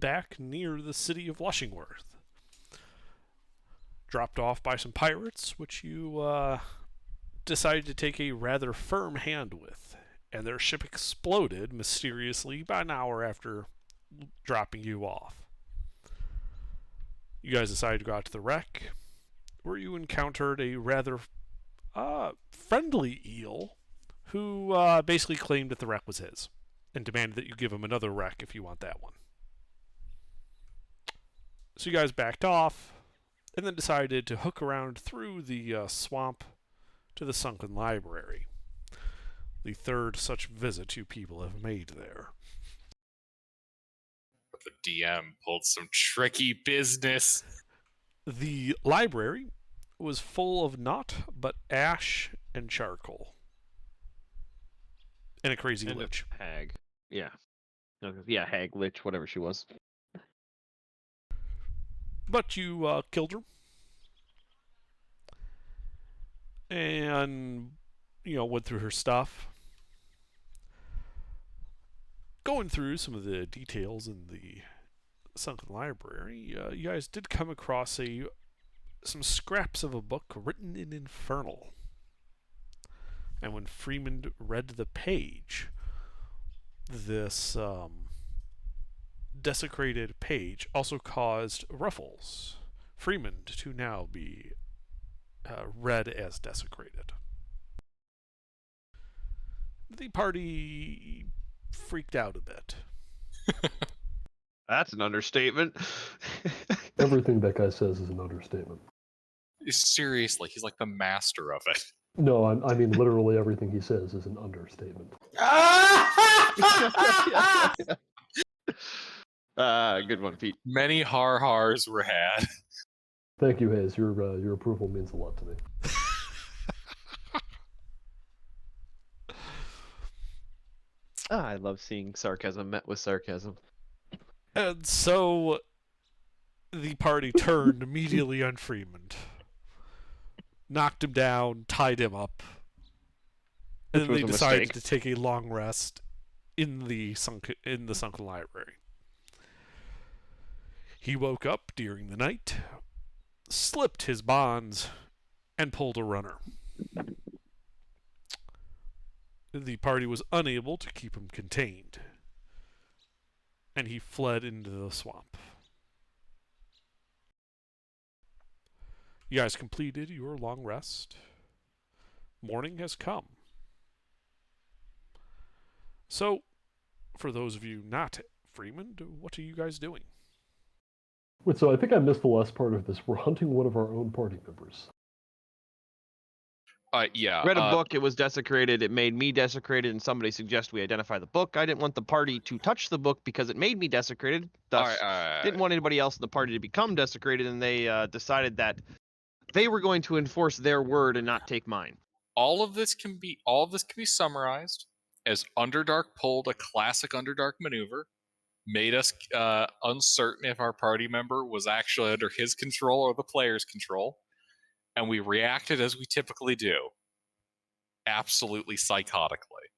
back near the city of Washingworth. Dropped off by some pirates, which you decided to take a rather firm hand with, and their ship exploded mysteriously about an hour after dropping you off. You guys decided to go out to the wreck, where you encountered a rather friendly eel who basically claimed that the wreck was his and demanded that you give him another wreck if you want that one. So you guys backed off and then decided to hook around through the swamp to the sunken library. The third such visit you people have made there. The DM pulled some tricky business. The library was full of naught but ash and charcoal. And a crazy And lich. a hag. Yeah. Yeah, hag, lich, whatever she was. But you killed her. And, went through her stuff. Going through some of the details in the sunken library, you guys did come across some scraps of a book written in Infernal. And when Freeman read the page, this desecrated page also caused Ruffles, Freeman, to now be read as desecrated. The party freaked out a bit. That's an understatement. Everything that guy says is an understatement. Seriously, he's like the master of it. No, I mean literally everything he says is an understatement. Good one, Pete. Many har-hars were had. Thank you, Hayes. Your approval means a lot to me. I love seeing sarcasm met with sarcasm. And so the party turned immediately on Freeman, knocked him down, tied him up, and then they decided to take a long rest in the sunken library. He woke up during the night, slipped his bonds, and pulled a runner. The party was unable to keep him contained, and he fled into the swamp. You guys completed your long rest. Morning has come. So, for those of you not Freeman, what are you guys doing? Wait, so I think I missed the last part of this. We're hunting one of our own party members. Yeah. Read a book, it was desecrated, it made me desecrated, and somebody suggested we identify the book. I didn't want the party to touch the book because it made me desecrated, thus didn't want anybody else in the party to become desecrated, and they decided that they were going to enforce their word and not take mine. All of this can be summarized as Underdark pulled a classic Underdark maneuver, made us uncertain if our party member was actually under his control or the player's control, and we reacted as we typically do. Absolutely psychotically.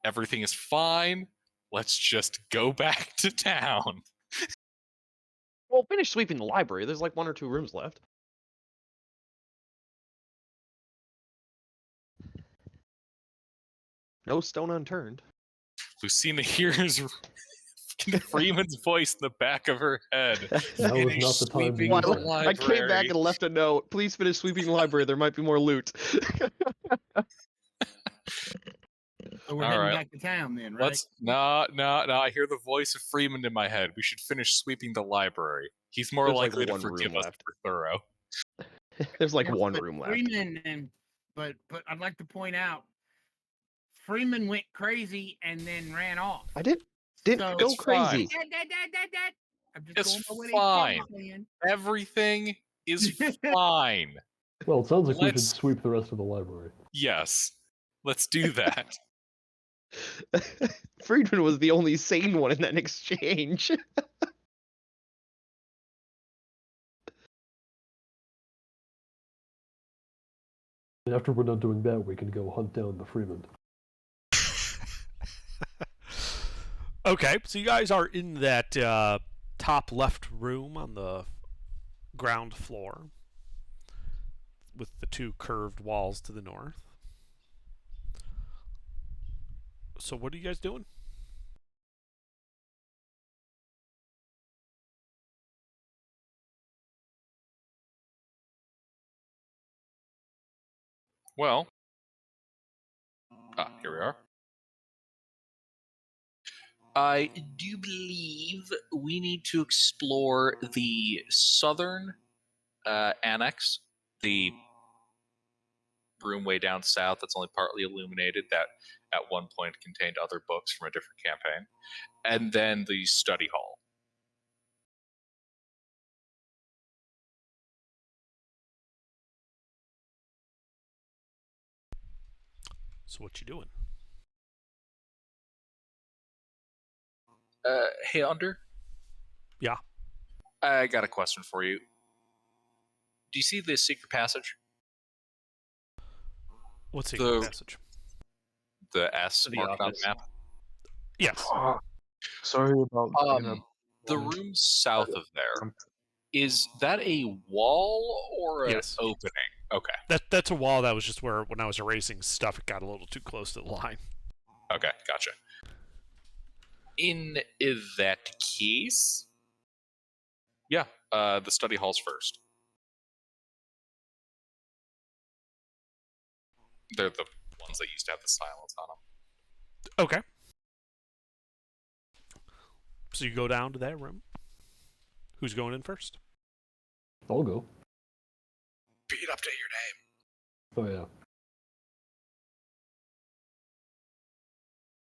Everything is fine. Let's just go back to town. Well, finish sweeping the library. There's like 1 or 2 rooms left. No stone unturned. Lucina hears Freeman's voice in the back of her head. Now is not the time to use it. I came back and left a note. Please finish sweeping the library. There might be more loot. So we're heading back to town then, right? No. I hear the voice of Freeman in my head. We should finish sweeping the library. He's more likely to forgive us for thorough. There's like one room left. Freeman, but I'd like to point out, Freeman went crazy and then ran off. I didn't go crazy. It's fine. Everything is fine. Well, it sounds like we should sweep the rest of the library. Yes. Let's do that. Friedman was the only sane one in that exchange. After we're done doing that, we can go hunt down the Freeman. Okay, so you guys are in that top left room on the ground floor with the two curved walls to the north. So what are you guys doing? Well, here we are. I do believe we need to explore the southern annex, the room way down south that's only partly illuminated, that at one point contained other books from a different campaign, and then the study hall. So what you doing? Hey, Under? Yeah. I got a question for you. Do you see the secret passage? What's secret passage? The S marked on the map? Yes. Sorry about the room south of there. Is that a wall or an opening? Okay. That's a wall. That was just where, when I was erasing stuff, it got a little too close to the line. Okay, gotcha. In that case, yeah, the study hall's first. They're the ones that used to have the silence on them. Okay. So you go down to that room. Who's going in first? I'll go. Pete, update your name. Oh, yeah.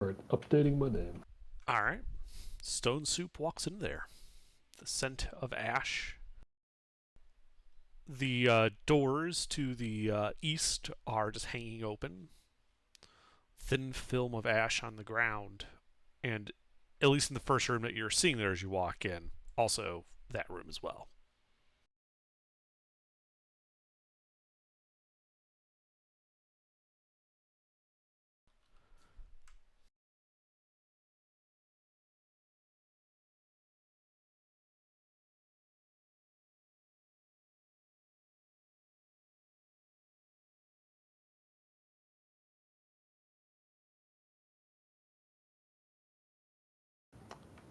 Alright, updating my name. Alright. Stone Soup walks in there. The scent of ash. The doors to the east are just hanging open. Thin film of ash on the ground. And at least in the first room that you're seeing there as you walk in, also that room as well.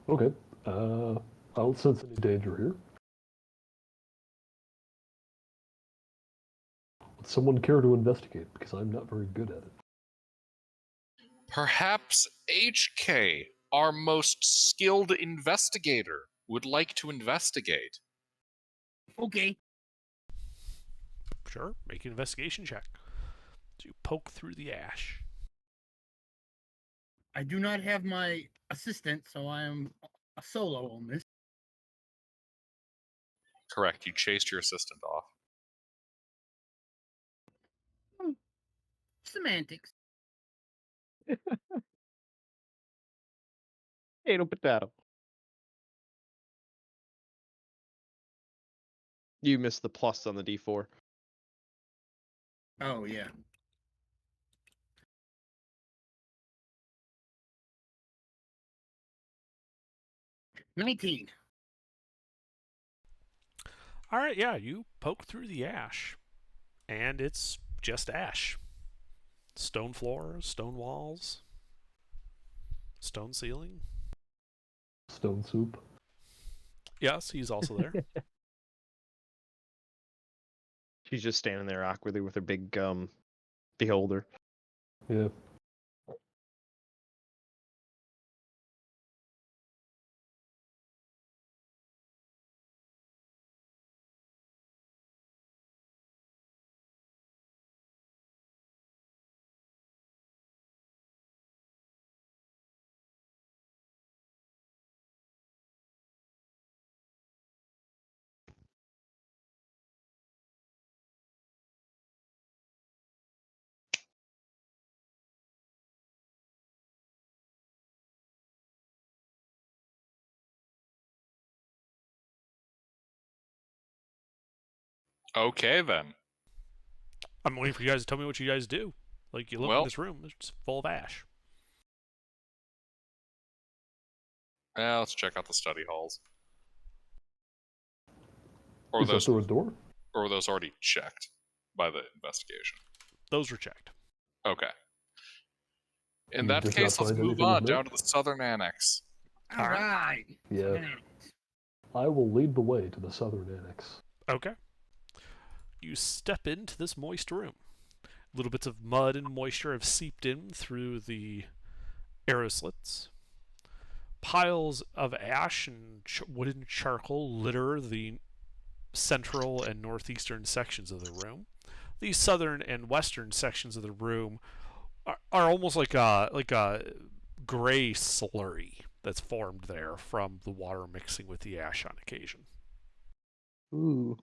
Okay, I don't sense any danger here. Would someone care to investigate? Because I'm not very good at it. Perhaps HK, our most skilled investigator, would like to investigate. Okay. Sure, make an investigation check. So you poke through the ash. I do not have my assistant, so I am a solo on this. Correct, you chased your assistant off. Semantics. Potato. You missed the plus on the D4. Oh, yeah. $19. Alright, yeah, you poke through the ash. And it's just ash. Stone floor, stone walls, stone ceiling. Stone Soup. Yes, he's also there. She's just standing there awkwardly with her big beholder. Yeah. Okay, then. I'm waiting for you guys to tell me what you guys do. Like, you look in this room, it's full of ash. Let's check out the study halls. Or Is that those, through a door? or were those already checked by the investigation? Those were checked. Okay. In You that did case, not let's find move anything on of down note? to the southern annex. All right. Yeah. I will lead the way to the southern annex. Okay. You step into this moist room. Little bits of mud and moisture have seeped in through the arrow slits. Piles of ash and wooden charcoal litter the central and northeastern sections of the room. The southern and western sections of the room are almost like a gray slurry that's formed there from the water mixing with the ash on occasion. Ooh.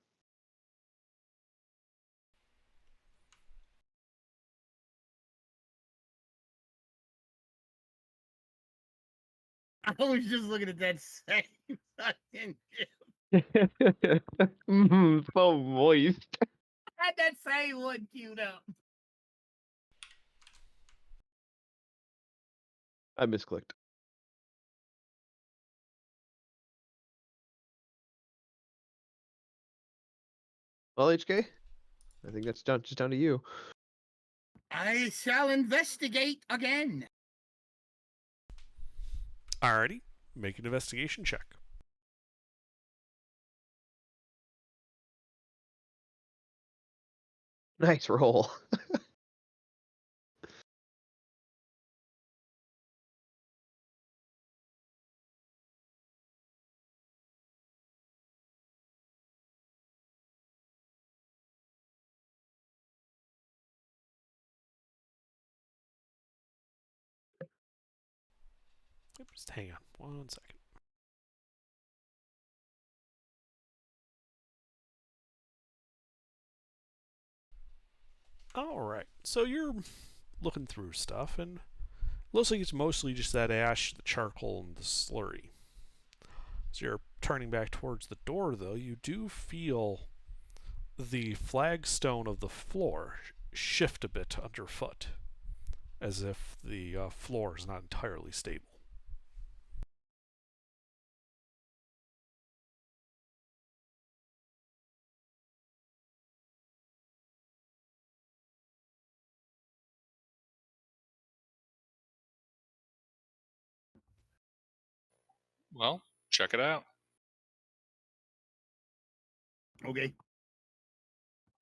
I was just looking at that same fucking. So moist. I had that same one queued up. I misclicked. Well, HK, I think that's just down to you. I shall investigate again. Alrighty, make an investigation check. Nice roll. Just hang on 1 second. Alright, so you're looking through stuff, and looks like it's mostly just that ash, the charcoal, and the slurry. As you're turning back towards the door, though, you do feel the flagstone of the floor shift a bit underfoot, as if the floor is not entirely stable. Well, check it out. Okay.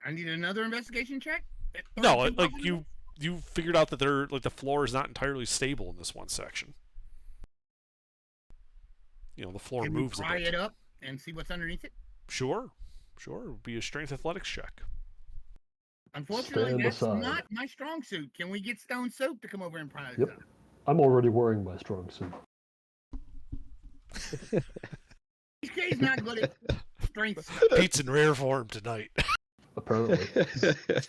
I need another investigation check? No, Or like you figured out that the floor is not entirely stable in this one section. The floor Can moves we a pry bit. it up and see what's underneath it? Sure. It would be a strength athletics check. Unfortunately, Stand that's aside. not my strong suit. Can we get Stone Soap to come over and pry it Yep. up? I'm already wearing my strong suit. HK's not good at strength. Pete's in rare form tonight. Apparently.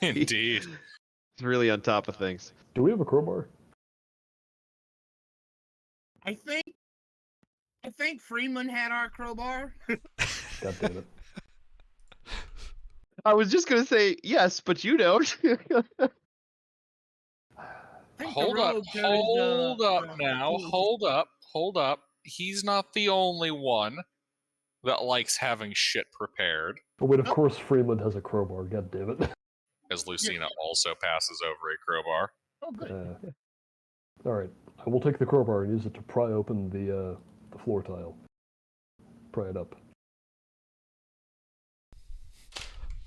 Indeed. It's really on top of things. Do we have a crowbar? I think Freeman had our crowbar. God damn it. I was just gonna say yes, but you don't. Hold up now. Hold up. He's not the only one that likes having shit prepared. Oh wait, of course Freeland has a crowbar, god damn it. As Lucina also passes over a crowbar. Oh, good. Alright, I will take the crowbar and use it to pry open the floor tile. Pry it up.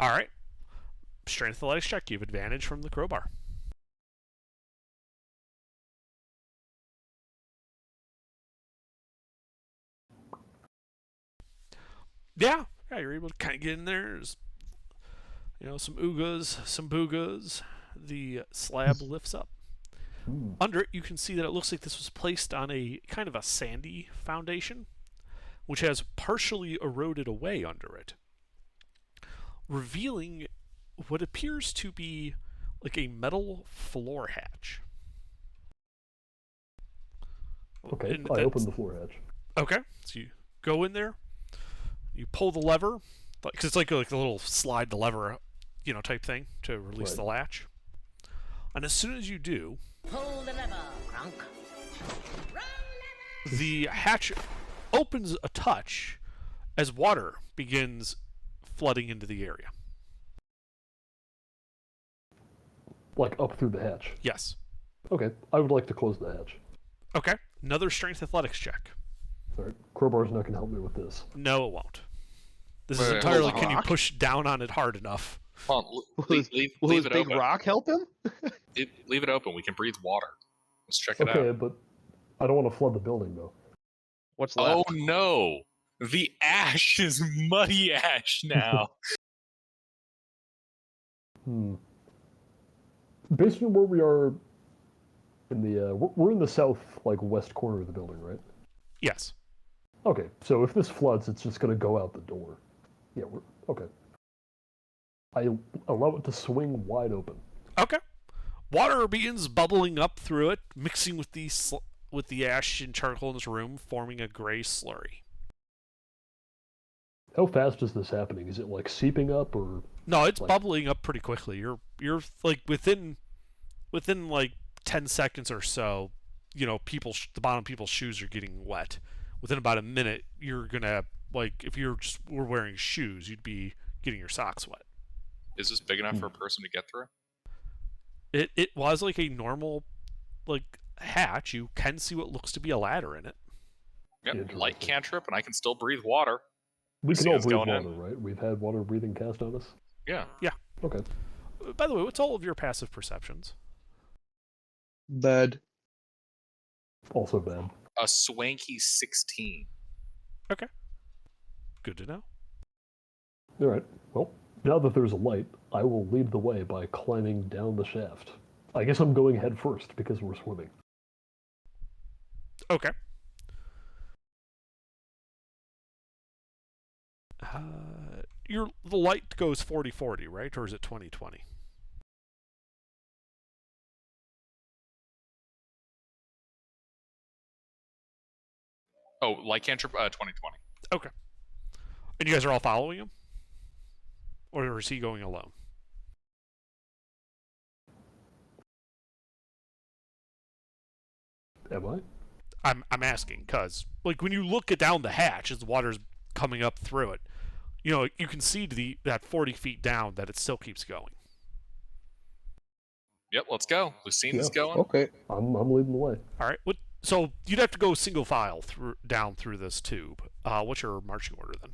Alright. Strength athletics check. You have advantage from the crowbar. Yeah, you're able to kind of get in there. There's, some oogas, some boogas. The slab lifts up. Under it, you can see that it looks like this was placed on a kind of a sandy foundation, which has partially eroded away under it, revealing what appears to be like a metal floor hatch. Okay, I open the floor hatch. Okay, so you go in there, you pull the lever, because it's like a little slide the lever, type thing to release the latch. And as soon as you do, pull the lever, Kronk. the hatch opens a touch as water begins flooding into the area. Like up through the hatch. Yes. Okay, I would like to close the hatch. Okay. Another strength athletics check. Alright, crowbar's not going to help me with this. No, it won't. This is Wait, entirely, hold on. can you push down on it hard enough? Hold on, Will leave his it big open. rock help him? Leave it open. We can breathe water. Let's check it Okay, out. but I don't want to flood the building, though. What's Oh left? no! The ash is muddy ash now. Based on where we are in the, we're in the south, like, west corner of the building, right? Yes. Okay, so if this floods, it's just going to go out the door. Yeah, okay. I allow it to swing wide open. Okay. Water begins bubbling up through it, mixing with the ash and charcoal in this room, forming a gray slurry. How fast is this happening? Is it like seeping up, or? No, it's like... bubbling up pretty quickly. You're like within like 10 seconds or so, you know, the bottom of people's shoes are getting wet. Within about a minute, you're gonna, like, if were wearing shoes, you'd be getting your socks wet. Is this big enough for a person to get through? It was like a normal, like, hatch. You can see what looks to be a ladder in it. Yep, light cantrip, and I can still breathe water. We can See all what's breathe going water, in. right? We've had water breathing cast on us? Yeah. Okay. By the way, what's all of your passive perceptions? Bad. Also bad. A swanky 16. Okay. Good to know. Alright, well, now that there's a light, I will lead the way by climbing down the shaft. I guess I'm going head first because we're swimming. Okay. The light goes 40-40, right? Or is it 20-20? Oh, light cantrip, 2020. Okay. And you guys are all following him? Or is he going alone? Am I? I'm asking, because, like, when you look down the hatch as the water's coming up through it, you know, you can see that 40 feet down that it still keeps going. Yep, let's go. Lucine's going. Okay. I'm leading the way. All right. So you'd have to go single file down through this tube. What's your marching order then?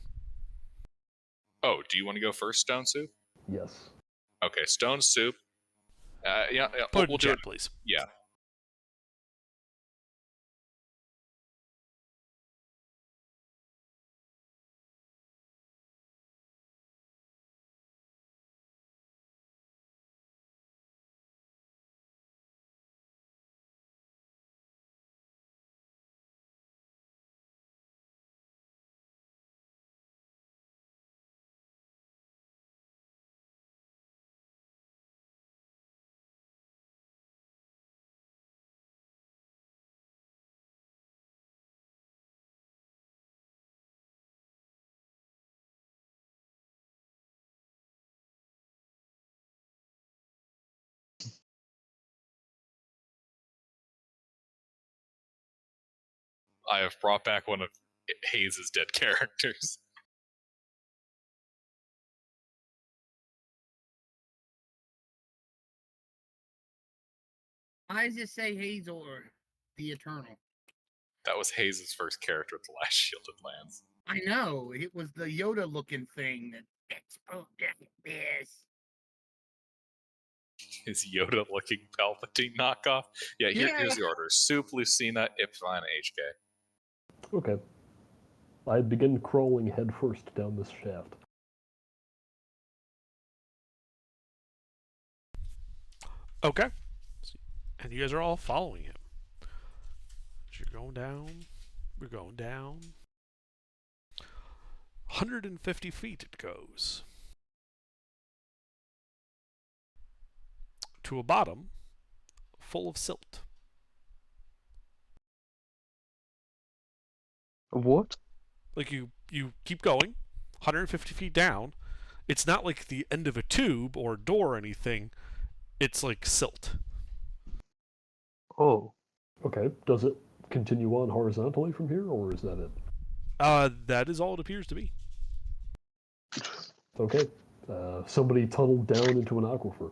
Oh, do you want to go first, Stone Soup? Yes. Okay, Stone Soup. Yeah, Put we'll in do chat, it. please. Yeah. I have brought back one of Hayes' dead characters. Why does it say Hayes or the Eternal? That was Hayes' first character at the last Shielded Lands. I know. It was the Yoda looking thing that exploded this. His Yoda looking Palpatine knockoff. Yeah, here's the order. Soup, Lucina, Ipfine, HK. Okay. I begin crawling head first down this shaft. Okay. And you guys are all following him. So you're going down. We're going down. 150 feet it goes. To a bottom full of silt. What? Like you keep going, 150 feet down. It's not like the end of a tube or door or anything. It's like silt. Oh. Okay, does it continue on horizontally from here, or is that it? That is all it appears to be. Okay. Somebody tunneled down into an aquifer.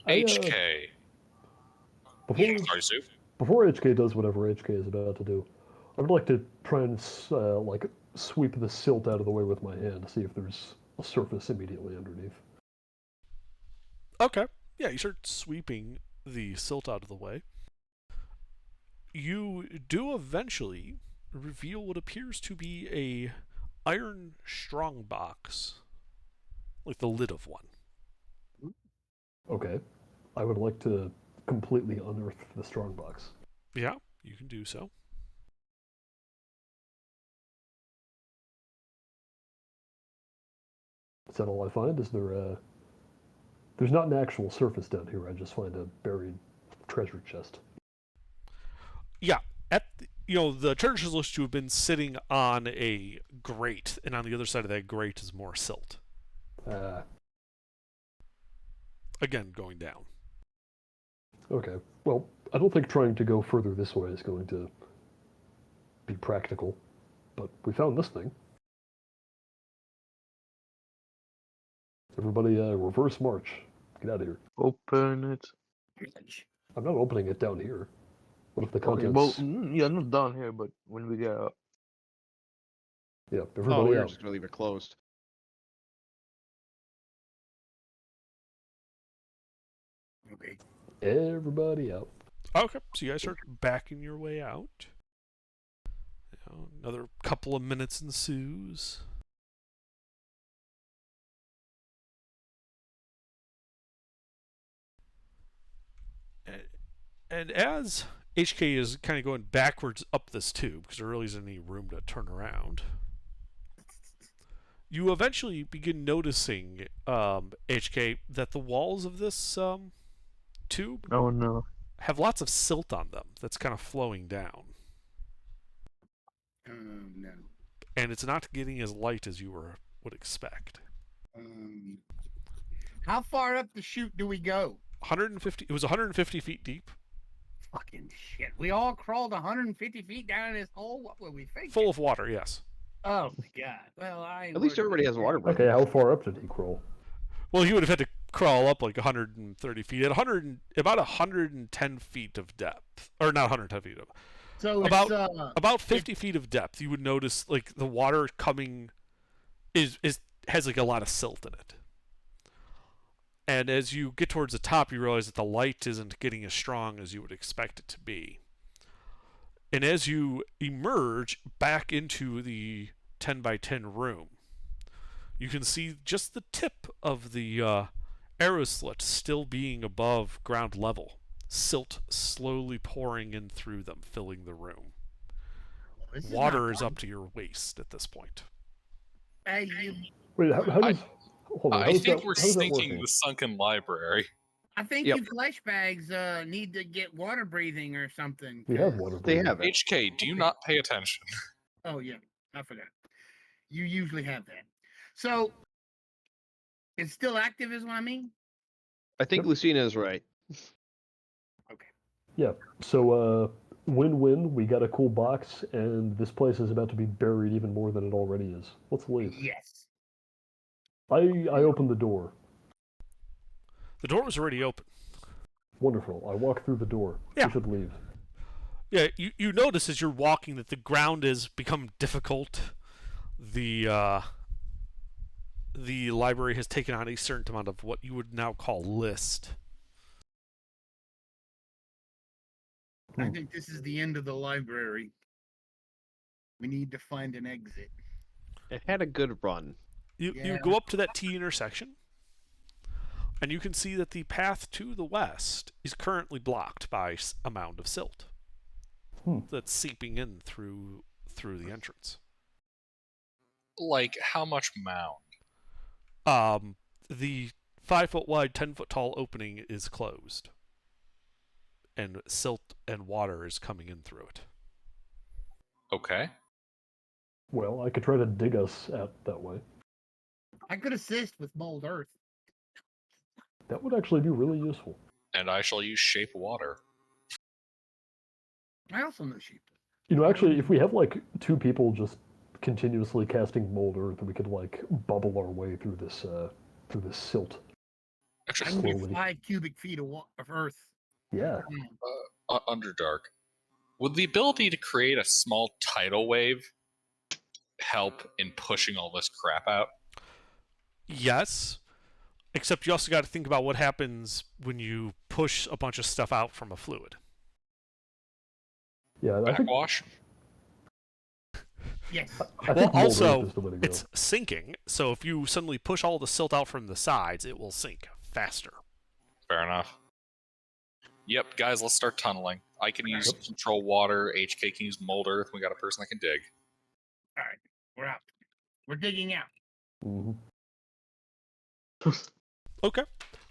HK. Before HK does whatever HK is about to do, I would like to try and sweep the silt out of the way with my hand to see if there's a surface immediately underneath. Okay. Yeah, you start sweeping the silt out of the way. You do eventually reveal what appears to be a iron strongbox, like the lid of one. Okay. I would like to completely unearth the strongbox. Yeah, you can do so. Is that all I find? Is there a... There's not an actual surface down here. I just find a buried treasure chest. Yeah, the treasure is supposed to have been sitting on a grate, and on the other side of that grate is more silt. Again, going down. Okay. Well, I don't think trying to go further this way is going to be practical, but we found this thing. Everybody, reverse march. Get out of here. Open it. I'm not opening it down here. What if the Okay, contents... well, yeah, not down here, but when we get out. Yeah, Oh, everybody we were out. just gonna leave it closed. Okay. Everybody out. Okay, so you guys start backing your way out. Another couple of minutes ensues. And as HK is kind of going backwards up this tube, because there really isn't any room to turn around, you eventually begin noticing, HK, that the walls of this tube Oh no. have lots of silt on them that's kind of flowing down. No. And it's not getting as light as you would expect. How far up the chute do we go? 150. It was 150 feet deep. Fucking shit. We all crawled 150 feet down in this hole? What were we thinking? Full of water, yes. Oh my god. Well, At least everybody has water breath. Okay, how far up did he crawl? Well, he would have had to crawl up like 130 feet at about 110 feet of depth, or not 110 feet of. So about 50 feet of depth. You would notice like the water coming has like a lot of silt in it. And as you get towards the top, you realize that the light isn't getting as strong as you would expect it to be. And as you emerge back into the 10 by 10 room, you can see just the tip of the arrow slit still being above ground level. Silt slowly pouring in through them, filling the room. Water is up to your waist at this point. Hey, Wait, how does... Hold on, I think we're sinking the sunken library. I think you flesh bags need to get water breathing or something. We have water They breathing. have it. HK, do you not pay attention? Oh, yeah. I forgot. You usually have that. So, it's still active is what I mean? I think Lucina is right. Okay. Yeah, so win-win, we got a cool box, and this place is about to be buried even more than it already is. Let's leave. Yes. I opened the door. The door was already open. Wonderful. I walk through the door. Yeah. We should leave. Yeah, you notice as you're walking that the ground has become difficult. The library has taken on a certain amount of what you would now call list. I think this is the end of the library. We need to find an exit. It had a good run. You go up to that T intersection, and you can see that the path to the west is currently blocked by a mound of silt that's seeping in through the entrance. Like, how much mound? The 5-foot wide, 10-foot tall opening is closed, and silt and water is coming in through it. Okay. Well, I could try to dig us out that way. I could assist with mold earth. That would actually be really useful. And I shall use Shape Water. I also know sheep. You know, actually, if we have like 2 people just continuously casting mold earth, we could like bubble our way through this silt. I Actually, can get Slowly. 5 cubic feet of earth. Yeah. Underdark. Would the ability to create a small tidal wave help in pushing all this crap out? Yes, except you also got to think about what happens when you push a bunch of stuff out from a fluid. Yeah, I think Backwash? Yes. I think mold Also, earth is the way to go. it's sinking, so if you suddenly push all the silt out from the sides, it will sink faster. Fair enough. Yep, guys, let's start tunneling. I can use control water. HK can use mold earth. We got a person that can dig. All right, we're out. We're digging out. Mhm. Okay.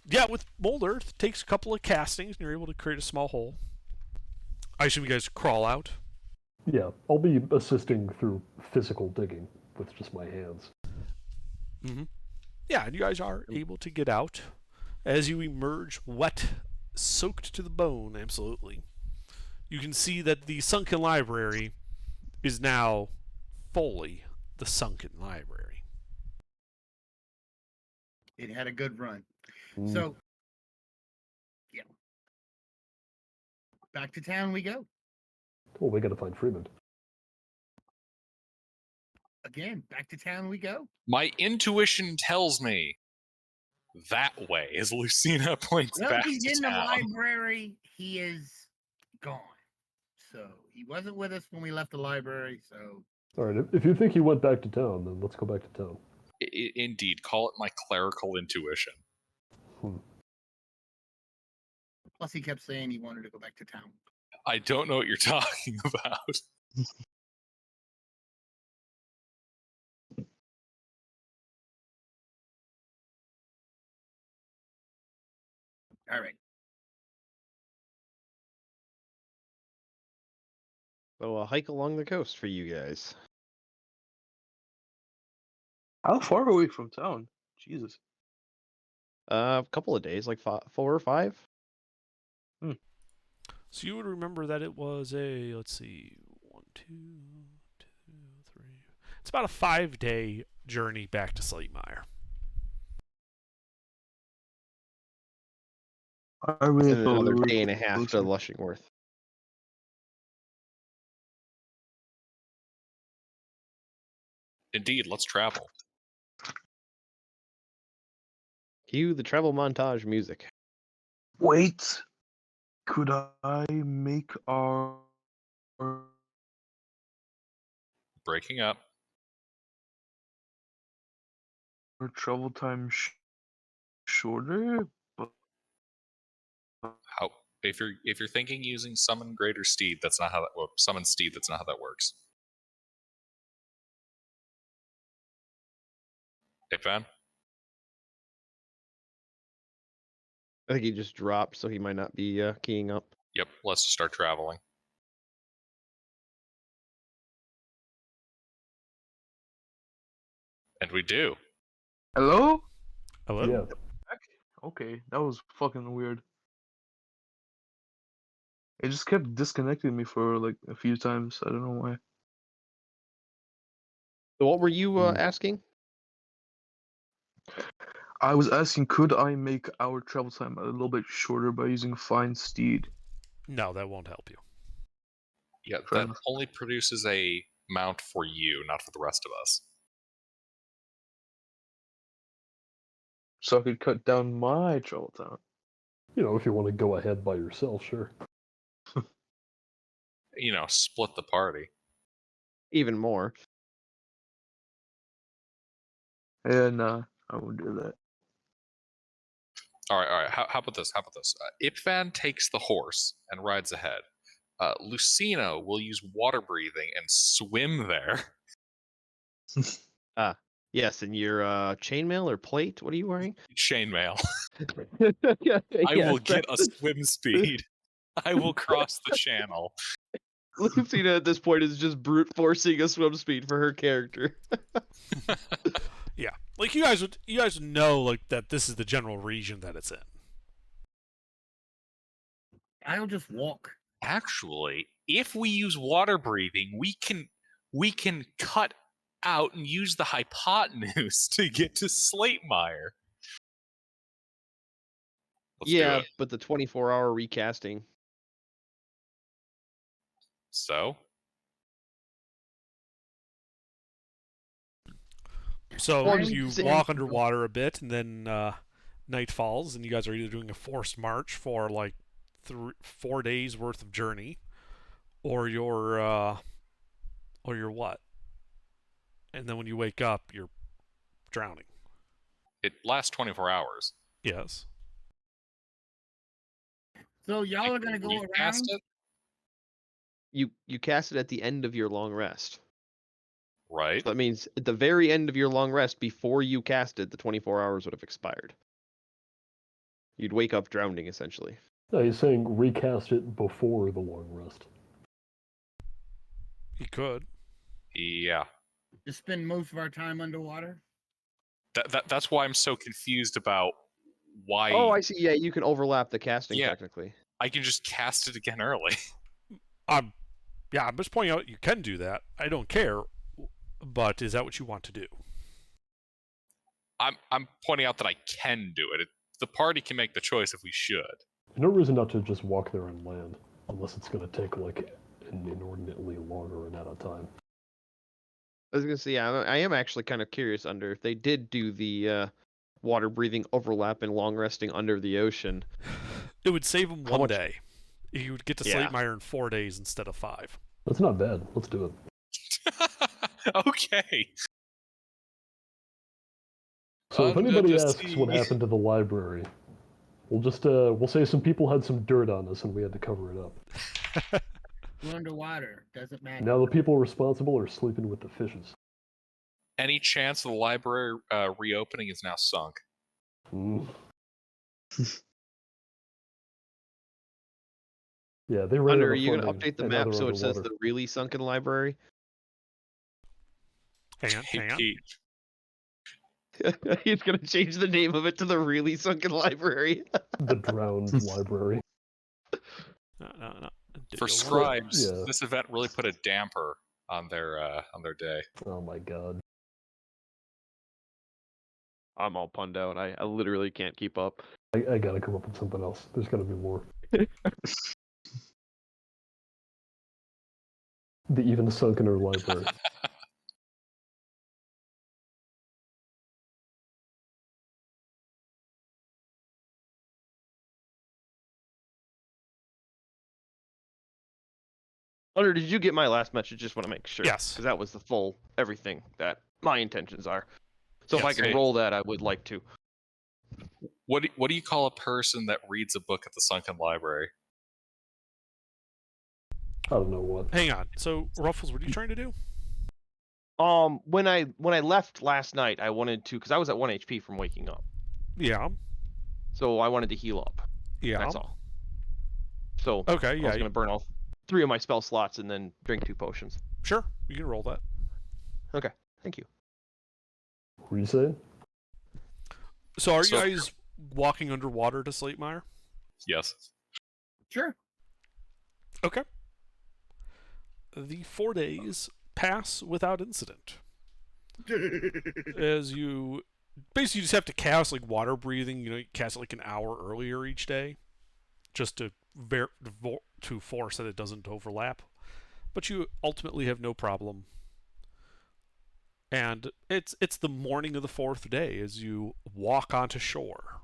Yeah, with mold earth, it takes a couple of castings, and you're able to create a small hole. I assume you guys crawl out. Yeah, I'll be assisting through physical digging with just my hands. Mm-hmm. Yeah, and you guys are able to get out as you emerge wet, soaked to the bone, absolutely. You can see that the sunken library is now fully the sunken library. It had a good run. Mm. So, yeah. Back to town we go. Well, we gotta find Freeman. Again, back to town we go. My intuition tells me that way, as Lucina points Well, back he's to in town. the library. He is gone. So he wasn't with us when we left the library. So All right, if you think he went back to town, then let's go back to town. Indeed, call it my clerical intuition. plus he kept saying he wanted to go back to town. I don't know what you're talking about. All right. So a hike along the coast for you guys. How far are we from town? Jesus. A couple of days, like 4 or 5. So you would remember that it was a, let's see, 1, 2, 2, 3. It's about a 5-day journey back to Sleipmire. I really And thought another we were day and a half to closer. Lushingworth. Indeed, let's travel. Cue the travel montage music. Wait, could I make our Breaking up. travel time shorter? How if you're thinking using summon greater steed, that's not how that summon steed, that's not how that works. Hey, Van? I think he just dropped, so he might not be keying up. Yep, let's start traveling. And we do. Hello? Hello? Yeah. Okay, that was fucking weird. It just kept disconnecting me for like a few times. I don't know why. So what were you asking? I was asking, could I make our travel time a little bit shorter by using Fine Steed? No, that won't help you. Yeah, Fair that enough. only produces a mount for you, not for the rest of us. So I could cut down my travel time. You know, if you want to go ahead by yourself, sure. You know, split the party. Even more. And I won't do that. All right. How about this? Ipvan takes the horse and rides ahead. Lucina will use water breathing and swim there. Yes, and your chainmail or plate? What are you wearing? Chainmail. I I will get a swim speed. I will cross the channel. Lucina at this point is just brute forcing a swim speed for her character. Yeah, like you guys would know like that this is the general region that it's in. I'll just walk. Actually, if we use water breathing, we can cut out and use the hypotenuse to get to Slatemire. Let's do Yeah, it. but the 24-hour recasting. So? So Well, you just- walk underwater a bit, and then night falls, and you guys are either doing a forced march for like 4 days worth of journey, or you're what? And then when you wake up, you're drowning. It lasts 24 hours. Yes. So y'all are gonna go You around. cast it? You cast it at the end of your long rest. Right. So that means at the very end of your long rest, before you cast it, the 24 hours would have expired. You'd wake up drowning, essentially. No, he's saying recast it before the long rest. You could. Yeah. To spend most of our time underwater. That's why I'm so confused about why. Oh, I see. Yeah, you can overlap the casting Yeah. technically. I can just cast it again early. I'm just pointing out you can do that. I don't care, but is that what you want to do? I'm pointing out that I can do it. The party can make the choice if we should. No reason not to just walk there and land, unless it's going to take like an inordinately longer amount of time. I was gonna say, yeah, I am actually kind of curious under if they did do the water breathing overlap and long resting under the ocean. It would save him How one much- day. You would get to Yeah. Slatemire in 4 days instead of 5. That's not bad. Let's do it. Okay. So if I'm anybody gonna asks what see. happened to the library, we'll just we'll say some people had some dirt on us and we had to cover it up. We're underwater. Doesn't matter. Now the people responsible are sleeping with the fishes. Any chance of the library reopening is now sunk. Mm. Yeah, they ran Under, out are of you gonna funding, update the and now map they're so it says underwater. the really sunken library? Hang on, hang on. Pete, He's gonna change the name of it to the really sunken library. The drowned library. No. for Ditto. scribes, Yeah. this event really put a damper on their day. Oh my god. I'm all punned out. I literally can't keep up. I gotta come up with something else. There's gotta be more. The even sunkener library. Hunter, did you get my last message? Just want to make sure. Yes. Because that was the full everything that my intentions are. So if I Yes. can Hey. roll that, I would like to. What do you call a person that reads a book at the sunken library? I don't know what. Hang on. So, Ruffles, what are you trying to do? When I left last night, I wanted to, because I was at 1 HP from waking up, Yeah. so I wanted to heal up. Yeah. That's all. So Okay, I yeah. was gonna burn all 3 of my spell slots and then drink 2 potions. Sure, you can roll that. Okay, thank you. What were you saying? So, are So- you guys walking underwater to Slatemire? Yes. Sure. Okay. The 4 days pass without incident. As you basically just have to cast like water breathing, you cast it like an hour earlier each day, just to force that it doesn't overlap. But you ultimately have no problem. And it's the morning of the 4th day as you walk onto shore.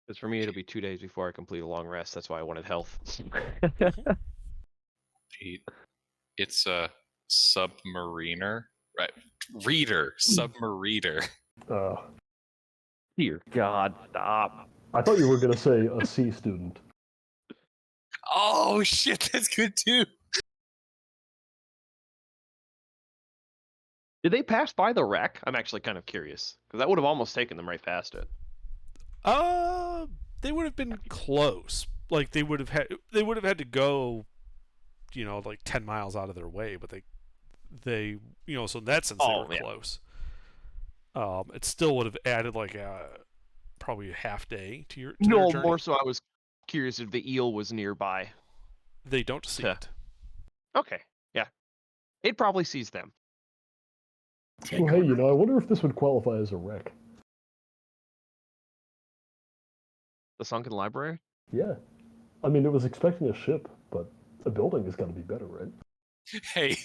Because for me, it'll be 2 days before I complete a long rest. That's why I wanted health. Pete, it's a submariner, right? Reader, submariner. Dear God, stop. I thought you were gonna say a C student. Oh shit, that's good too. Did they pass by the wreck? I'm actually kind of curious because that would have almost taken them right past it. They would have been close. Like they would have had to go, like 10 miles out of their way, but they, so in that sense they were close. It still would have added like probably a half day to your No, journey. more so I was curious if the eel was nearby. They don't see it. Okay, yeah. It probably sees them. Well, hey, I wonder if this would qualify as a wreck. The sunken library? Yeah. I mean, it was expecting a ship, but a building has got to be better, right? Hey,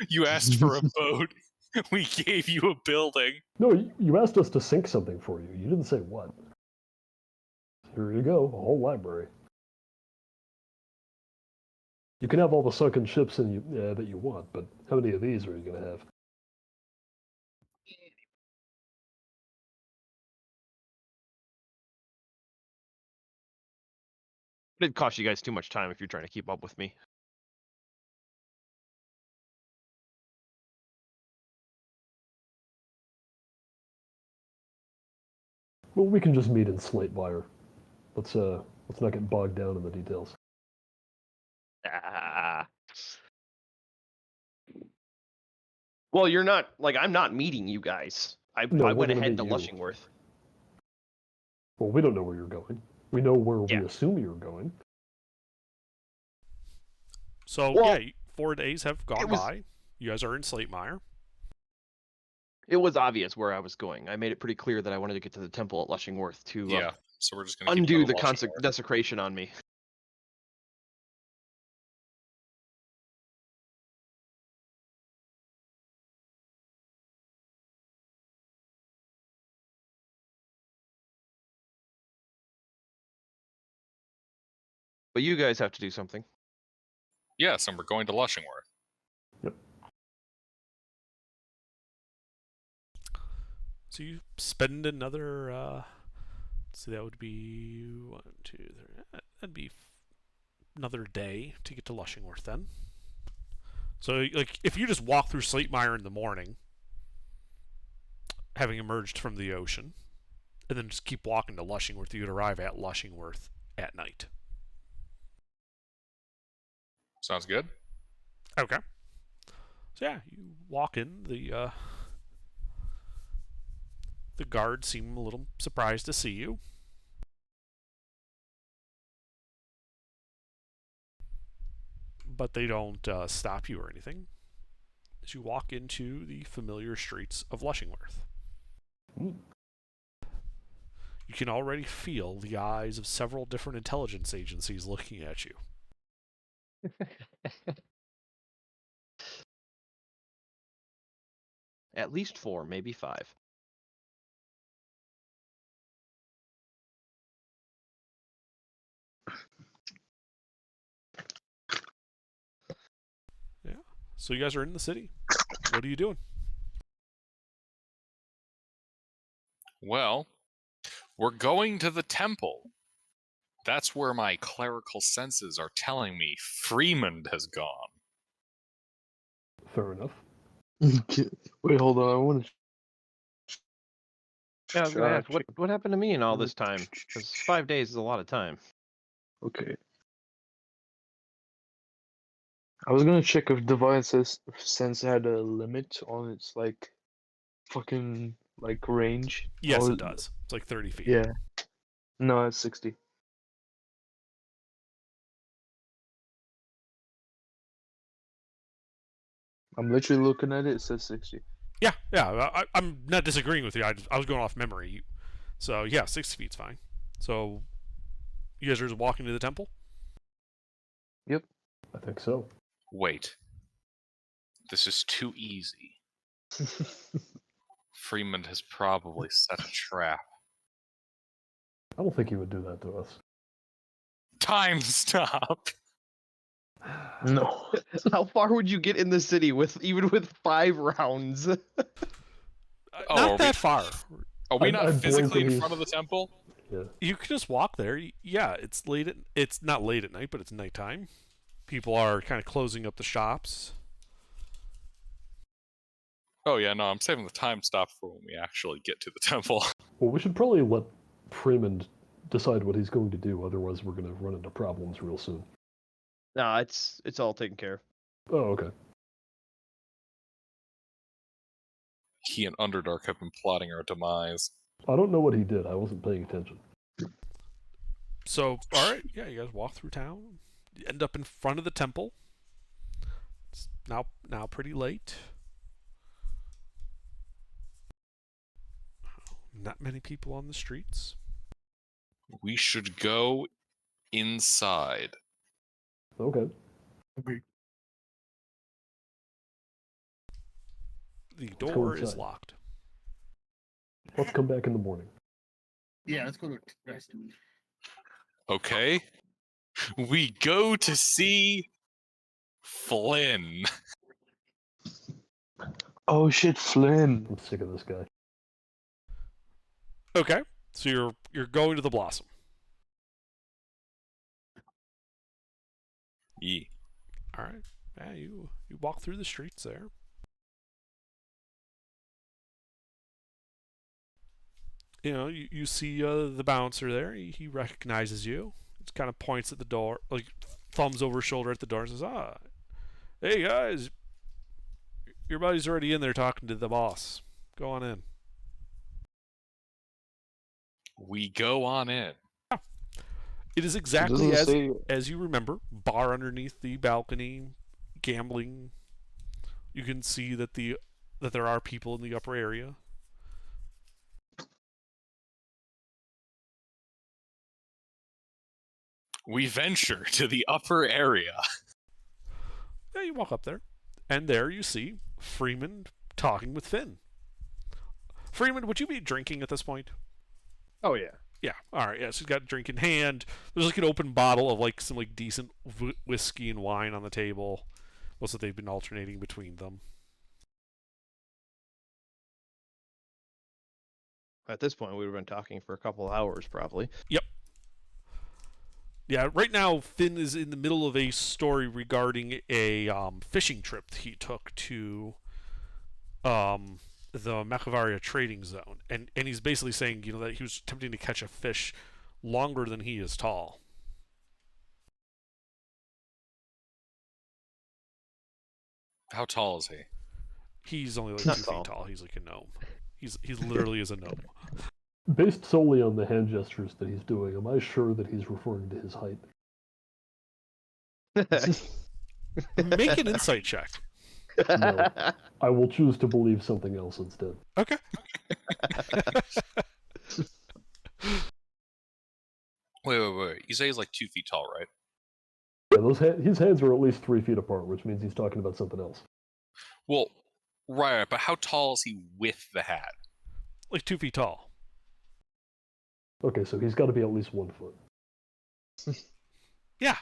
you asked for a boat. We gave you a building. No, you asked us to sink something for you. You didn't say what. Here you go, a whole library. You can have all the sunken ships that you want, but how many of these are you going to have? It'd cost you guys too much time if you're trying to keep up with me. Well, we can just meet in Slatewire. Let's not get bogged down in the details. Well, you're not I'm not meeting you guys. I went ahead to Lushingworth. Well, we don't know where you're going. We know where we assume you're going. So 4 days have gone by. You guys are in Slatewire. It was obvious where I was going. I made it pretty clear that I wanted to get to the temple at Lushingworth to so we're just gonna undo the desecration on me. But you guys have to do something. Yes, and we're going to Lushingworth. Yep. So you spend another, so that would be 1, 2, 3, that'd be another day to get to Lushingworth then. So, if you just walk through Slatewire in the morning, having emerged from the ocean, and then just keep walking to Lushingworth, you'd arrive at Lushingworth at night. Sounds good. Okay. So yeah, you walk in. The guards seem a little surprised to see you. But they don't stop you or anything. As you walk into the familiar streets of Lushingworth. You can already feel the eyes of several different intelligence agencies looking at you. At least 4, maybe 5. Yeah. So you guys are in the city. What are you doing? Well, we're going to the temple. That's where my clerical senses are telling me Freemond has gone. Fair enough. Wait, hold on. I want to. Yeah, I was gonna ask, what happened to me in all this time? Because 5 days is a lot of time. Okay. I was gonna check if Divine Sense had a limit on its fucking range. Yes, it does. It's like 30 feet. Yeah. No, it's 60. I'm literally looking at it. It says 60. Yeah. I'm not disagreeing with you. I was going off memory. So yeah, 60 feet's fine. So you guys are just walking to the temple? Yep. I think so. Wait. This is too easy. Freemond has probably set a trap. I don't think he would do that to us. Time stop. No. How far would you get in the city even with 5 rounds? Not that far. Are we not physically in front of the temple? Yeah. You could just walk there. Yeah, it's not late at night, but it's nighttime. People are kind of closing up the shops. Oh yeah, no, I'm saving the time stop for when we actually get to the temple. Well, we should probably let Freemond decide what he's going to do. Otherwise, we're going to run into problems real soon. No, it's all taken care of. Oh, okay. he and Underdark have been plotting our demise. I don't know what he did. I wasn't paying attention. So, all right, yeah, you guys walk through town. You end up in front of the temple. It's now pretty late. Not many people on the streets. We should go inside. Okay. The go door is inside. locked. Let's come back in the morning. Yeah, let's go to rest. Okay. We go to see Flynn. Oh shit, Flynn. I'm sick of this guy. Okay, so you're going to the Blossom. Yeah. All right. Yeah, you walk through the streets there. You know, you see the bouncer there. He recognizes you. He kind of points at the door, like thumbs over his shoulder at the door, and says, hey guys, your buddy's already in there talking to the boss. Go on in." We go on in. It is exactly Doesn't say as you remember. Bar underneath the balcony, gambling. You can see that there are people in the upper area. We venture to the upper area. Yeah, you walk up there, and there you see Freeman talking with Finn. Freeman, would you be drinking at this point? Oh yeah. Yeah. All right. Yeah. So he's got a drink in hand. There's like an open bottle of like some like decent whiskey and wine on the table. Most of they've been alternating between them. At this point, we would have been talking for a couple of hours, probably. Yep. Yeah. Right now, Finn is in the middle of a story regarding a fishing trip that he took to the Makavaria trading zone, and he's basically saying, you know, that he was attempting to catch a fish longer than he is tall. How tall is he? He's only like Not 2 tall. feet tall. He's like a gnome. He's literally is a gnome. Based solely on the hand gestures that he's doing, am I sure that he's referring to his height? Make an insight check. No. I will choose to believe something else instead. Okay. Wait. You say he's like 2 feet tall, right? Yeah, his hands are at least 3 feet apart, which means he's talking about something else. Well, right, but how tall is he with the hat? Like 2 feet tall. Okay, so he's got to be at least 1 foot. Yeah.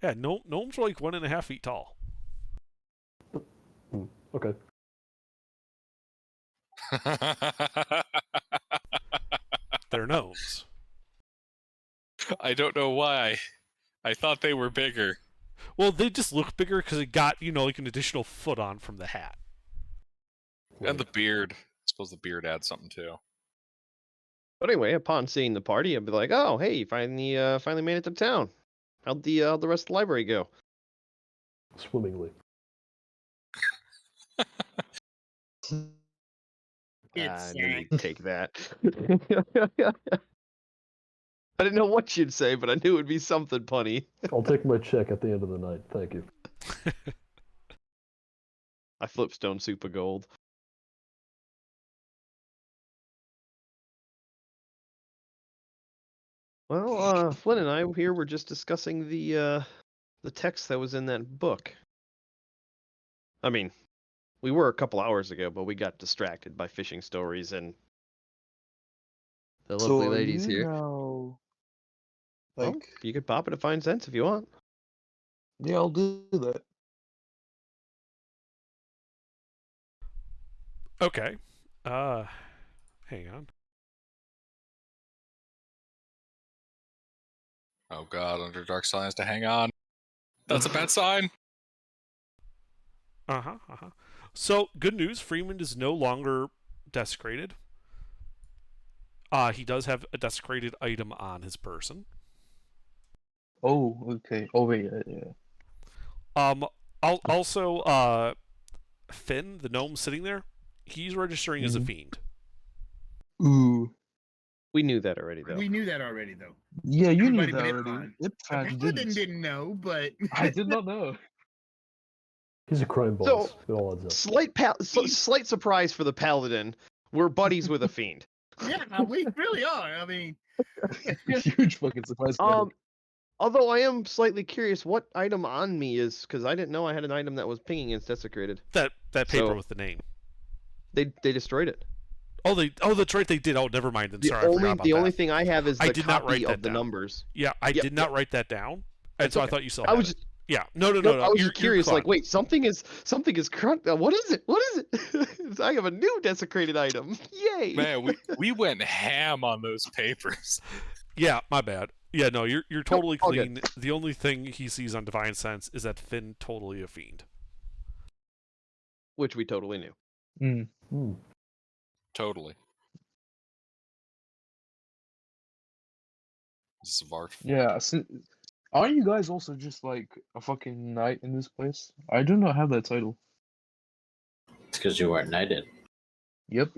Yeah, gnomes are like 1.5 feet tall. Okay. They're gnomes. I don't know why. I thought they were bigger. Well, they just look bigger because it got, you know, like an additional foot on from the hat. And the beard. I suppose the beard adds something too. But anyway, upon seeing the party, I'd be like, "Oh, hey, you finally made it to town. How'd the rest of the library go?" Swimmingly. I knew you'd take that. I didn't know what you'd say, but I knew it would be something punny. I'll take my check at the end of the night. Thank you. I flip stone soup of gold. Well, Flynn and I here were just discussing the text that was in that book. I mean, we were a couple hours ago, but we got distracted by fishing stories and the lovely ladies here. Now, Well, like, you could pop it to Find Sense if you want. yeah, I'll do that. Okay. Hang on. Oh god, Underdark signs to hang on. That's a bad sign. So, good news, Freeman is no longer desecrated. He does have a desecrated item on his person. Oh, okay. Oh, wait, yeah. Also, Finn, the gnome sitting there, He's registering as a fiend. Ooh. We knew that already, though. We knew that already, though. Yeah, you knew Everybody that but already. Iphan. Iphan Paladin didn't know, but I did not know. He's a crime boss. It all adds up. Slight surprise for the paladin. We're buddies with a fiend. yeah, we really are. I mean, Huge fucking surprise. Although I am slightly curious what item on me is, because I didn't know I had an item that was pinging against desecrated. That paper So- with the name. They destroyed it. Oh, that's right. They did. Oh, never mind. Then The sorry, I forgot about that. only thing I have is I the did not write copy that of the down. numbers. Yeah, I Yep, did not write that down, and That's so I okay. thought you still I had was it. just Yeah. No. I was You're just curious, like, fine. wait, something is corrupt. What is it? What is it? I have a new desecrated item. Yay! Man, we went ham on those papers. Yeah, my bad. Yeah, no, you're totally all good. clean. The only thing he sees on Divine Sense is that Finn totally a fiend. Which we totally knew. Totally. Zvart. Yeah, aren't you guys also just like a fucking knight in this place? I do not have that title. It's because you weren't knighted. Yep.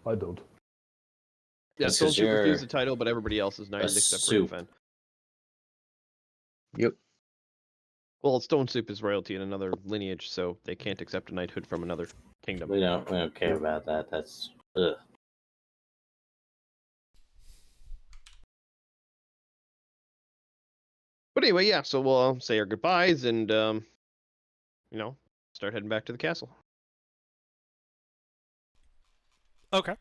I don't. Yeah, This Stone is Soup your- refused the title, but everybody else is knighted a except for soup. Fen. Yep. Well, Stone Soup is royalty in another lineage, so they can't accept a knighthood from another kingdom. We don't care about that. That's ugh. But anyway, yeah, so we'll say our goodbyes and, start heading back to the castle. Okay.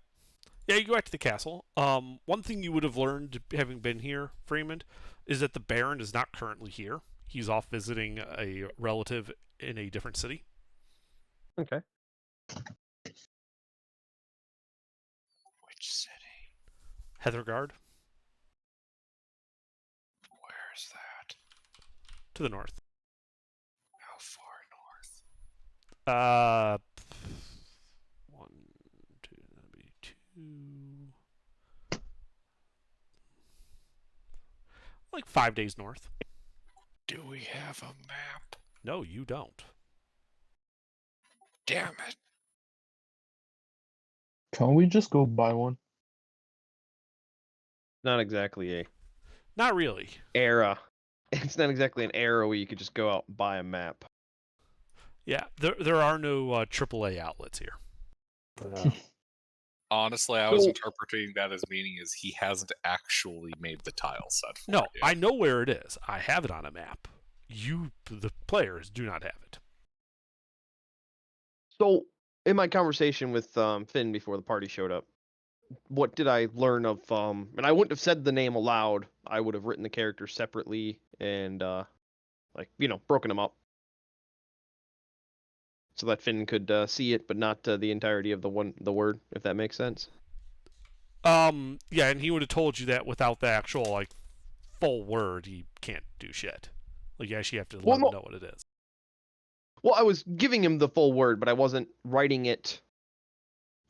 Yeah, you go back to the castle. One thing you would have learned, having been here, Freeman, is that the Baron is not currently here. He's off visiting a relative in a different city. Okay. Which city? Heathergard, Where's that? to the north. How far north? 1, 2, that'd be 2. Like 5 days north. Do we have a map? No, you don't. Damn it. Can't we just go buy one? Not exactly a Not really. era. It's not exactly an era where you could just go out and buy a map. Yeah, there are no AAA outlets here. Honestly, I was So- interpreting that as meaning is he hasn't actually made the tile set for No, it yet. I know where it is. I have it on a map. You, the players, do not have it. So, in my conversation with Finn before the party showed up, what did I learn of? And I wouldn't have said the name aloud. I would have written the characters separately and, broken them up, so that Finn could see it, but not the entirety of the word, if that makes sense. Yeah, and he would have told you that without the actual full word, he can't do shit. Like you actually have to let him know what it is. Well, I was giving him the full word, but I wasn't writing it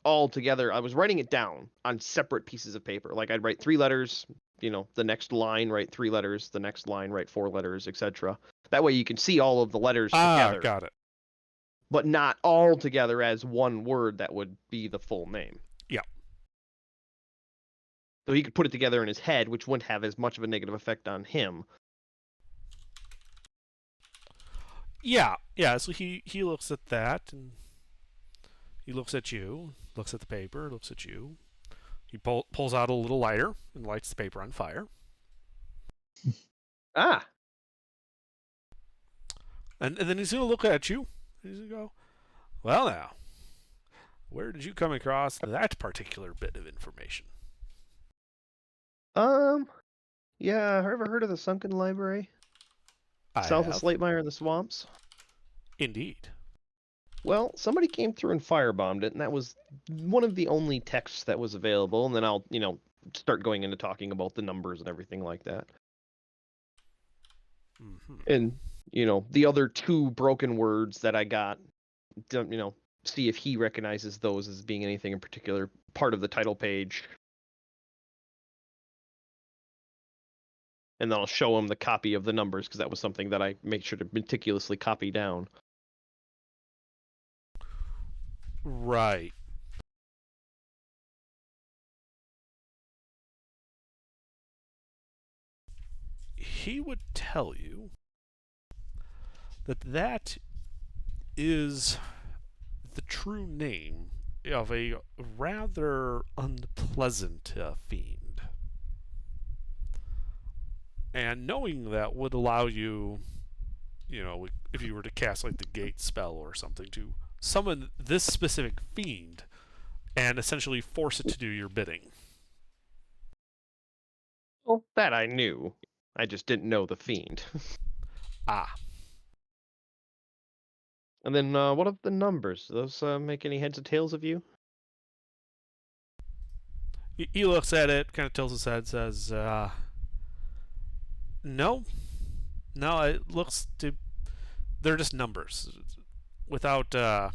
all together. I was writing it down on separate pieces of paper. Like I'd write 3 letters, the next line write 3 letters, the next line write 4 letters, etc. That way you can see all of the letters together, Got it. but not all together as one word that would be the full name. Yeah. So he could put it together in his head, which wouldn't have as much of a negative effect on him. Yeah. So he looks at that, and he looks at you, looks at the paper, looks at you. He pulls out a little lighter and lights the paper on fire. Ah, And then he's going to look at you. And he's going to go, well, now, where did you come across that particular bit of information? yeah, ever heard of the Sunken Library? I South have. of Slatemire in the swamps? Indeed. Well, somebody came through and firebombed it, and that was one of the only texts that was available, and then I'll, start going into talking about the numbers and everything like that. Mm-hmm. And, the other 2 broken words that I got, see if he recognizes those as being anything in particular part of the title page. And then I'll show him the copy of the numbers, because that was something that I make sure to meticulously copy down. Right. He would tell you that that is the true name of a rather unpleasant fiend. And knowing that would allow you, if you were to cast like the gate spell or something, to summon this specific fiend and essentially force it to do your bidding. Well, that I knew. I just didn't know the fiend. Ah. And then, what of the numbers? Do those make any heads or tails of you? He looks at it, kind of tilts his head, says, no. No, it looks to... They're just numbers. Without a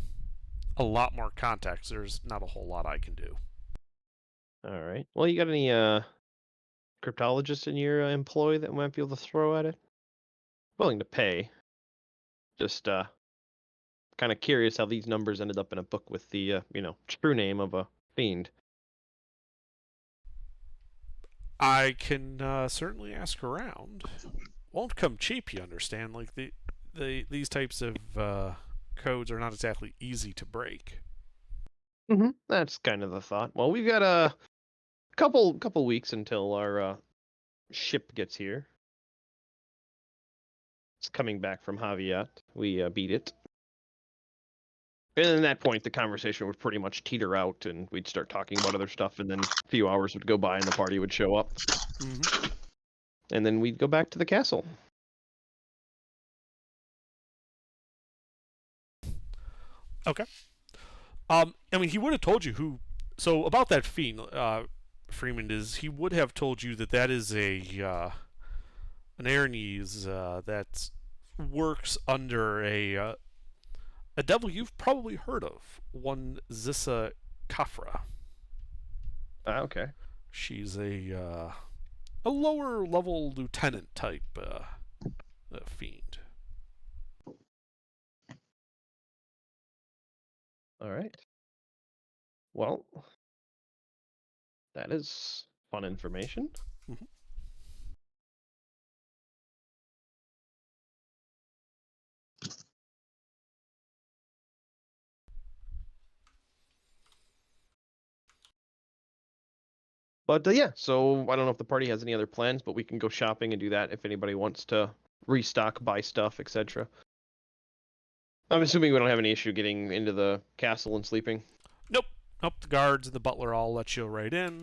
lot more context, there's not a whole lot I can do. All right. Well, you got any cryptologists in your employ that might be able to throw at it? Willing to pay. Just kind of curious how these numbers ended up in a book with the true name of a fiend. I can certainly ask around. Won't come cheap, you understand. Like these types of codes are not exactly easy to break. Mm-hmm. That's kind of the thought. Well, we've got a couple weeks until our ship gets here. It's coming back from Javiat. We beat it. And at that point, the conversation would pretty much teeter out, and we'd start talking about other stuff, and then a few hours would go by, and the party would show up. Mm-hmm. And then we'd go back to the castle. Okay. I mean, he would have told you who... So, about that fiend, Freeman, he would have told you that is an Aranese that works under a devil you've probably heard of, one Zissa Kafra. Okay. She's a lower level lieutenant type fiend. All right. Well, that is fun information. Mm-hmm. But yeah, so I don't know if the party has any other plans, but we can go shopping and do that if anybody wants to restock, buy stuff, etc. I'm assuming we don't have any issue getting into the castle and sleeping. Nope. The guards and the butler all let you right in,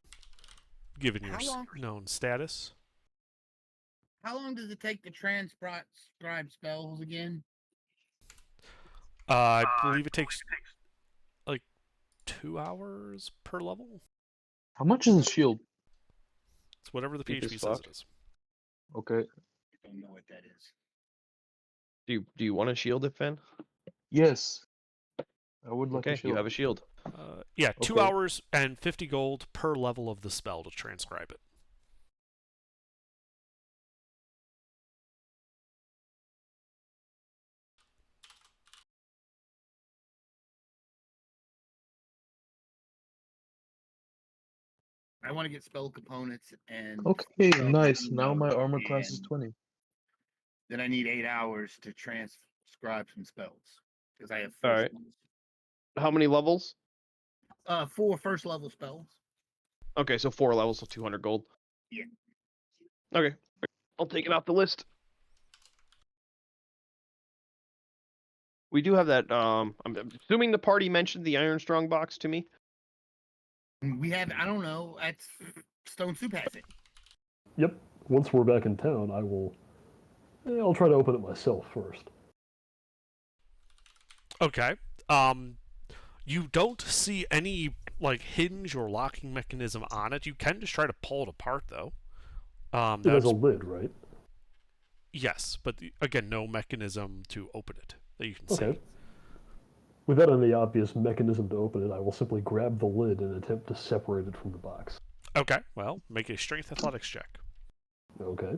given your known status. How long does it take to transcribe spells again? I believe it takes like 2 hours per level. How much is the shield? It's whatever the Cheap as PHP says fuck. it is. Okay. I don't know what that is. Do you want a shield, Fan? Yes. I would like a Okay, shield. you have a shield. Yeah, 2 Okay. hours and 50 gold per level of the spell to transcribe it. I want to get spell components and. Okay, nice. Now my armor class is 20. Then I need 8 hours to transcribe some spells because I have All right. How many levels? 4 first level spells. Okay, so 4 levels, so 200 gold. Yeah. Okay, I'll take it off the list. We do have that. I'm assuming the party mentioned the Iron Strong box to me. We have, I don't know, that's Stone Soup has it. Yep. Once we're back in town, I'll try to open it myself first. Okay. You don't see any like hinge or locking mechanism on it. You can just try to pull it apart though. It has a lid, right? Yes, but again, no mechanism to open it that you can Okay. see. Without any obvious mechanism to open it, I will simply grab the lid and attempt to separate it from the box. Okay, well, make a strength athletics check. Okay.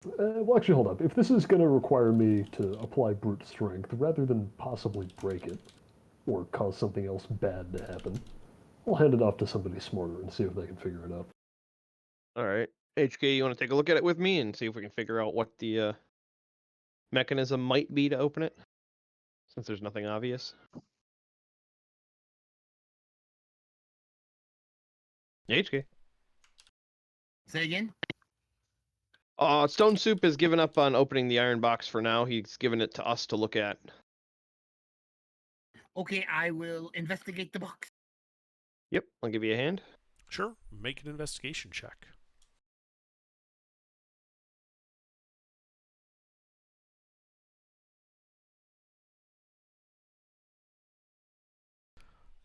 Well, actually, hold up. If this is going to require me to apply brute strength, rather than possibly break it, or cause something else bad to happen, I'll hand it off to somebody smarter and see if they can figure it out. All right. HK, you want to take a look at it with me and see if we can figure out what the mechanism might be to open it? Since there's nothing obvious. HK. Say again? Stone Soup has given up on opening the iron box for now. He's given it to us to look at. Okay, I will investigate the box. Yep, I'll give you a hand. Sure, make an investigation check.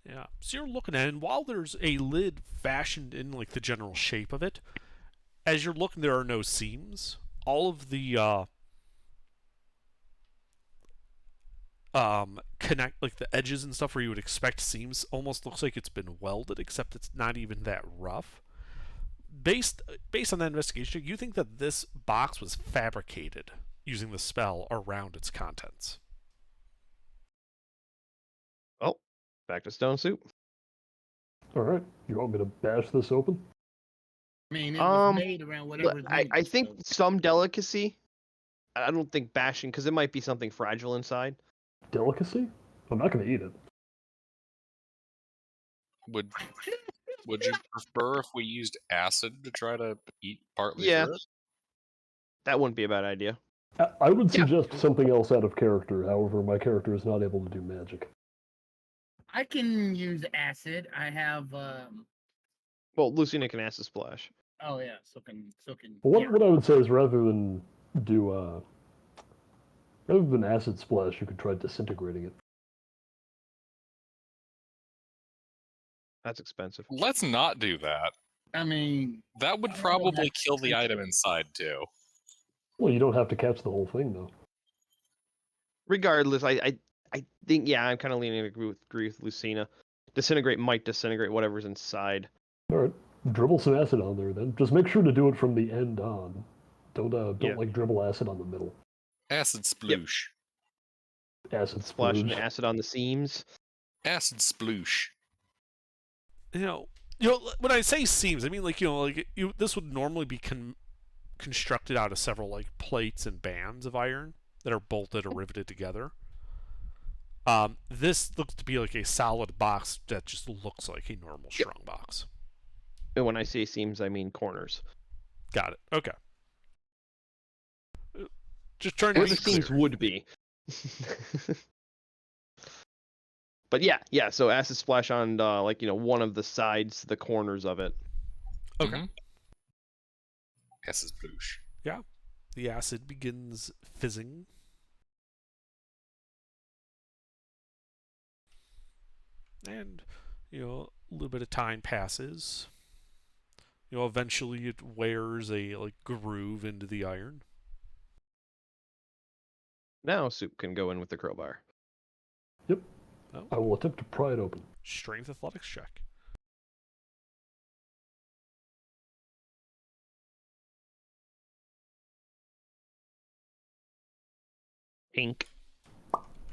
Yeah, so you're looking at it, and while there's a lid fashioned in like the general shape of it, as you're looking, there are no seams. All of the connect, like the edges and stuff where you would expect seams, almost looks like it's been welded, except it's not even that rough. Based on that investigation, you think that this box was fabricated using the spell around its contents. Oh, back to Stone Soup. All right, you want me to bash this open? I mean, it was made around whatever. I think some delicacy. I don't think bashing, because it might be something fragile inside. Delicacy? I'm not going to eat it. Would you prefer if we used acid to try to eat partly Yeah, through it? that wouldn't be a bad idea. I would suggest something else out of character. However, my character is not able to do magic. I can use acid. I have. Well, Lucina can acid splash. Oh yeah, so can. But yeah. what I would say is rather than acid splash, you could try disintegrating it. That's expensive. Let's not do that. I mean, that would probably kill the item inside too. Well, you don't have to catch the whole thing, though. Regardless, I think, yeah, I'm kind of leaning to agree with Lucina. Disintegrate might disintegrate whatever's inside. All right, dribble some acid on there then. Just make sure to do it from the end on. Don't like dribble acid on the middle. Acid sploosh. Yep. Acid splashing acid on the seams. Acid sploosh. You know, when I say seams, I mean this would normally be constructed out of several like plates and bands of iron that are bolted or riveted together. This looks to be like a solid box that just looks like a normal strong box. And when I say seams, I mean corners. Got it. Okay. Just trying to where the seams would be. But yeah. So acid splash on one of the sides, the corners of it. Okay. Mm-hmm. Acid sploosh. Yeah. The acid begins fizzing. And, a little bit of time passes. Eventually it wears a groove into the iron. Now Soup can go in with the crowbar. Yep. Oh. I will attempt to pry it open. Strength athletics check. Ink.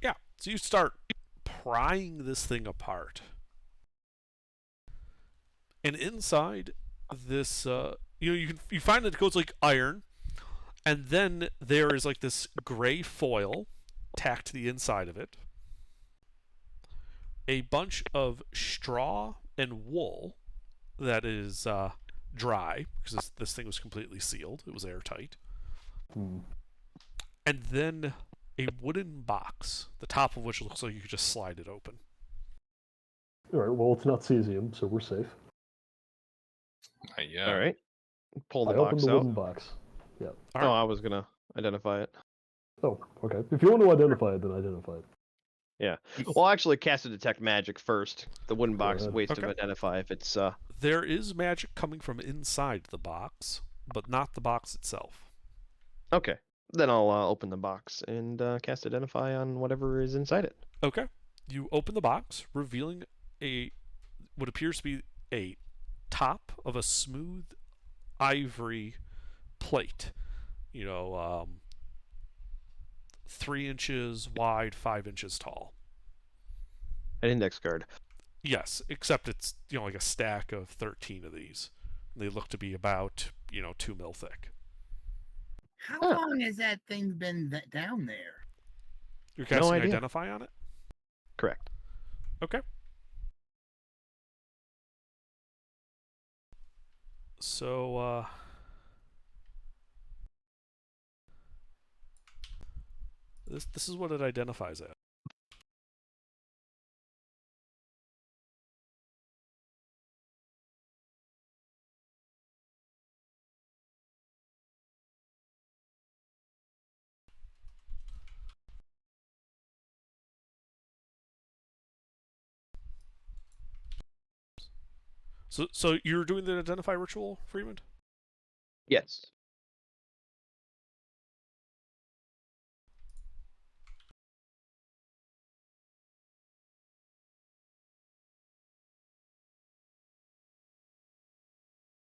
Yeah. So you start prying this thing apart. And inside this, you find that it goes like iron, and then there is like this gray foil tacked to the inside of it, a bunch of straw and wool that is dry because this thing was completely sealed; it was airtight, and then a wooden box, the top of which looks like you could just slide it open. All right. Well, it's not cesium, so we're safe. Yeah. All right. Pull the I box opened the out. wooden box. Yeah. Oh, I was gonna identify it. Oh, okay. If you want to identify it, then identify it. Yeah. Well, actually, cast a detect magic first. The wooden box waits to identify if it's. There is magic coming from inside the box, but not the box itself. Okay. Then I'll open the box and cast identify on whatever is inside it. Okay. You open the box, revealing what appears to be a top of a smooth ivory plate. 3 inches wide, 5 inches tall. An index card. Yes, except it's like a stack of 13 of these. They look to be about 2 mil thick. How Huh. long has that thing been down there? You're No casting idea. Identify on it? Correct. Okay. So, this is what it identifies as. So you're doing the Identify ritual, Freeman? Yes.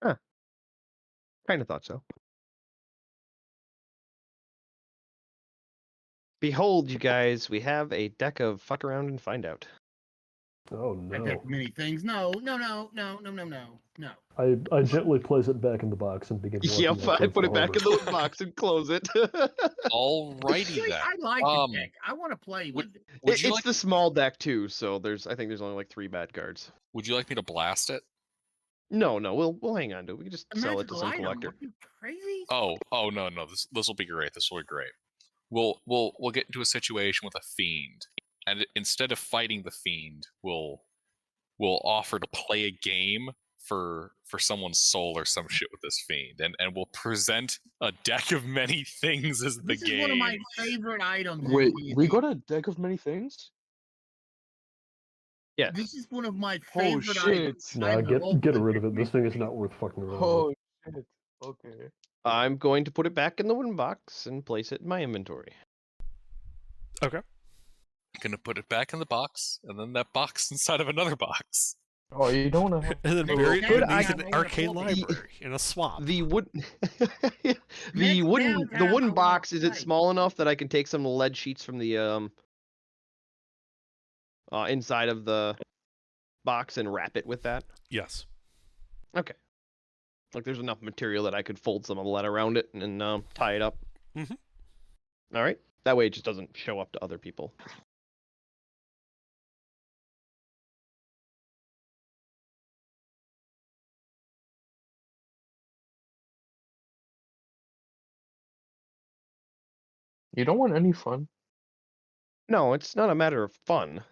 Huh. Kind of thought so. Behold, you guys, we have a deck of fuck around and find out. Oh I no. picked many things. No. I gently place it back in the box and begin walking Yep, out I towards put the it back in harbor. the box and close it. Alrighty See, then. I like the deck. I want to play with it. Would you It's like the small deck too, so I think there's only like 3 bad cards. Would you like me to blast it? No, we'll hang on to it. We can just A sell it to magical some item. collector. Are you crazy? Oh no. This will be great. This will be great. We'll get into a situation with a fiend, and instead of fighting the fiend, we'll offer to play a game for someone's soul or some shit with this fiend, and we'll present a deck of many things as the This is game. one of my favorite items. in Wait, D&D. we got a deck of many things? Yeah. This is one of my Oh favorite shit. items. Nah, I'm get hoping rid of to it. This thing is not worth fucking around with. Oh shit. Okay. I'm going to put it back in the wooden box and place it in my inventory. Okay. Gonna put it back in the box, and then that box inside of another box. Oh, you don't want to. And then Maybe bury it downtown beneath I an wanna arcade play. library in a swamp. The wood Next the wooden downtown, I wanna box, is it play. small enough that I can take some lead sheets from the inside of the box and wrap it with that? Yes. Okay. Like there's enough material that I could fold some of the lead around it and tie it up. Mhm. All right. That way it just doesn't show up to other people. You don't want any fun. No, it's not a matter of fun.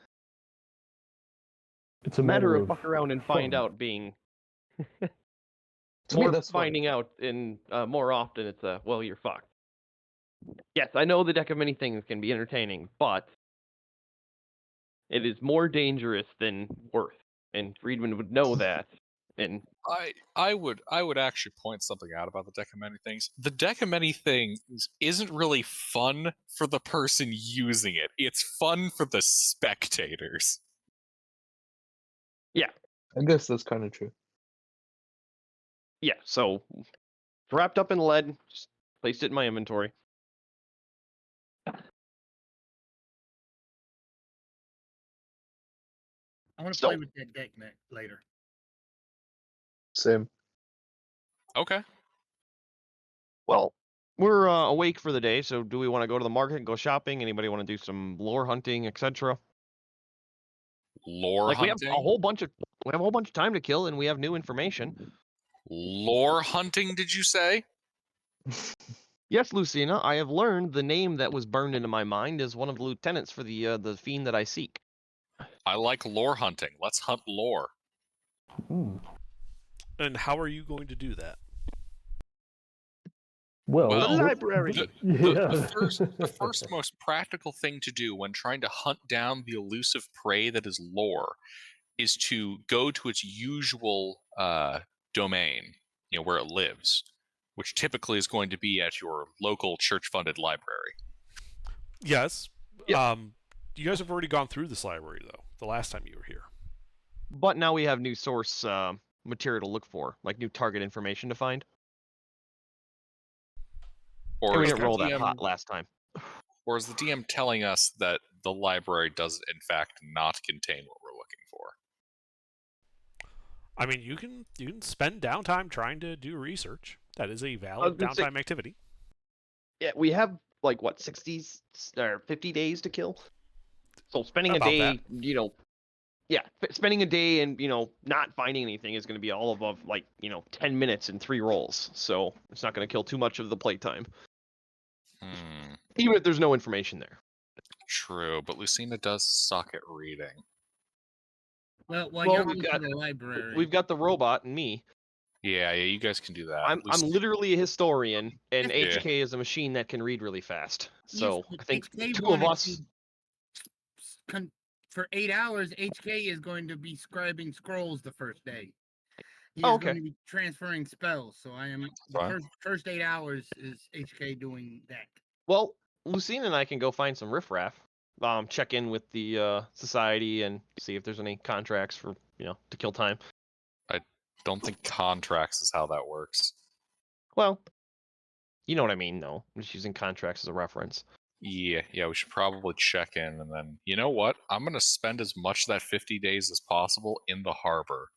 It's a Matter matter of of fuck around and find fun. out being To me, more that's fun. finding out, and more often it's well, you're fucked. Yes, I know the deck of many things can be entertaining, but it is more dangerous than worth, and Friedman would know that. And I would actually point something out about the deck of many things. The deck of many things isn't really fun for the person using it. It's fun for the spectators. I guess that's kind of true. yeah, so it's wrapped up in lead, just placed it in my inventory. I want to So- play with that deck later. Same. Okay. Well, we're awake for the day, so do we want to go to the market and go shopping? Anybody want to do some lore hunting, etc.? Lore Like we have hunting. a whole bunch of time to kill, and we have new information. Lore hunting, did you say? Yes, Lucina, I have learned the name that was burned into my mind is one of the lieutenants for the fiend that I seek. I like lore hunting. Let's hunt lore. Hmm. And how are you going to do that? Well, The the- library. Yeah. The first most practical thing to do when trying to hunt down the elusive prey that is lore is to go to its usual domain, where it lives, which typically is going to be at your local church-funded library. Yes. Yeah. You guys have already gone through this library, though, the last time you were here. But now we have new source material to look for, like new target information to find. Or And we is didn't the roll that DM hot last time. Or is the DM telling us that the library does in fact not contain what we're looking for. I mean, you can spend downtime trying to do research. That is a valid downtime activity. Yeah, we have like what 60 or 50 days to kill. So spending About a day, that. you know, yeah, spending a day and not finding anything is going to be all above like 10 minutes and 3 rolls. So it's not going to kill too much of the playtime. Even if there's no information there. True, but Lucina does suck at reading. Well, Well, you're we've going got to the library. we've got the robot and me. Yeah, you guys can do that. I'm literally a historian, and Yeah. HK is a machine that can read really fast. So If I think HK 2 of wanted us. for 8 hours, HK is going to be scribing scrolls the first day. He Oh, is okay. going to be transferring spells. So I am the first 8 hours is HK doing that. Well, Lucina and I can go find some riffraff. Check in with the society and see if there's any contracts for to kill time. I don't think contracts is how that works. Well, you know what I mean, though. I'm just using contracts as a reference. Yeah, we should probably check in, and then, you know what? I'm going to spend as much of that 50 days as possible in the harbor,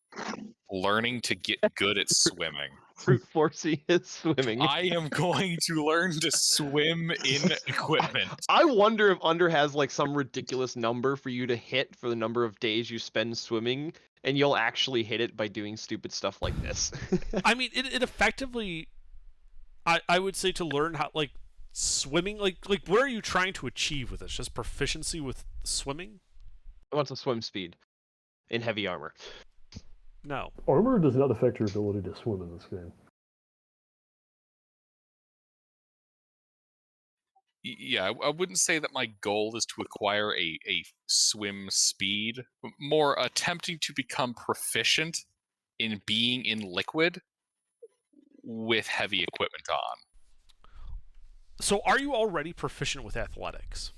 learning to get good at swimming. Brute forcing is swimming. I am going to learn to swim in equipment. I wonder if Under has like some ridiculous number for you to hit for the number of days you spend swimming, and you'll actually hit it by doing stupid stuff like this. I mean, it effectively, I would say, to learn how, like, swimming, like what are you trying to achieve with this? Just proficiency with swimming? What's a swim speed in heavy armor? No. Armor does not affect your ability to swim in this game. Yeah, I wouldn't say that my goal is to acquire a swim speed, more attempting to become proficient in being in liquid with heavy equipment on. So are you already proficient with athletics?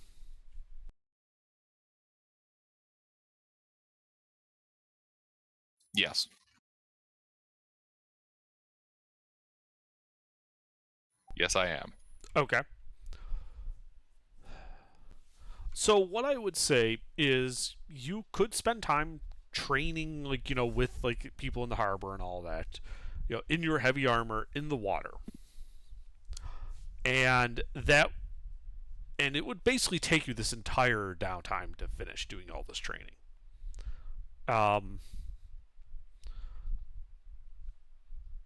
Yes. Yes, I am. Okay. So what I would say is you could spend time training, like, with like people in the harbor and all that, in your heavy armor in the water. And it would basically take you this entire downtime to finish doing all this training.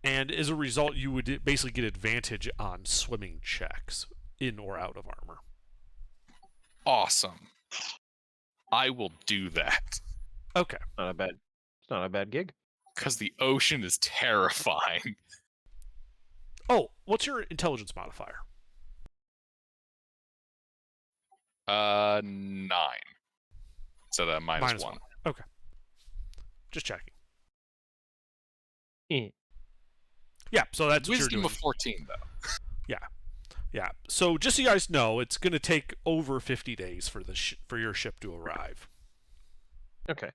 And as a result, you would basically get advantage on swimming checks in or out of armor. Awesome. I will do that. Okay. It's not a bad gig. Because the ocean is terrifying. Oh, what's your intelligence modifier? 9. So that minus 1. Okay. Just checking. Yeah, so that's what you're doing. Wisdom of 14, though. Yeah. So just so you guys know, it's going to take over 50 days for for your ship to arrive. Okay.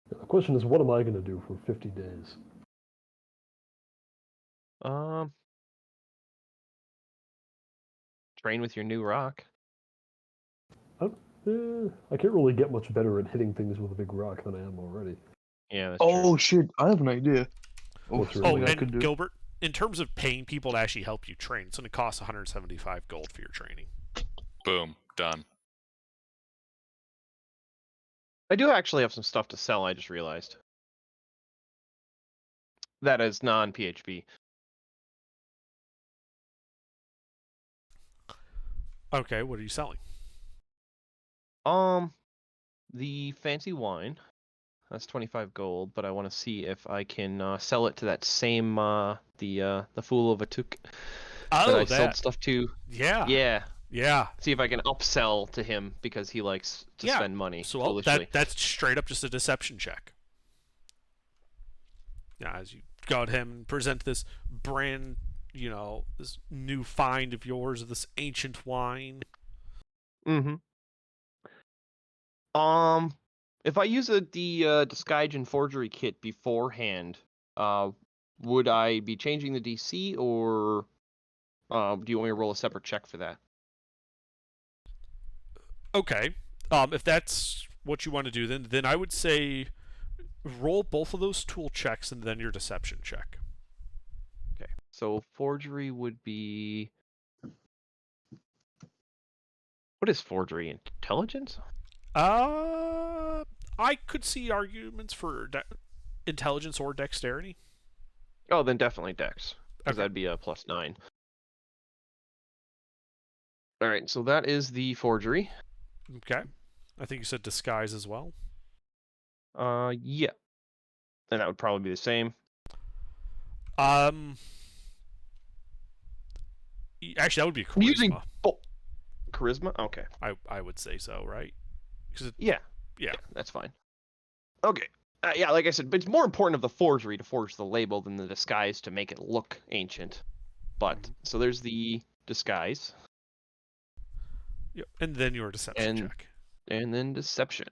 The question is, what am I going to do for 50 days? Train with your new rock. I can't really get much better at hitting things with a big rock than I am already. Yeah, that's true. Shit, I have an idea. And Gilbert, in terms of paying people to actually help you train, it's going to cost 175 gold for your training. Boom. Done. I do actually have some stuff to sell, I just realized. That is non-PHP. Okay, what are you selling? The fancy wine. That's 25 gold, but I want to see if I can sell it to that same the fool of a Tuk that I sold stuff to. Yeah. Yeah. See if I can upsell to him because he likes to spend money foolishly. That's straight up just a deception check. Yeah, as you go to him and present this brand, this new find of yours, this ancient wine. Mm-hmm. If I use the Disguise Forgery kit beforehand, would I be changing the DC or Do you want me to roll a separate check for that? Okay. If that's what you want to do, then I would say roll both of those tool checks and then your deception check. Okay. So forgery would be. What is forgery? Intelligence? I could see arguments for intelligence or dexterity. Oh, then definitely Dex, because Okay. that'd be a +9. All right, so that is the forgery. Okay. I think you said disguise as well. Yeah. And that would probably be the same. Actually, that would be charisma. Using charisma? Okay. I would say so, right? Yeah, that's fine. Okay. Yeah, like I said, but it's more important of the forgery to forge the label than the disguise to make it look ancient. But so there's the disguise. Yep. And then your deception check. And then deception.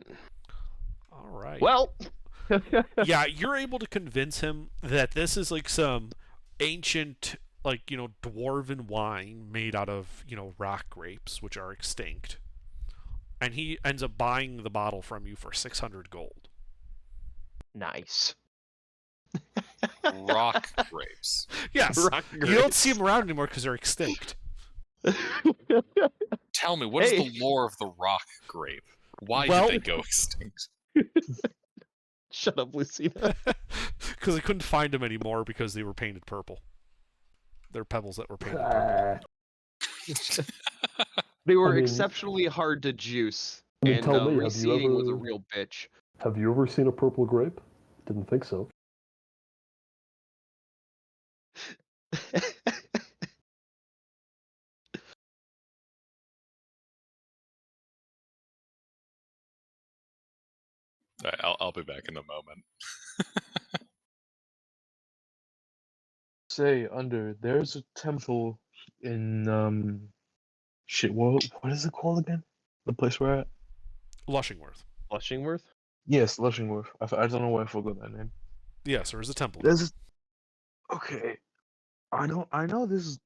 All right. Well, yeah, you're able to convince him that this is like some ancient, like, dwarven wine made out of, rock grapes, which are extinct. And he ends up buying the bottle from you for 600 gold. Nice. Rock grapes. Yes. Rock You don't see them around anymore because they're extinct. Tell me, what is the lore of the rock grape? Why did they go extinct? Shut up, Lucina. Because they couldn't find them anymore because they were painted purple. They're pebbles that were painted purple. They were exceptionally hard to juice. And tell me, reseeding was a real bitch. Have you ever seen a purple grape? Didn't think so. I'll be back in a moment. Say, there's a temple in shit. What is it called again? The place we're at? Lushingworth. Lushingworth? Yes, Lushingworth. I don't know why I forgot that name. Yes, there is a temple. Okay. I know this.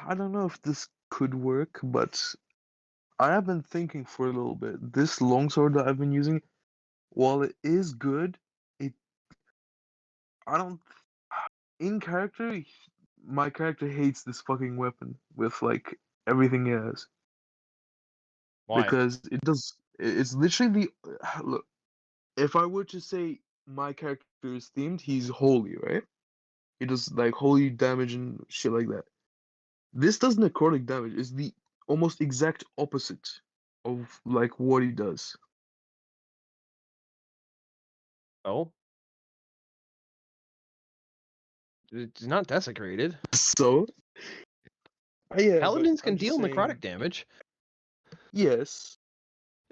I don't know if this could work, but I have been thinking for a little bit. This longsword that I've been using, while it is good, I don't. In character, my character hates this fucking weapon with like everything it has. Why? Because it's literally look. If I were to say my character is themed, he's holy, right? He does like holy damage and shit like that. This does necrotic damage. It's the almost exact opposite of like what he does. Oh? It's not desecrated. So, yeah, Paladins can deal necrotic damage. Yes,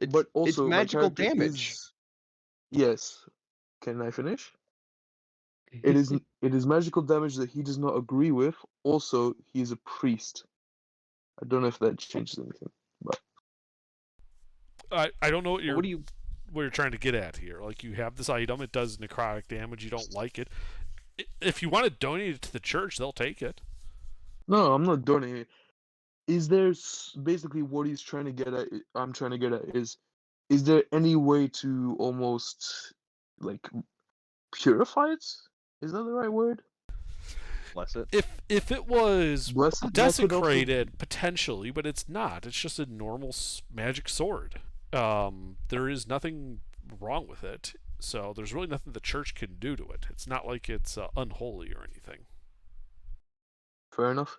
but also it's magical damage. Yes. Can I finish? It is magical damage that he does not agree with. Also, he is a priest. I don't know if that changes anything, but I don't know what What you're trying to get at here. Like, you have this item, it does necrotic damage, you don't like it. If you want to donate it to the church, they'll take it. no, I'm not donating it. Is there basically what he's trying to get at? I'm trying to get at is there any way to almost like purify it? Is that the right word? Bless it. If it was Bless it? desecrated, potentially, but it's not. It's just a normal magic sword. There is nothing wrong with it, so there's really nothing the church can do to it. It's not like it's unholy or anything. Fair enough.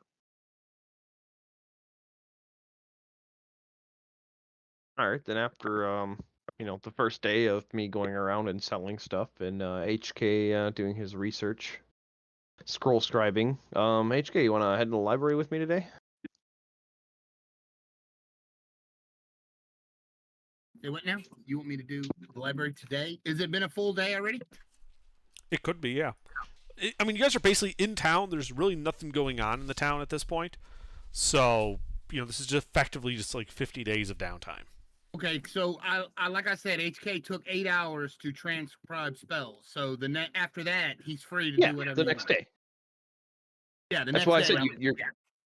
All right, then after the first day of me going around and selling stuff and HK doing his research, scroll scribing. HK, you want to head to the library with me today? Say what now? You want me to do the library today? Has it been a full day already? It could be, yeah. I mean, you guys are basically in town. There's really nothing going on in the town at this point. So, this is just effectively just like 50 days of downtime. Okay, so I like I said, HK took 8 hours to transcribe spells. So after that, he's free to do whatever. The next day. Yeah, That's why I said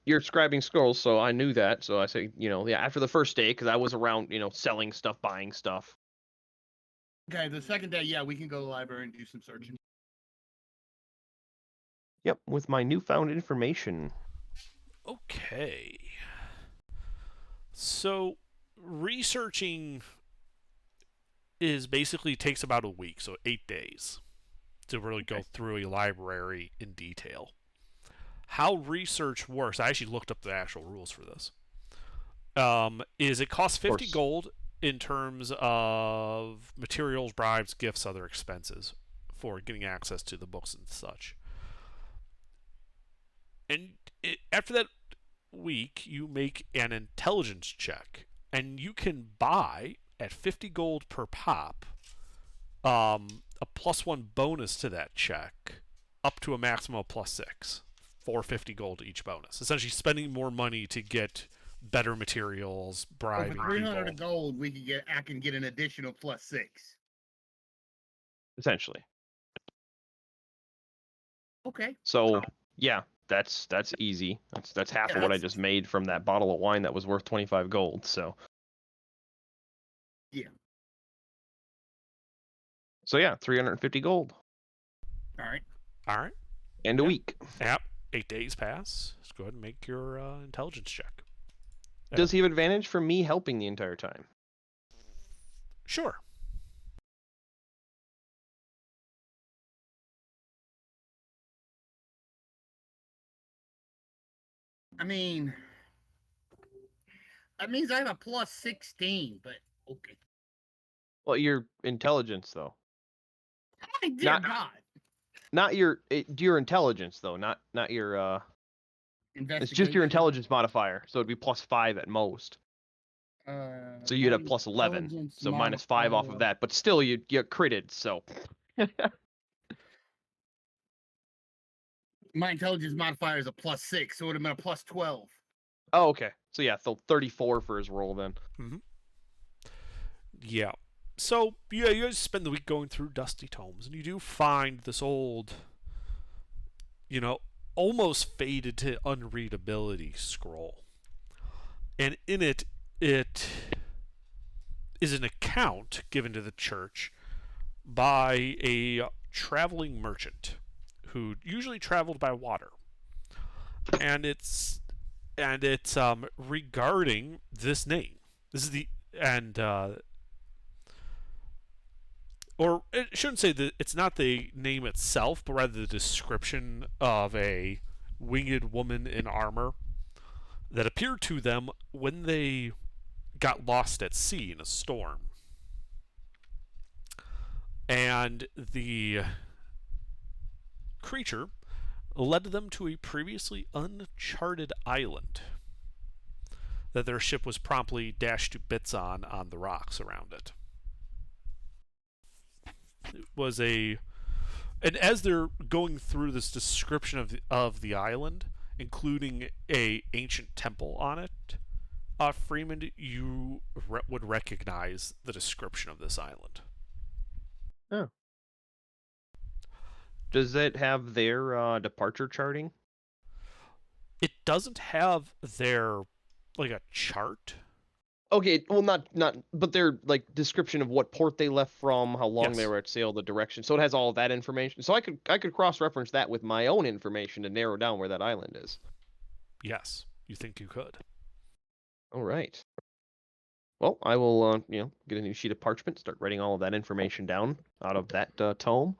you're scribing scrolls, so I knew that. So I say, after the first day, because I was around, selling stuff, buying stuff. Okay, the second day, yeah, we can go to the library and do some searching. Yep, with my newfound information. Okay. So, researching is basically takes about a week, so 8 days, to really go through a library in detail. How research works, I actually looked up the actual rules for this, is it costs 50 gold in terms of materials, bribes, gifts, other expenses for getting access to the books and such. And after that week, you make an intelligence check, and you can buy at 50 gold per pop a +1 bonus to that check up to a maximum of +6 for 50 gold each bonus. Essentially spending more money to get better materials, bribing for 300 people. gold, I can get an additional +6. Essentially. Okay. So yeah, that's easy. That's half of what I just made from that bottle of wine that was worth 25 gold. So. Yeah. So yeah, 350 gold. All right. And a week. Yep. 8 days pass. Let's go ahead and make your intelligence check. Does he have advantage for me helping the entire time? Sure. I mean, that means I have a +16, but okay. Well, your intelligence though. My dear God. Not your intelligence though, not your It's just your intelligence modifier, so it'd be +5 at most. So you'd have +11, so -5 off of that, but still you critted, so. My intelligence modifier is a +6, so it would have been a +12. Oh, okay. So yeah, so 34 for his roll then. Mm-hmm. Yeah. So yeah, you guys spend the week going through dusty tomes, and you do find this old, almost faded to unreadability scroll. And in it is an account given to the church by a traveling merchant who usually traveled by water. And it's regarding this name. This is or it shouldn't say that it's not the name itself, but rather the description of a winged woman in armor that appeared to them when they got lost at sea in a storm. And the creature led them to a previously uncharted island that their ship was promptly dashed to bits on the rocks around it. It was and as they're going through this description of the island, including a ancient temple on it, Freeman, you would recognize the description of this island. Oh. Does it have their departure charting? It doesn't have their a chart. Okay, well, not, but their description of what port they left from, how long they were at sail, the direction. So it has all of that information. So I could cross-reference that with my own information to narrow down where that island is. Yes, you think you could. All right. Well, I will, get a new sheet of parchment, start writing all of that information down out of that tome,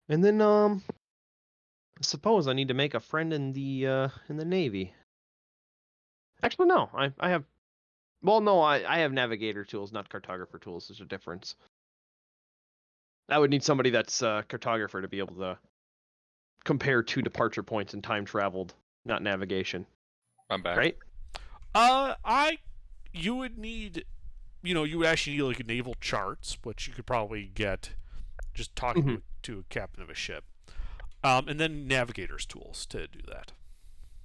and then I suppose I need to make a friend in the Navy. Actually, no. I have. Well, no. I have navigator tools, not cartographer tools. There's a difference. I would need somebody that's a cartographer to be able to compare 2 departure points and time traveled, not navigation. I'm back. Right? You would need, you would actually need naval charts, which you could probably get just talking to a captain of a ship, and then navigator's tools to do that.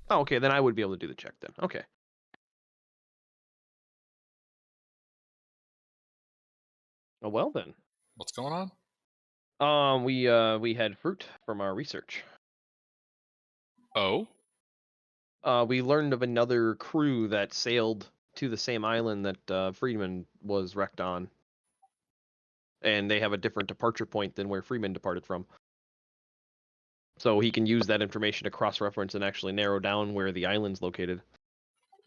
Oh, okay. Then I would be able to do the check then. Okay. Oh, well then. What's going on? We had fruit from our research. Oh? We learned of another crew that sailed to the same island that Friedman was wrecked on. And they have a different departure point than where Friedman departed from. So he can use that information to cross-reference and actually narrow down where the island's located.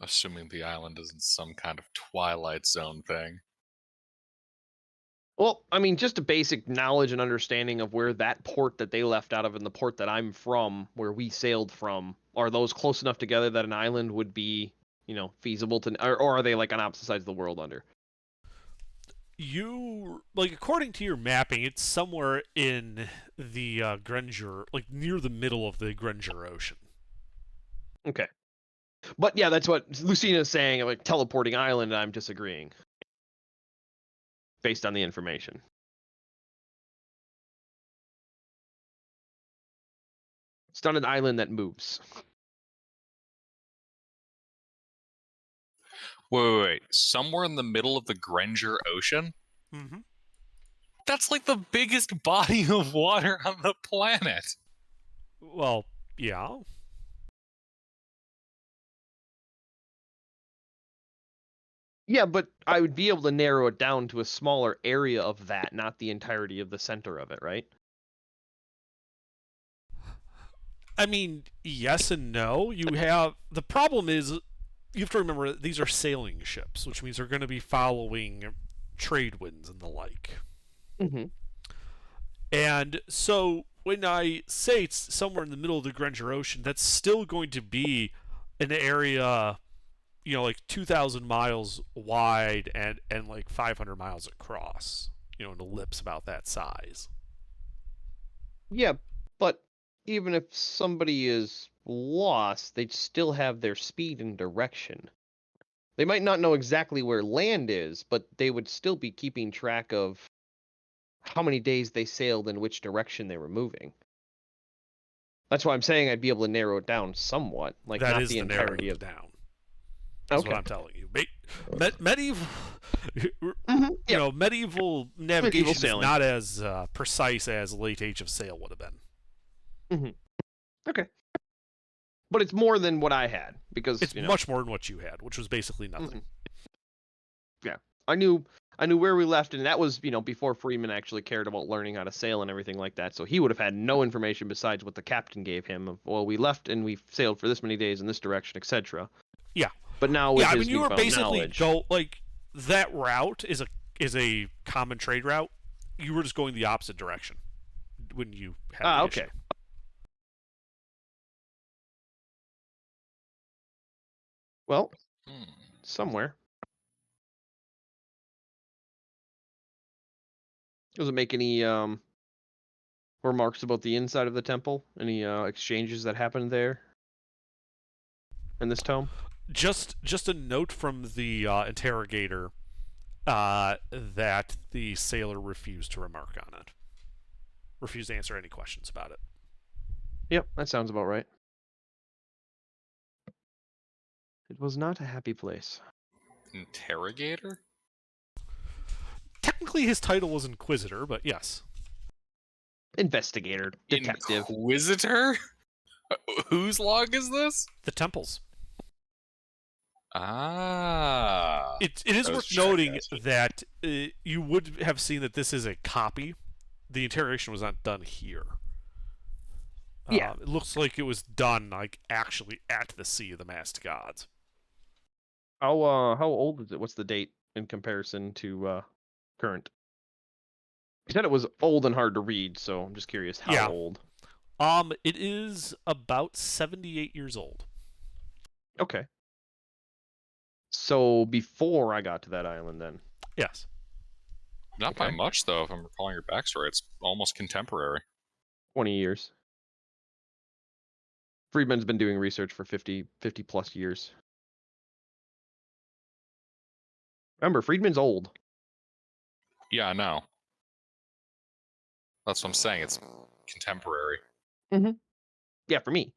Assuming the island isn't some kind of Twilight Zone thing. Well, I mean, just a basic knowledge and understanding of where that port that they left out of and the port that I'm from, where we sailed from, are those close enough together that an island would be, feasible to, or are they like on opposite sides of the world under? You, like, according to your mapping, it's somewhere in the Grendger, like near the middle of the Grendger Ocean. Okay. But yeah, that's what Lucina is saying, like teleporting island, and I'm disagreeing. Based on the information. It's not an island that moves. Wait. Somewhere in the middle of the Grendger Ocean? Mm-hmm. That's like the biggest body of water on the planet. Well, yeah. Yeah, but I would be able to narrow it down to a smaller area of that, not the entirety of the center of it, right? I mean, yes and no. The problem is, you have to remember these are sailing ships, which means they're going to be following trade winds and the like. Mm-hmm. And so when I say it's somewhere in the middle of the Grendger Ocean, that's still going to be an area, like 2,000 miles wide and like 500 miles across. An ellipse about that size. Yeah, but even if somebody is lost, they'd still have their speed and direction. They might not know exactly where land is, but they would still be keeping track of how many days they sailed and which direction they were moving. That's why I'm saying I'd be able to narrow it down somewhat, like that not is the entirety of down. That's what I'm telling you. Medieval, medieval navigation is not as precise as late Age of Sail would have been. Mm-hmm. Okay, but it's more than what I had because it's much more than what you had, which was basically nothing. Mm-hmm. Yeah, I knew where we left, and that was before Freeman actually cared about learning how to sail and everything like that. So he would have had no information besides what the captain gave him of, well, we left and we sailed for this many days in this direction, etc. Yeah. But now with his you were basically knowledge, that route is a common trade route. You were just going the opposite direction when you had the okay. issue. Well, somewhere. Does it make any remarks about the inside of the temple? Any exchanges that happened there in this tome? Just a note from the interrogator that the sailor refused to remark on it. Refused to answer any questions about it. Yep, that sounds about right. It was not a happy place. Interrogator? Technically, his title was Inquisitor, but yes. Investigator, detective. Inquisitor? Whose log is this? The Temple's. Ah. It is worth noting that you would have seen that this is a copy. The interrogation was not done here. Yeah. It looks like it was done actually at the Sea of the Masked Gods. How old is it? What's the date in comparison to current? You said it was old and hard to read, so I'm just curious how old. It is about 78 years old. Okay. So before I got to that island, then. Yes. Not by much, though. If I'm recalling your backstory, it's almost contemporary. 20 years. Friedman's been doing research for 50 plus years. Remember, Friedman's old. Yeah, I know. That's what I'm saying. It's contemporary. Mm-hmm. Yeah, for me.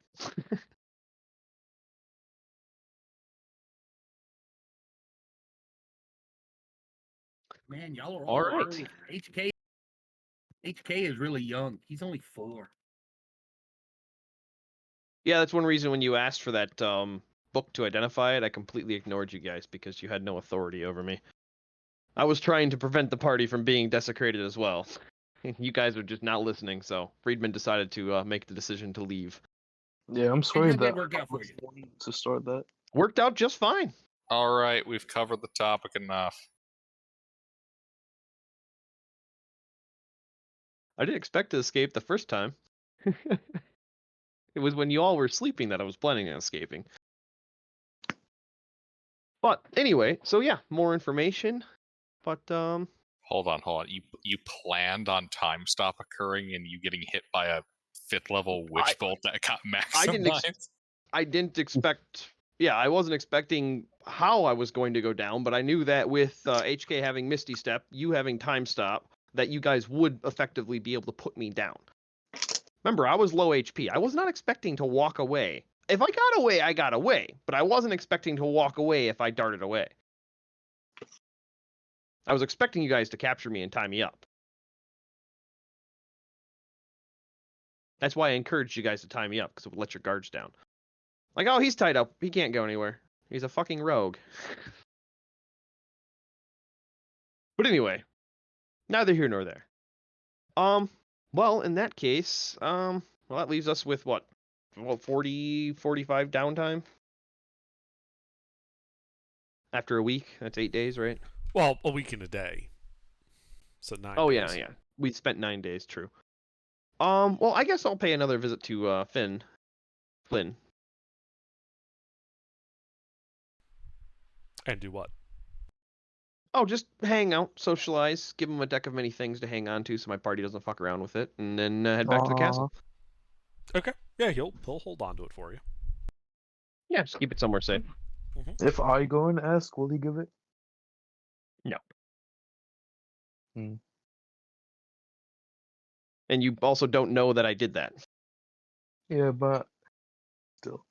Man, y'all are all right. early. HK is really young. He's only 4. Yeah, that's one reason when you asked for that book to identify it, I completely ignored you guys because you had no authority over me. I was trying to prevent the party from being desecrated as well. You guys were just not listening, so Friedman decided to make the decision to leave. Yeah, I'm sorry how'd that that work I out for was you? the one to start that. Worked out just fine. All right, we've covered the topic enough. I didn't expect to escape the first time. It was when you all were sleeping that I was planning on escaping. But anyway, so yeah, more information. But Hold on. You planned on time stop occurring and you getting hit by a 5th level witch bolt that got maximized? I didn't expect. Yeah, I wasn't expecting how I was going to go down, but I knew that with HK having Misty Step, you having Time Stop, that you guys would effectively be able to put me down. Remember, I was low HP. I was not expecting to walk away. If I got away, I got away, but I wasn't expecting to walk away if I darted away. I was expecting you guys to capture me and tie me up. That's why I encouraged you guys to tie me up, because it would let your guards down. Like, oh, he's tied up. He can't go anywhere. He's a fucking rogue. But anyway, neither here nor there. Well, in that case, well, that leaves us with what? Well, 40, 45 downtime? After a week? That's 8 days, right? Well, a week and a day. So 9 Oh, days. yeah. We spent 9 days, true. Well, I guess I'll pay another visit to, Flynn. And do what? Oh, just hang out, socialize, give him a deck of many things to hang on to so my party doesn't fuck around with it, and then head back to the castle. Okay. Yeah, he'll hold on to it for you. Yeah, just keep it somewhere safe. If I go and ask, will he give it? No. Hmm. And you also don't know that I did that. Yeah, but still.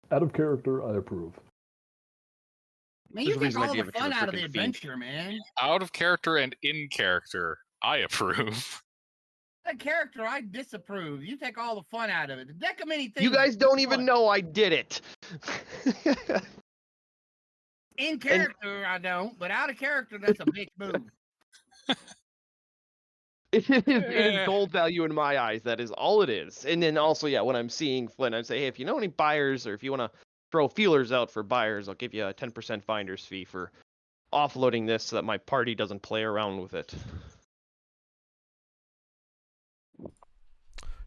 Out of character, I approve. Man, There's you a take reason I all the gave it to fun the out of the freaking fiend. adventure, man. Out of character and in character, I approve. That character, I disapprove. You take all the fun out of it. The deck of many things. You guys don't even fun. know I did it. In character, I don't, but out of character, that's a big move. It is gold value in my eyes. That is all it is. And then also, yeah, when I'm seeing Flynn, I'd say, hey, if you know any buyers or if you want to throw feelers out for buyers, I'll give you a 10% finder's fee for offloading this so that my party doesn't play around with it.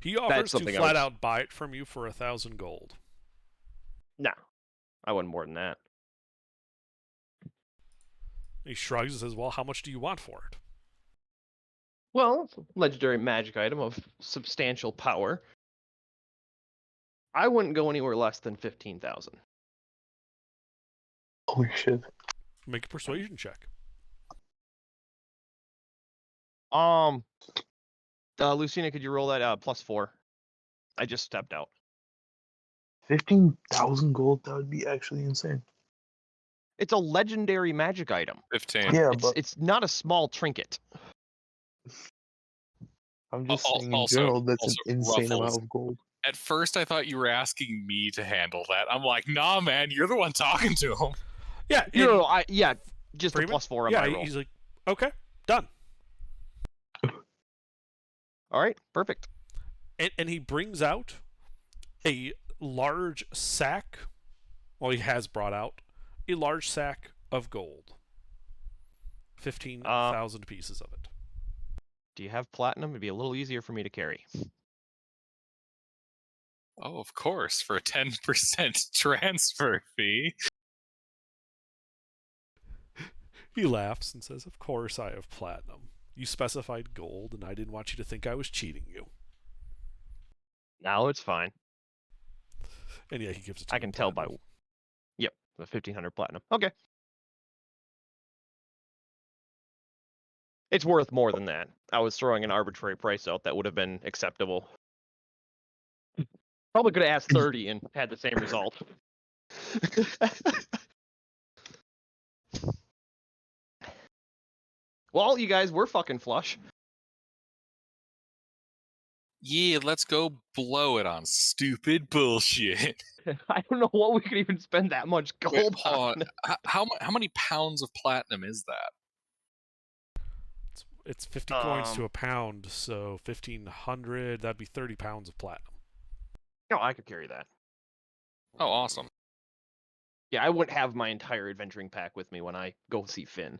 He offers to flat out buy it from you for 1,000 gold. No, I wouldn't more than that. He shrugs and says, well, how much do you want for it? Well, it's a legendary magic item of substantial power. I wouldn't go anywhere less than 15,000. Holy shit. Make a persuasion check. Lucina, could you roll that +4? I just stepped out. 15,000 gold, that would be actually insane. It's a legendary magic item. 15. Yeah, It's not a small trinket. I'm just saying in Also- general, that's an also insane Ruffles. amount of gold. At first, I thought you were asking me to handle that. I'm like, nah, man, you're the one talking to him. Yeah. No, just Freeman? a +4 on yeah, my roll. he's like, okay, done. All right, perfect. And he brings out a large sack. Well, he has brought out a large sack of gold. 15,000 pieces of it. Do you have platinum? It'd be a little easier for me to carry. Oh, of course, for a 10% transfer fee. He laughs and says, of course I have platinum. You specified gold, and I didn't want you to think I was cheating you. Now it's fine. And yeah, he gives it to I can tell by... Yep, the 1,500 platinum. Okay. It's worth more than that. I was throwing an arbitrary price out that would have been acceptable. Probably could have asked 30 and had the same result. Well, you guys, we're fucking flush. Yeah, let's go blow it on stupid bullshit. I don't know what we could even spend that much Wait, gold hold on. on. How many pounds of platinum is that? It's 50 coins to a pound, so 1,500. That'd be 30 pounds of platinum. No, I could carry that. Oh, awesome. Yeah, I wouldn't have my entire adventuring pack with me when I go see Finn.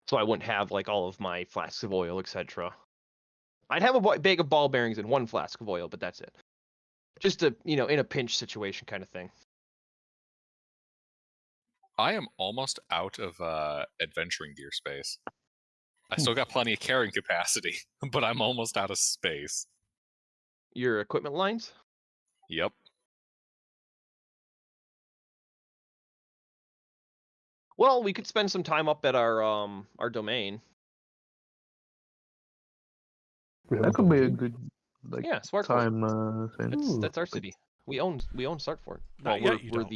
So I wouldn't have like all of my flasks of oil, etc. I'd have a bag of ball bearings and 1 flask of oil, but that's it. Just a, in a pinch situation kind of thing. I am almost out of adventuring gear space. I still got plenty of carrying capacity, but I'm almost out of space. Your equipment lines? Yep. Well, we could spend some time up at our domain. That could be a good Yeah, Swartfort. time thing. That's our city. We own Swartfort. Not yet, you don't.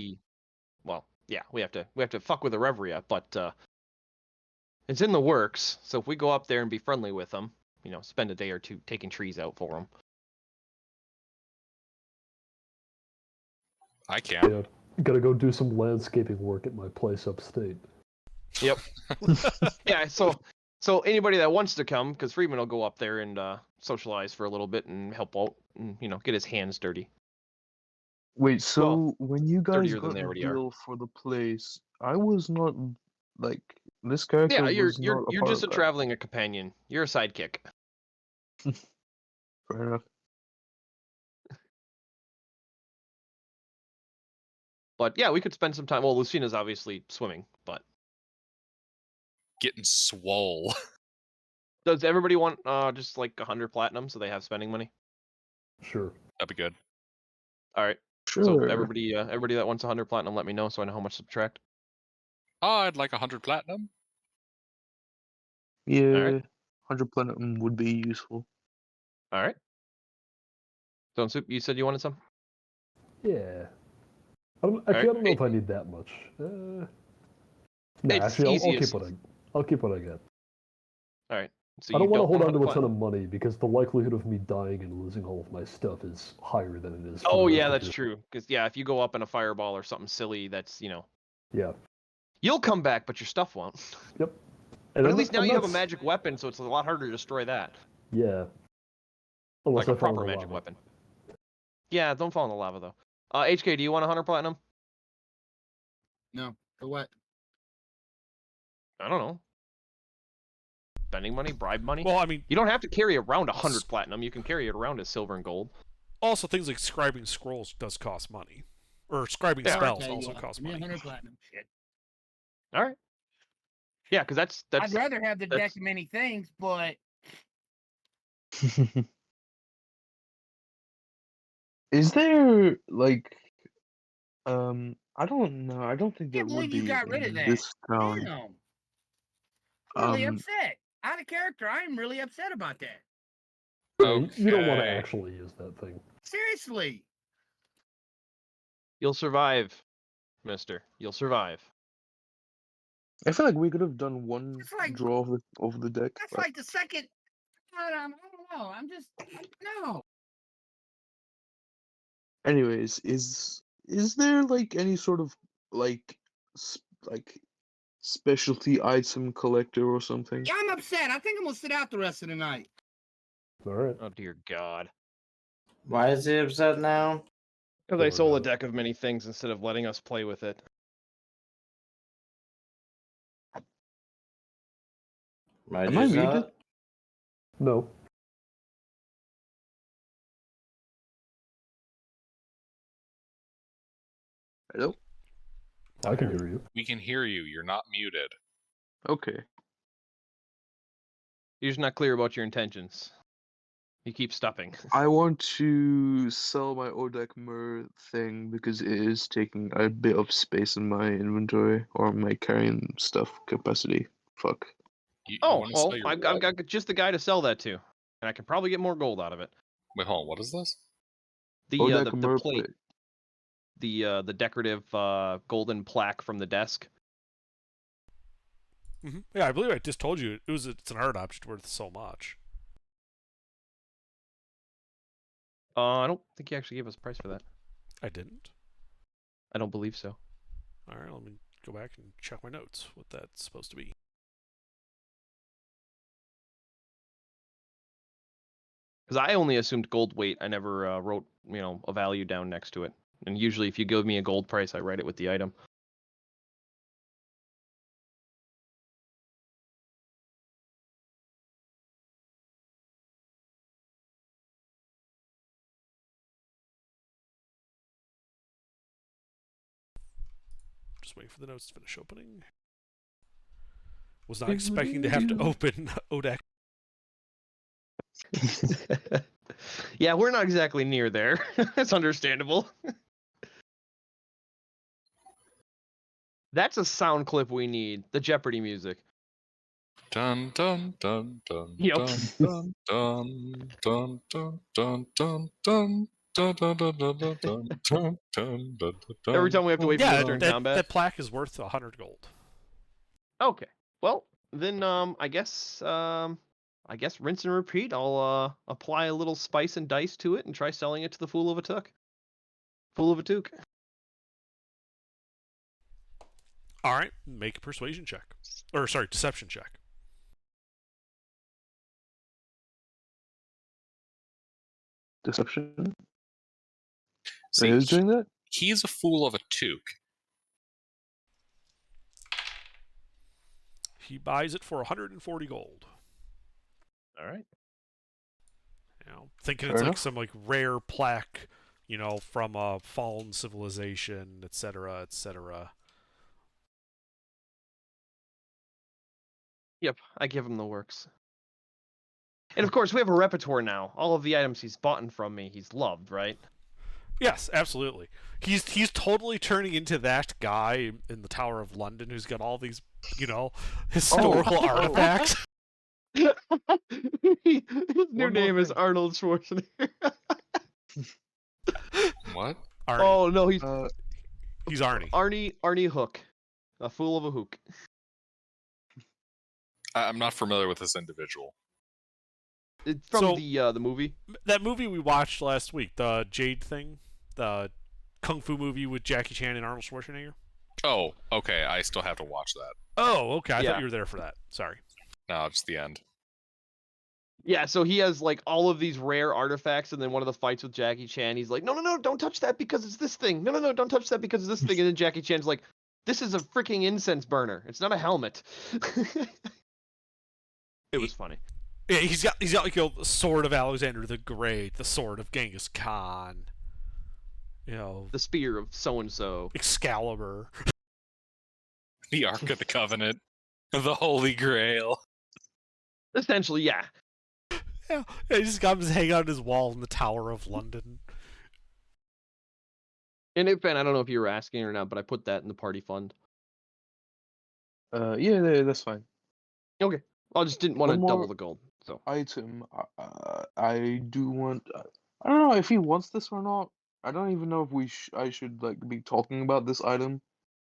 We have to fuck with the Reveria, but it's in the works. So if we go up there and be friendly with them, spend a day or two taking trees out for them. I can. Yeah, gotta go do some landscaping work at my place upstate. Yep. Yeah. So anybody that wants to come, because Freeman will go up there and socialize for a little bit and help out, and get his hands dirty. Wait, so when you guys dirtier got than they the already are. deal for the place, I was not like this character. Yeah, was not you're part just a of that. traveling companion. You're a sidekick. Fair enough. But yeah, we could spend some time. Well, Lucina's obviously swimming, but Getting swole. does everybody want just like 100 platinum so they have spending money? Sure. That'd be good. All right. Sure. So everybody that wants 100 platinum, let me know so I know how much to subtract. Oh, I'd like 100 platinum. Yeah, Alright. 100 platinum would be useful. All right. Stone Soup, you said you wanted some? Yeah. I don't know if I need that much. It's actually, I'll easiest. I'll keep what I get. All right. So I don't you want to hold on 100 to a ton platinum? of money because the likelihood of me dying and losing all of my stuff is higher than it is. for Oh the yeah, rest of that's the- true. Because if you go up in a fireball or something silly, that's Yeah. you'll come back, but your stuff won't. Yep. But And at least now you have a that's- magic weapon, so it's a lot harder to destroy that. Yeah. Unless Like I a fall in proper the magic lava. weapon. Yeah, don't fall in the lava though. HK, do you want 100 platinum? No. For what? I don't know. Spending money, bribe money. Well, I mean, You don't have to carry around 100 platinum. You can carry it around as silver and gold. also things like scribing scrolls does cost money. Or scribing Yeah. spells Okay, also yeah, cost give me money. 100 platinum. Shit. All right. Yeah, because that's I'd rather have the deck that's- of many things, but Is there like I don't know. I don't think there can't would believe you be got rid of in that. this town. damn. I'm really Um, upset. Out of character, I'm really upset about that. Yeah, you don't want to Okay. actually use that thing. Seriously. You'll survive, mister. You'll survive. I feel like we could have done one It's like- draw of the deck. That's but- like the second. I don't know. I'm just no. Anyways, is there like any sort of like like specialty item collector or something? Yeah, I'm upset. I think I'm gonna sit out the rest of the night. All right. Oh dear God. Why is he upset now? Because I sold a God. deck of many things instead of letting us play with it. Why'd Am you I sell muted? it? No. Hello? I can hear you. We can hear you. You're not muted. Okay. You're just not clear about your intentions. You keep stopping. I want to sell my Odak Mur thing because it is taking a bit of space in my inventory or my carrying stuff capacity. Fuck. You Oh, wanna well, sell your I've what? got just the guy to sell that to, and I can probably get more gold out of it. Wait, hold on. What is this? The Odak the Mur plate, the decorative golden plaque from the desk. Yeah, I believe I just told you it's an art object worth so much. I don't think you actually gave us a price for that. I didn't. I don't believe so. All right, let me go back and check my notes. What that's supposed to be. Because I only assumed gold weight. I never wrote, a value down next to it. And usually, if you give me a gold price, I write it with the item. Just waiting for the notes to finish opening. Was not expecting to have to open ODAC. Yeah, we're not exactly near there. That's understandable. That's a sound clip we need. The Jeopardy music. Dun dun dun dun Yep. dun dun dun dun dun dun dun. Dun, dun, dun, dun, dun, dun, dun, dun, dun, dun, Every time we have to wait for Yeah, the turn that, combat. that plaque is worth 100 gold. Okay. Well, then I guess rinse and repeat. I'll apply a little spice and dice to it and try selling it to the Fool of a Took. Fool of a Took. All right, make a persuasion check. Or, sorry, deception check. Deception. See, Who's doing that? he's a fool of a toque. He buys it for 140 gold. All right. Thinking Fair it's enough. like some rare plaque, from a fallen civilization, etc., etc. Yep, I give him the works. And of course, we have a repertoire now. All of the items he's bought from me, he's loved, right? Yes, absolutely. He's totally turning into that guy in the Tower of London who's got all these, historical artifacts. His new One more name is thing. Arnold Schwarzenegger. What? Arnie. Oh no, he's He's Arnie. Arnie Hook, a fool of a hook. I'm not familiar with this individual. It's from So- the movie. That movie we watched last week, the Jade thing, the kung fu movie with Jackie Chan and Arnold Schwarzenegger. Oh, okay. I still have to watch that. Oh, okay. I Yeah. thought you were there for that. Sorry. No, it's the end. Yeah, so he has all of these rare artifacts, and then one of the fights with Jackie Chan, he's like, no, don't touch that because it's this thing. No, don't touch that because it's this thing. And then Jackie Chan's like, this is a freaking incense burner. It's not a helmet. It was funny. Yeah, he's got the sword of Alexander the Great, the sword of Genghis Khan. The spear of so and so. Excalibur. The Ark of the Covenant. The Holy Grail. Essentially, yeah. Yeah, he just got him hanging on his wall in the Tower of London. And Ben, I don't know if you were asking or not, but I put that in the party fund. Yeah, that's fine. Okay. I just didn't want to One more- double the gold. So Item. I do want. I don't know if he wants this or not. I don't even know if I should be talking about this item.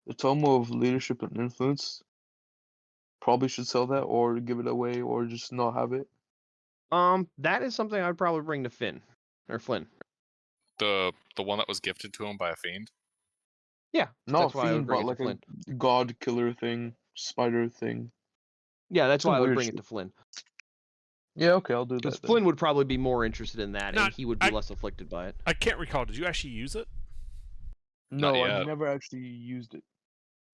The Tome of Leadership and Influence. Probably should sell that or give it away or just not have it. that is something I'd probably bring to Flynn. The one that was gifted to him by a fiend. Yeah, Not that's why I would fiend, bring but it to like Flynn. a god killer thing, spider thing. Yeah, that's some why I would weird bring shit. it to Flynn. Yeah, okay, I'll do Because that. then. Flynn would probably be more interested in that, Not- and he would be I- less afflicted by it. I can't recall. Did you actually use it? No, Not I've yet. never actually used it.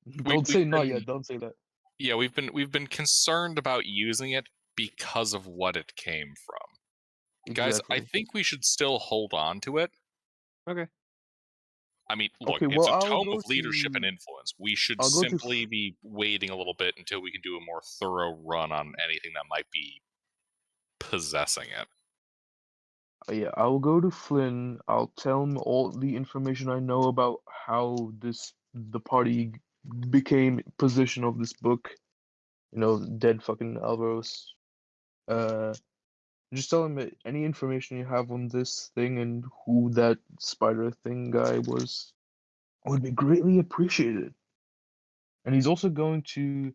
We- Don't say we've not been- yet. Don't say that. Yeah, we've been concerned about using it because of what it came from. Guys, I Exactly. think we should still hold on to it. Okay. I mean, look, Okay, it's well, a I'll tome go of leadership and to- influence. We should I'll go to simply be waiting a little bit until we can do a more thorough run on anything that might be possessing it. Yeah, I'll go to Flynn. I'll tell him all the information I know about how the party became possession of this book. Dead fucking Alvaros. Just tell him any information you have on this thing and who that spider thing guy was would be greatly appreciated. And he's also going to.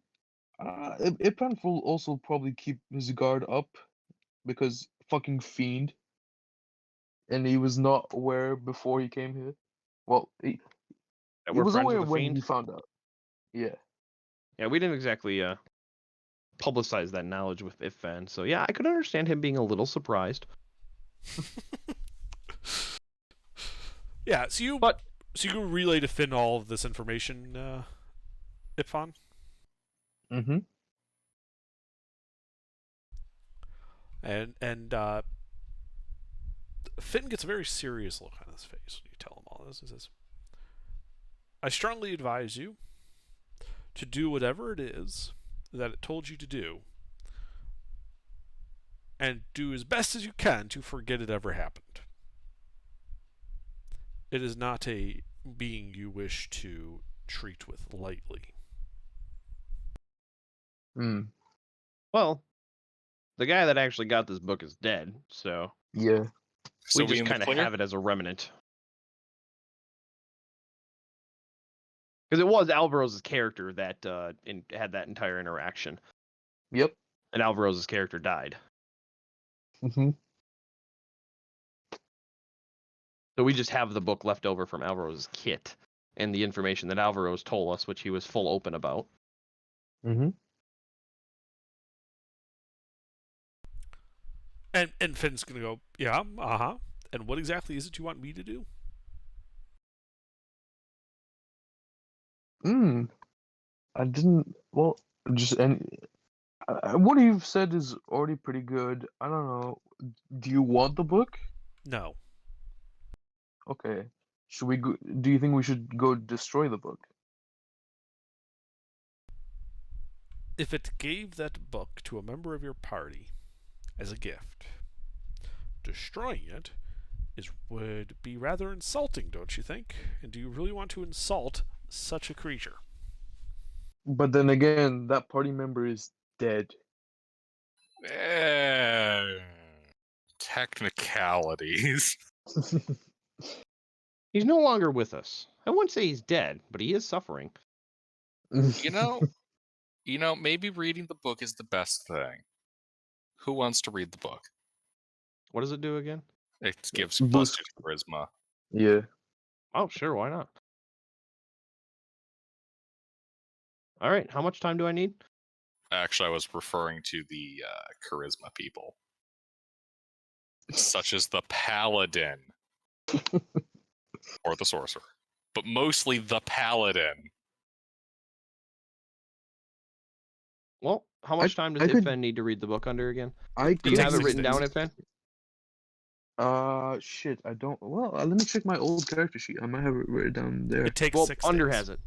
Ipan will also probably keep his guard up because fucking fiend. and he was not aware before he came here. Well, he That we're was friends aware with the when Fiend. he found out. Yeah. Yeah, we didn't exactly publicize that knowledge with Ifan, so yeah, I could understand him being a little surprised. Yeah, so you relay to Finn all of this information, Ifan? Mm-hmm. And Finn gets a very serious look on his face when you tell him all this. He says, I strongly advise you to do whatever it is that it told you to do, and do as best as you can to forget it ever happened. It is not a being you wish to treat with lightly. Well, the guy that actually got this book is dead, so Yeah. So we just in the kind of clear? have it as a remnant. Because it was Alvarez's character that had that entire interaction, Yep. and Alvarez's character died. Mm-hmm. So we just have the book left over from Alvarez's kit, and the information that Alvarez told us, which he was full open about. Mm-hmm. And Finn's gonna go, yeah, uh-huh. And what exactly is it you want me to do? I didn't. Well, just any. What you've said is already pretty good. I don't know. Do you want the book? No. Okay. Should we go? Do you think we should go destroy the book? If it gave that book to a member of your party as a gift, destroying it would be rather insulting, don't you think? And do you really want to insult such a creature? But then again, that party member is dead. Technicalities. He's no longer with us. I wouldn't say he's dead, but he is suffering. You know, maybe reading the book is the best thing. Who wants to read the book? What does it do again? It gives Boost. +2 charisma. Yeah. Oh, sure, why not? All right, how much time do I need? Actually, I was referring to the charisma people, such as the paladin or the sorcerer, but mostly the paladin. Well, how much time does Ifan need to read the book under again? Do you have it written down, Ifan? Shit, I don't. Well, let me check my old character sheet. I might have it written down there. It takes Well, 6 Under days. has it.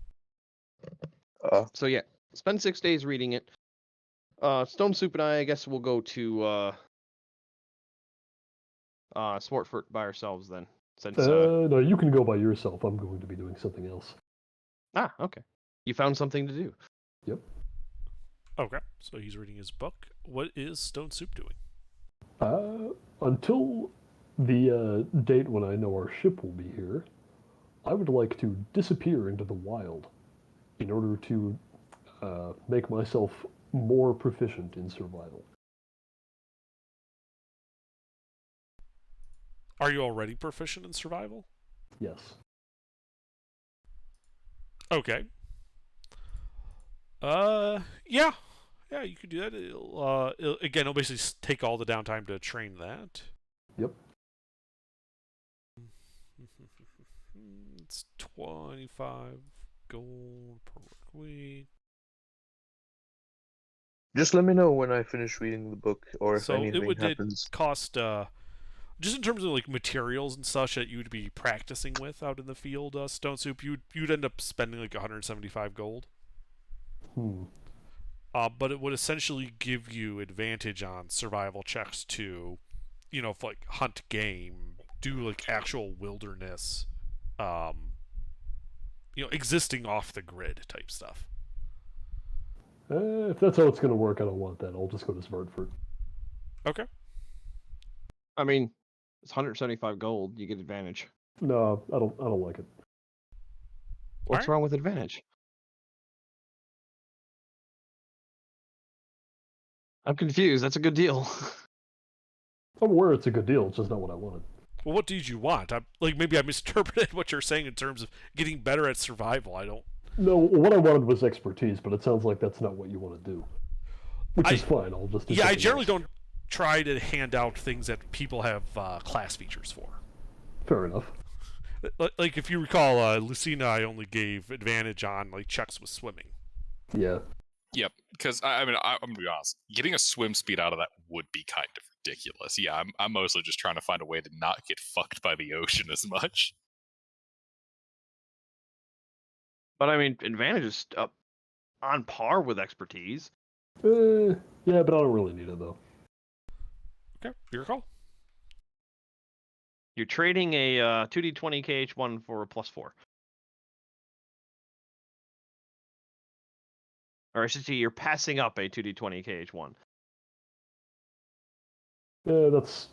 So yeah, spend 6 days reading it. Stone Soup and I guess we'll go to Swartfort by ourselves then. Since No, you can go by yourself. I'm going to be doing something else. okay. You found something to do. Yep. Okay, so he's reading his book. What is Stone Soup doing? Until the date when I know our ship will be here, I would like to disappear into the wild in order to make myself more proficient in survival. Are you already proficient in survival? Yes. Okay. Yeah. Yeah, you could do that. It'll basically take all the downtime to train that. Yep. It's 25 gold per week. just let me know when I finish reading the book, or if So anything it would happens. cost, just in terms of like materials and such that you'd be practicing with out in the field, Stone Soup, you'd end up spending like 175 gold. But it would essentially give you advantage on survival checks to, like hunt game, do like actual wilderness, existing off the grid type stuff. If that's how it's going to work, I don't want that. I'll just go to Svartfurt. Okay. I mean, it's 175 gold. You get advantage. No, I don't like it. What's wrong with advantage? I'm confused. That's a good deal. I'm aware it's a good deal. It's just not what I wanted. Well, what did you want? Maybe I misinterpreted what you're saying in terms of getting better at survival. I don't. No, what I wanted was expertise, but it sounds like that's not what you want to do. Which is fine. I'll just do Yeah, I something generally else. don't try to hand out things that people have class features for. Fair enough. Like if you recall, Lucina, I only gave advantage on like checks with swimming. Yeah. Yep, because I'm gonna be honest. Getting a swim speed out of that would be kind of ridiculous. Yeah, I'm mostly just trying to find a way to not get fucked by the ocean as much. But I mean, advantage is on par with expertise. Yeah, but I don't really need it though. Okay, your call. You're trading a 2d20 KH1 for a +4. Or I should say, you're passing up a 2d20 KH1. Yeah, that's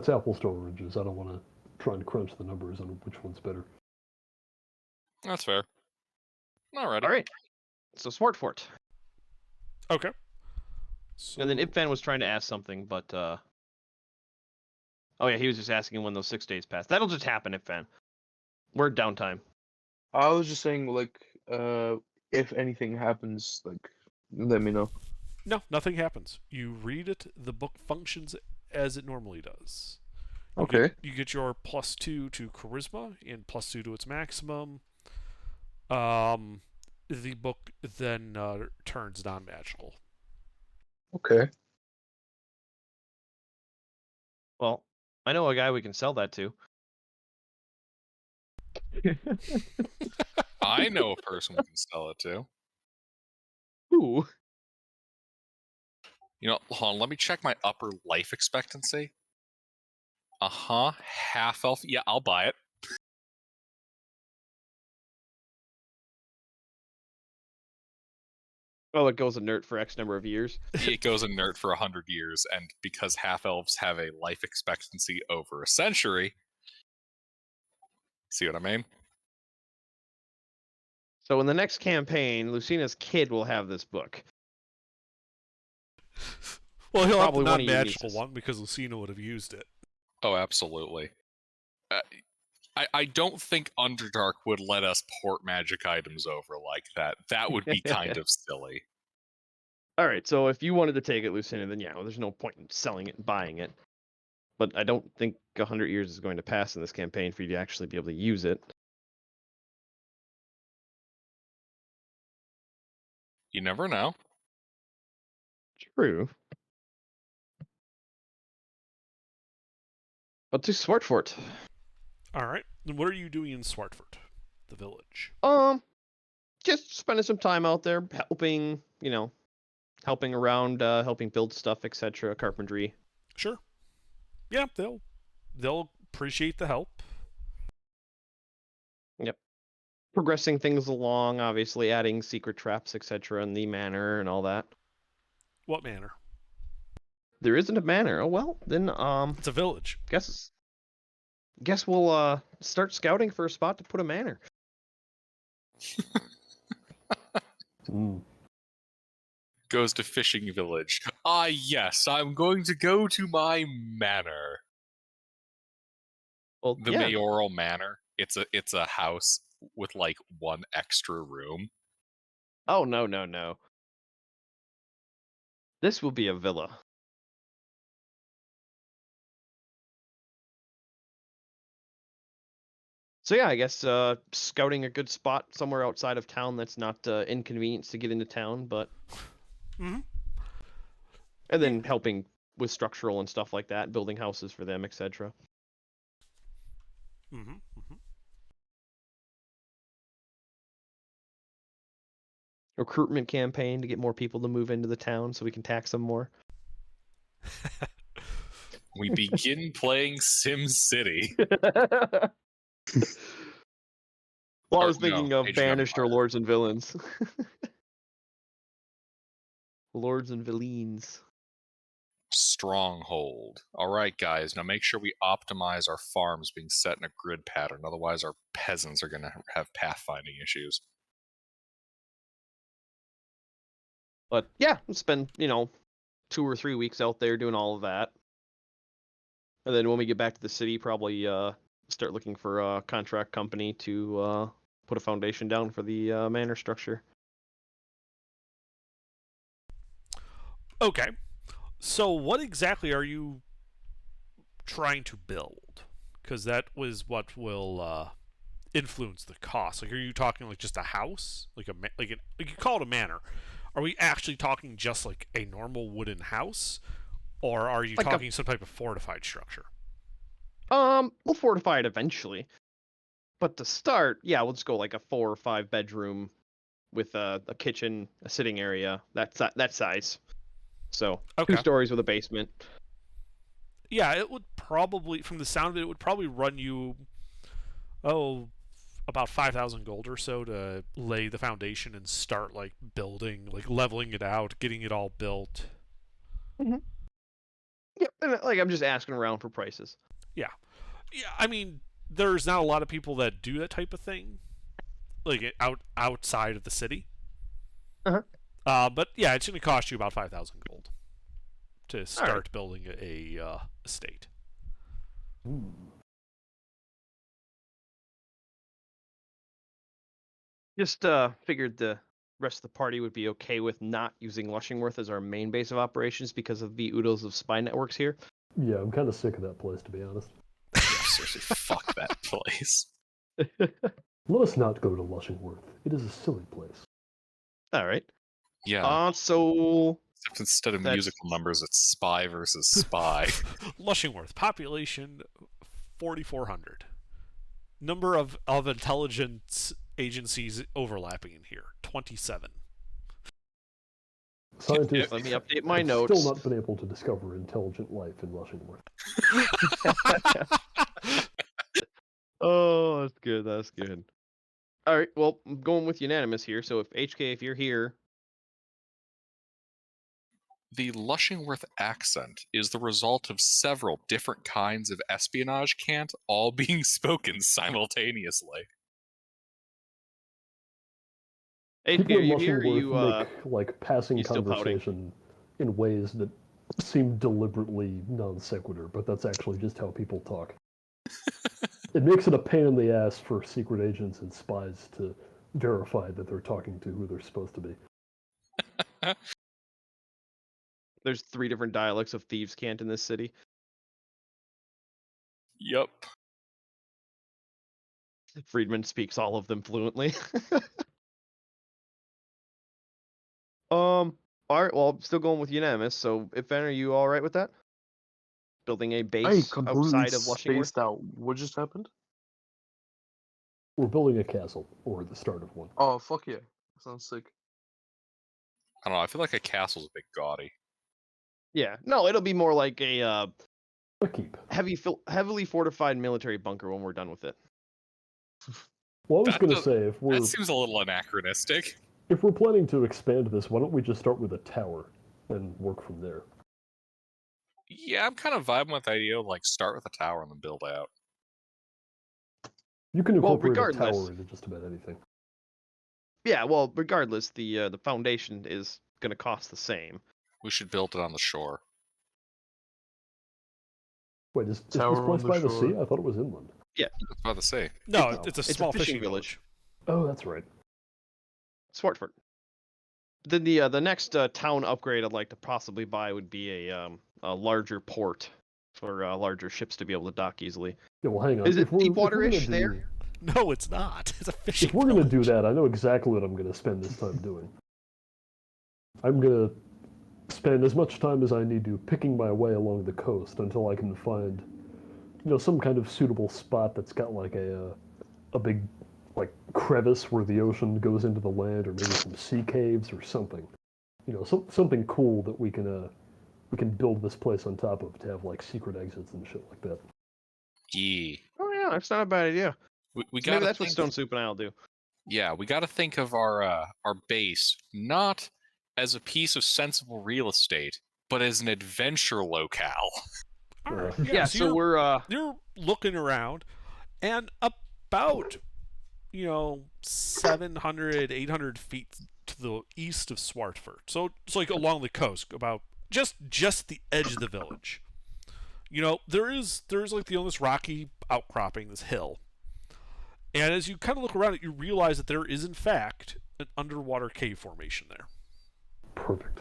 apples to oranges. I don't want to try and crunch the numbers on which one's better. That's fair. Alrighty. All right. So Swartfort. Okay. So, And then Ipvan was trying to ask something, but oh yeah, he was just asking when those 6 days pass. That'll just happen, Ipvan. We're at downtime. I was just saying, like, if anything happens, like, let me know. No, nothing happens. You read it. The book functions as it normally does. Okay. You get your +2 to charisma and +2 to its maximum. The book then turns non-magical. Okay. Well, I know a guy we can sell that to. I know a person we can sell it to. Who? You know, hold on, let me check my upper life expectancy. Half elf. Yeah, I'll buy it. Oh, it goes inert for X number of years. It goes inert for 100 years, and because half elves have a life expectancy over a century, see what I mean? So in the next campaign, Lucina's kid will have this book. Well, he'll Probably have one the of your non-magical nieces. one because Lucina would have used it. Oh, absolutely. I don't think Underdark would let us port magic items over like that. That would be kind of silly. All right, so if you wanted to take it, Lucina, then yeah, well, there's no point in selling it and buying it. But I don't think 100 years is going to pass in this campaign for you to actually be able to use it. You never know. True. But to Swartfort. All right. Then what are you doing in Swartfort, the village? Just spending some time out there helping, helping around, helping build stuff, etc., carpentry. Sure. Yeah, they'll appreciate the help. Yep. Progressing things along, obviously adding secret traps, etc., in the manor and all that. What manor? There isn't a manor. Oh well, then It's a village. Guess we'll start scouting for a spot to put a manor. Goes to fishing village. Ah, yes, I'm going to go to my manor. Well, The mayoral manor. It's a house with like one extra room. Oh no. This will be a villa. So yeah, I guess scouting a good spot somewhere outside of town that's not inconvenient to get into town, but Mm-hmm. and then helping with structural and stuff like that, building houses for them, etc. Mm-hmm. Mm-hmm. Recruitment campaign to get more people to move into the town so we can tax them more. We begin playing Sim City. Well, I Or, was thinking of Age of Banished or Empires. Lords and Villains. Lords and Villains. Stronghold. All right, guys. Now make sure we optimize our farms being set in a grid pattern. Otherwise, our peasants are going to have pathfinding issues. But yeah, spend 2 or 3 weeks out there doing all of that. And then when we get back to the city, probably start looking for a contract company to put a foundation down for the manor structure. Okay. So what exactly are you trying to build? Because that was what will influence the cost. Like, are you talking like just a house, like you could call it a manor? Are we actually talking just like a normal wooden house, or are you Like talking some type of fortified structure? We'll fortify it eventually, but to start, yeah, we'll just go like a 4 or 5 bedroom with a kitchen, a sitting area, that size. So Okay. 2 stories with a basement. Yeah, it would probably, from the sound of it, it would probably run you, about 5,000 gold or so to lay the foundation and start like building, like leveling it out, getting it all built. Mm-hmm. Yep, and like I'm just asking around for prices. Yeah, I mean, there's not a lot of people that do that type of thing, like outside of the city. But yeah, it's going to cost you about 5,000 gold to start building a estate. Ooh. Just figured the rest of the party would be okay with not using Lushingworth as our main base of operations because of the oodles of spy networks here. Yeah, I'm kind of sick of that place, to be honest. Yeah, seriously, fuck that place. Let us not go to Lushingworth. It is a silly place. All right. Yeah. So Except instead of musical numbers, it's spy versus spy. Lushingworth, population 4,400. Number of intelligence agencies overlapping in here, 27. Scientists let me update my have notes. still not been able to discover intelligent life in Lushingworth. Oh, that's good. That's good. All right. Well, I'm going with unanimous here. So if HK, if you're here, The Lushingworth accent is the result of several different kinds of espionage cant all being spoken simultaneously. HK, People are in you here? Or Lushingworth you make like passing you still pouting? conversation in ways that seem deliberately non sequitur, but that's actually just how people talk. It makes it a pain in the ass for secret agents and spies to verify that they're talking to who they're supposed to be. There's 3 different dialects of thieves' cant in this city. Yep. Friedman speaks all of them fluently. All right. Well, I'm still going with unanimous. So, if Ben, are you all right with that? Building a I base completely outside of Lushingworth. spaced out. What just happened? We're building a castle, or the start of one. Oh, fuck yeah. Sounds sick. I don't know, I feel like a castle's a bit gaudy. Yeah. No, it'll be more like a A keep. heavily fortified military bunker when we're done with it. Well, I was That going to does- say, if we're That seems a little anachronistic. planning to expand this, why don't we just start with a tower and work from there? Yeah, I'm kind of vibing with the idea of like start with a tower and then build out. You can Well, incorporate a regardless- tower into just about anything. Yeah. Well, regardless, the foundation is going to cost the same. We should build it on the shore. Wait, is this Tower on place the by the sea? shore. I thought it was inland. I was about to say. No, No, it's a it's a small fishing fishing village. Oh, that's right. Swartford. Then the next town upgrade I'd like to possibly buy would be a larger port for larger ships to be able to dock easily. Yeah, well, hang on. Is it If we're gonna deep-water-ish do- there? No, it's not. It's a fishing If we're going to do village. that, I know exactly what I'm going to spend this time doing. I'm going to spend as much time as I need to picking my way along the coast until I can find, some kind of suitable spot that's got like a big like crevice where the ocean goes into the land, or maybe some sea caves or something. Something cool that we can build this place on top of to have like secret exits and shit like that. Yeah. Oh yeah, that's not a bad idea. We So got maybe that's what Stone Soup and I'll do. Yeah, we got to think of our base not as a piece of sensible real estate, but as an adventure locale. All right, Yeah. So we're you're looking around, and about 700, 800 feet to the east of Swartford. So it's like along the coast, about just the edge of the village. You know, there's like this rocky outcropping, this hill. And as you kind of look around it, you realize that there is, in fact, an underwater cave formation there. Perfect.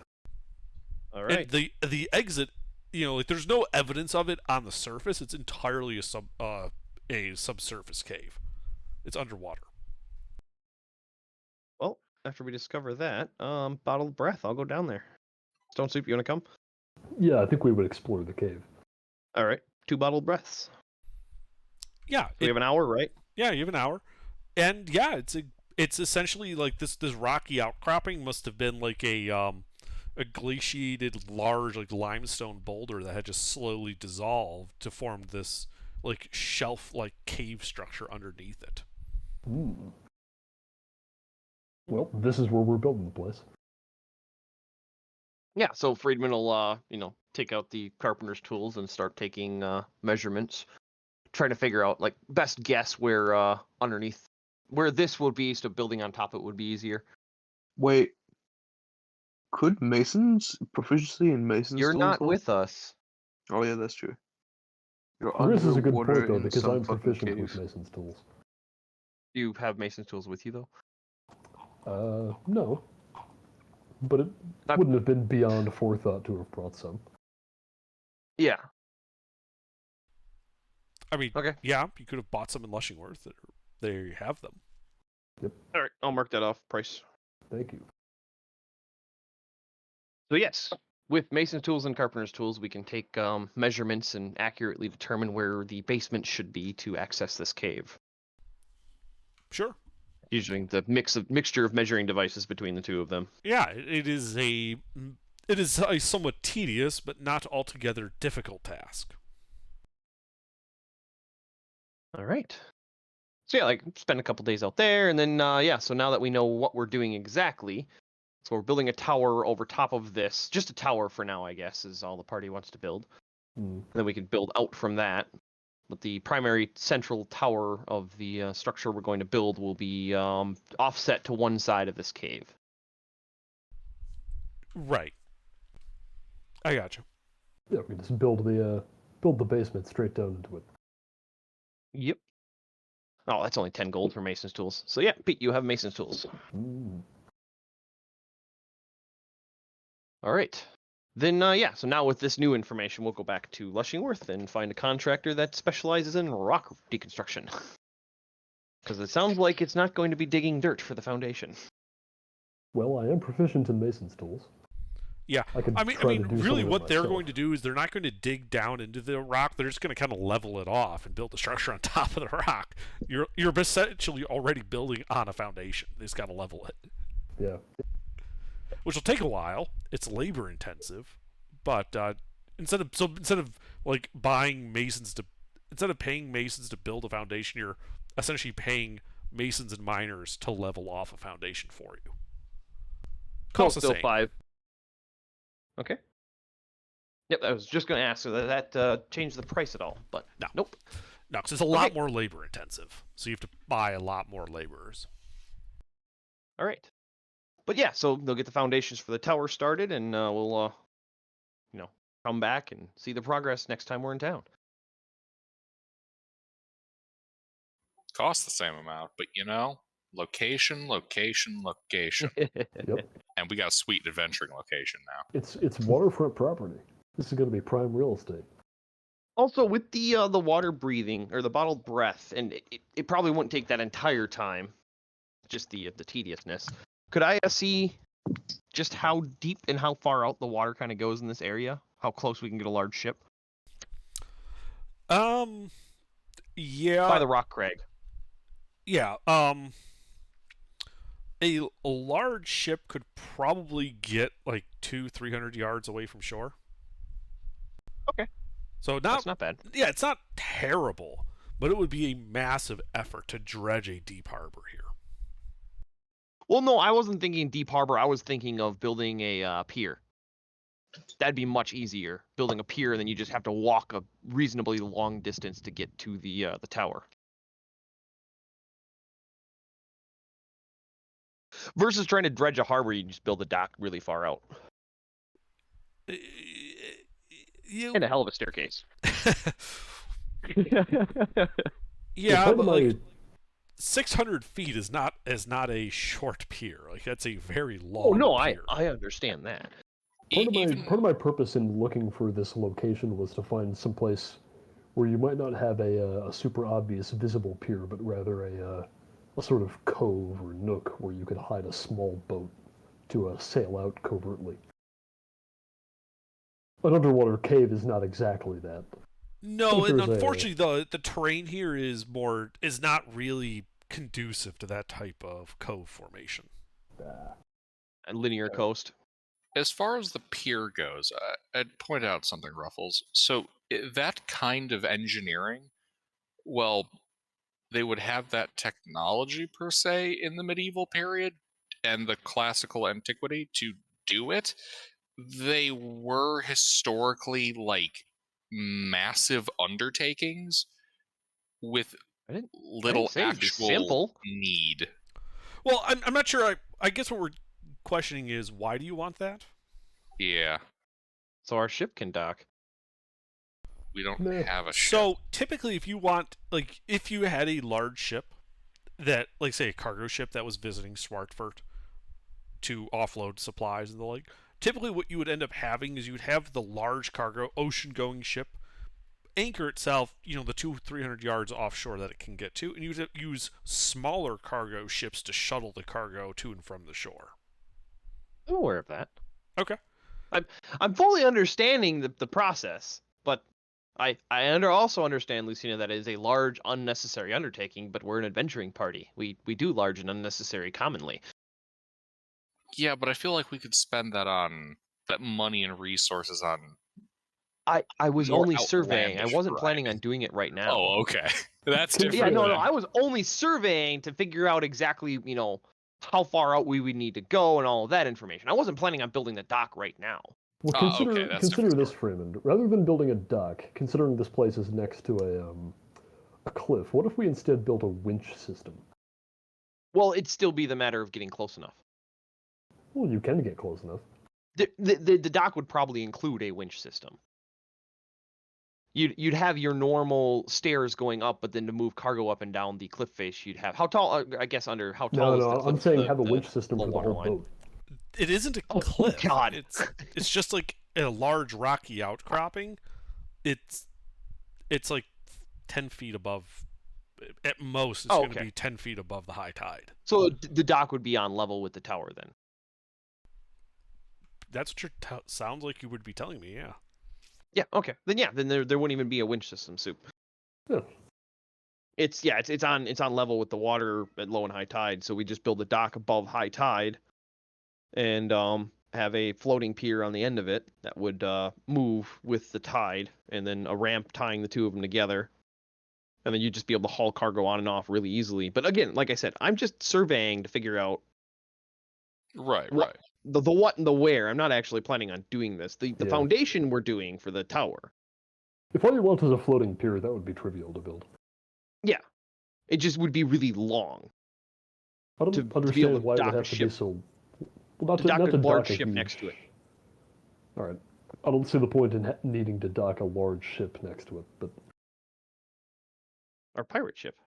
All right. And the exit, you know, like there's no evidence of it on the surface. It's entirely a subsurface cave. It's underwater. Well, after we discover that, bottled breath, I'll go down there. Stone Soup, you want to come? Yeah, I think we would explore the cave. All right. 2 bottled breaths. Yeah. So we have an hour, right? Yeah, you have an hour. And yeah, it's essentially like this rocky outcropping must have been like a glaciated large like limestone boulder that had just slowly dissolved to form this like shelf like cave structure underneath it. Well, this is where we're building the place. Yeah, so Friedman will take out the carpenter's tools and start taking measurements, trying to figure out like best guess where underneath where this would be, so building on top of it would be easier. Wait, could Mason's proficiency in Mason's You're tools not help? with us. Oh yeah, that's true. You're This is a good underwater point, though, in because some I'm fucking proficient with cave. Mason's tools. You have Mason's tools with you, though? No. But it wouldn't have been beyond forethought to have brought some. Yeah. I mean, Okay. yeah, you could have bought some in Lushingworth. There you have them. Yep. All right, I'll mark that off. Price. Thank you. So yes, with Mason's tools and carpenter's tools, we can take measurements and accurately determine where the basement should be to access this cave. Sure. Using the mixture of measuring devices between the two of them. Yeah, it is a somewhat tedious but not altogether difficult task. All right. So yeah, like spend a couple days out there, and then so now that we know what we're doing exactly, so we're building a tower over top of this. Just a tower for now, I guess, is all the party wants to build. And then we can build out from that. But the primary central tower of the structure we're going to build will be offset to one side of this cave. Right. I got you. Yeah, we just build the basement straight down into it. Yep. Oh, that's only 10 gold for Mason's tools. So yeah, Pete, you have Mason's tools. All right. Then, so now with this new information, we'll go back to Lushingworth and find a contractor that specializes in rock deconstruction. Because it sounds like it's not going to be digging dirt for the foundation. Well, I am proficient in Mason's tools. Yeah, I mean, really what they're going to do is they're not going to dig down into the rock. They're just going to kind of level it off and build a structure on top of the rock. You're essentially already building on a foundation. They just got to level it. Yeah. Which will take a while. It's labor intensive, but instead of like paying masons to build a foundation, you're essentially paying masons and miners to level off a foundation for you. Cost still 5. Okay. Yep, I was just going to ask, so that changed the price at all, but no. Nope. No, because it's a lot more labor intensive, so you have to buy a lot more laborers. All right. But yeah, so they'll get the foundations for the tower started, and we'll, come back and see the progress next time we're in town. Cost the same amount, but location. Yep. And we got a sweet adventuring location now. It's waterfront property. This is going to be prime real estate. Also, with the water breathing or the bottled breath, and it probably wouldn't take that entire time, just the tediousness. Could I see just how deep and how far out the water kind of goes in this area? How close we can get a large ship? Yeah. By the rock crag. Yeah. A large ship could probably get like 200-300 yards away from shore. Okay. So that's not bad. Yeah, it's not terrible, but it would be a massive effort to dredge a deep harbor here. Well, no, I wasn't thinking deep harbor. I was thinking of building a pier. That'd be much easier, building a pier, and then you just have to walk a reasonably long distance to get to the tower. Versus trying to dredge a harbor, you just build a dock really far out. And a hell of a staircase. Yeah, part but of like my 600 feet is not a short pier. Like that's a very long. Oh no, pier. I understand that. part of my purpose in looking for this location was to find some place where you might not have a super obvious visible pier, but rather a sort of cove or nook where you could hide a small boat to sail out covertly. An underwater cave is not exactly that. No, and There's unfortunately, the terrain here is not really conducive to that type of cove formation. A linear coast. As far as the pier goes, I'd point out something, Ruffles. So that kind of engineering, well, they would have that technology per se in the medieval period and the classical antiquity to do it. They were historically like massive undertakings with little actual simple. need. Well, I'm not sure. I guess what we're questioning is why do you want that? Yeah. So our ship can dock. We don't have a ship. So typically, if you had a large ship that, like, say, a cargo ship that was visiting Swartfurt to offload supplies and the like, typically what you would end up having is you would have the large cargo ocean-going ship anchor itself, the 200-300 yards offshore that it can get to, and you would use smaller cargo ships to shuttle the cargo to and from the shore. I'm aware of that. Okay. I'm fully understanding the process, but I also understand, Lucina, that it is a large, unnecessary undertaking, but we're an adventuring party. We do large and unnecessary commonly. Yeah, but I feel like we could spend that money and resources on. I was more only surveying. I outlandish wasn't variety. planning on doing it right now. Oh, okay. That's different. Yeah, no, then. I was only surveying to figure out exactly, how far out we would need to go and all of that information. I wasn't planning on building the dock right now. Well, okay, that's consider different this, story. Freeman. Rather than building a dock, considering this place is next to a cliff, what if we instead built a winch system? Well, it'd still be the matter of getting close enough. Well, you can get close enough. The dock would probably include a winch system. You'd have your normal stairs going up, but then to move cargo up and down the cliff face, you'd have how tall? I guess under how tall is the cliff? I'm saying have a winch system for the whole waterline? boat. It isn't a Oh, cliff. God. It's just like a large rocky outcropping. It's like 10 feet above. At most, it's going to be 10 feet above the high tide. So the dock would be on level with the tower then. That's what sounds like you would be telling me. Yeah. Yeah. Okay. Then there wouldn't even be a winch system, Soup. Yeah. It's on level with the water at low and high tide. So we just build the dock above high tide, and have a floating pier on the end of it that would move with the tide, and then a ramp tying the two of them together. And then you'd just be able to haul cargo on and off really easily. But again, like I said, I'm just surveying to figure out Right. the what and the where. I'm not actually planning on doing this. The Yeah. foundation we're doing for the tower. If all you want is a floating pier, that would be trivial to build. Yeah. It just would be really long. I don't to be able understand to why it dock would a have to be ship. so. Well, To dock not a to large dock a ship huge... next to it. All right. I don't see the point in needing to dock a large ship next to it, but Our pirate ship.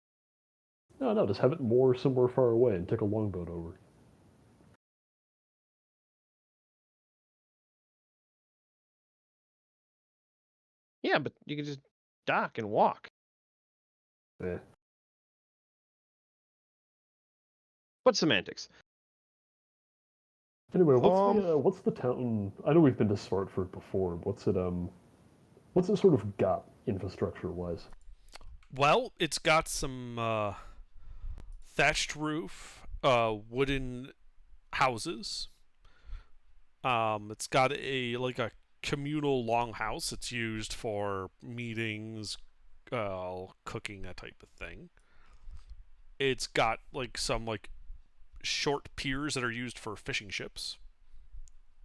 no, just have it moor somewhere far away and take a longboat over. Yeah, but you could just dock and walk. Eh. But semantics. Anyway, what's the town? I know we've been to Swartfurt before. What's it sort of got infrastructure-wise? Well, it's got some thatched roof, wooden houses. It's got a communal longhouse. It's used for meetings, cooking, that type of thing. It's got some short piers that are used for fishing ships,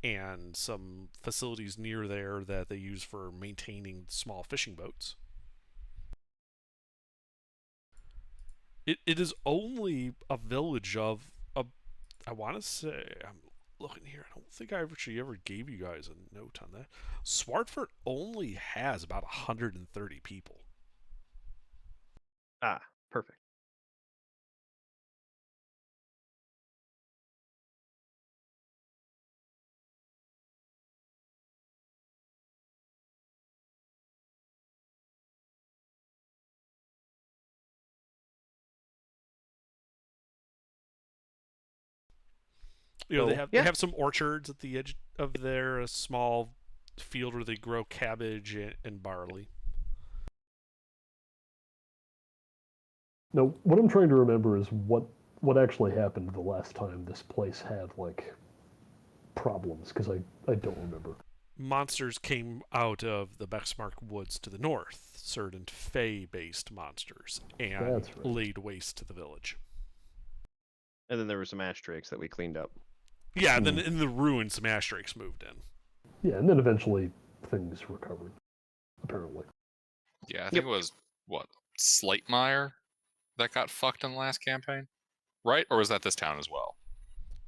and some facilities near there that they use for maintaining small fishing boats. It is only a village of I want to say, looking here. I don't think I actually ever gave you guys a note on that. Swartford only has about 130 people. Ah, perfect. You know, So, they yeah. have some orchards at the edge of their small field where they grow cabbage and barley. Now, what I'm trying to remember is what actually happened the last time this place had like problems, because I don't remember. Monsters came out of the Bexmark Woods to the north, certain Fey-based monsters, and That's right. laid waste to the village. And then there were some ashtrays that we cleaned up. Yeah, then in the ruins, some Ashtrakes moved in. Yeah, and then eventually things recovered, apparently. Yeah, I think it was, what, Slatemeyer that got fucked in the last campaign? Right? Or was that this town as well?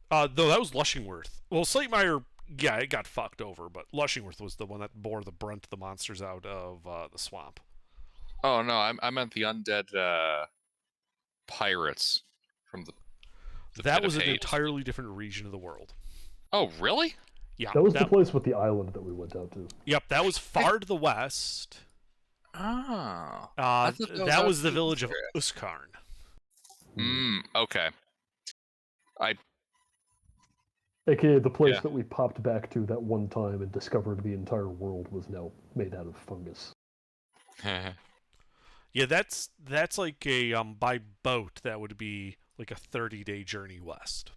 Though that was Lushingworth. Well, Slatemeyer, yeah, it got fucked over, but Lushingworth was the one that bore the brunt of the monsters out of the swamp. Oh, no, I meant the undead pirates from the that Pit was of an Hades. entirely different region of the world. Oh, really? Yeah. That was the place with the island that we went out to. Yep, that was far to the west. Oh. That was the village of Uskarn. Okay. AKA the place that we popped back to that one time and discovered the entire world was now made out of fungus. Yeah, that's like a by boat that would be like a 30-day journey west.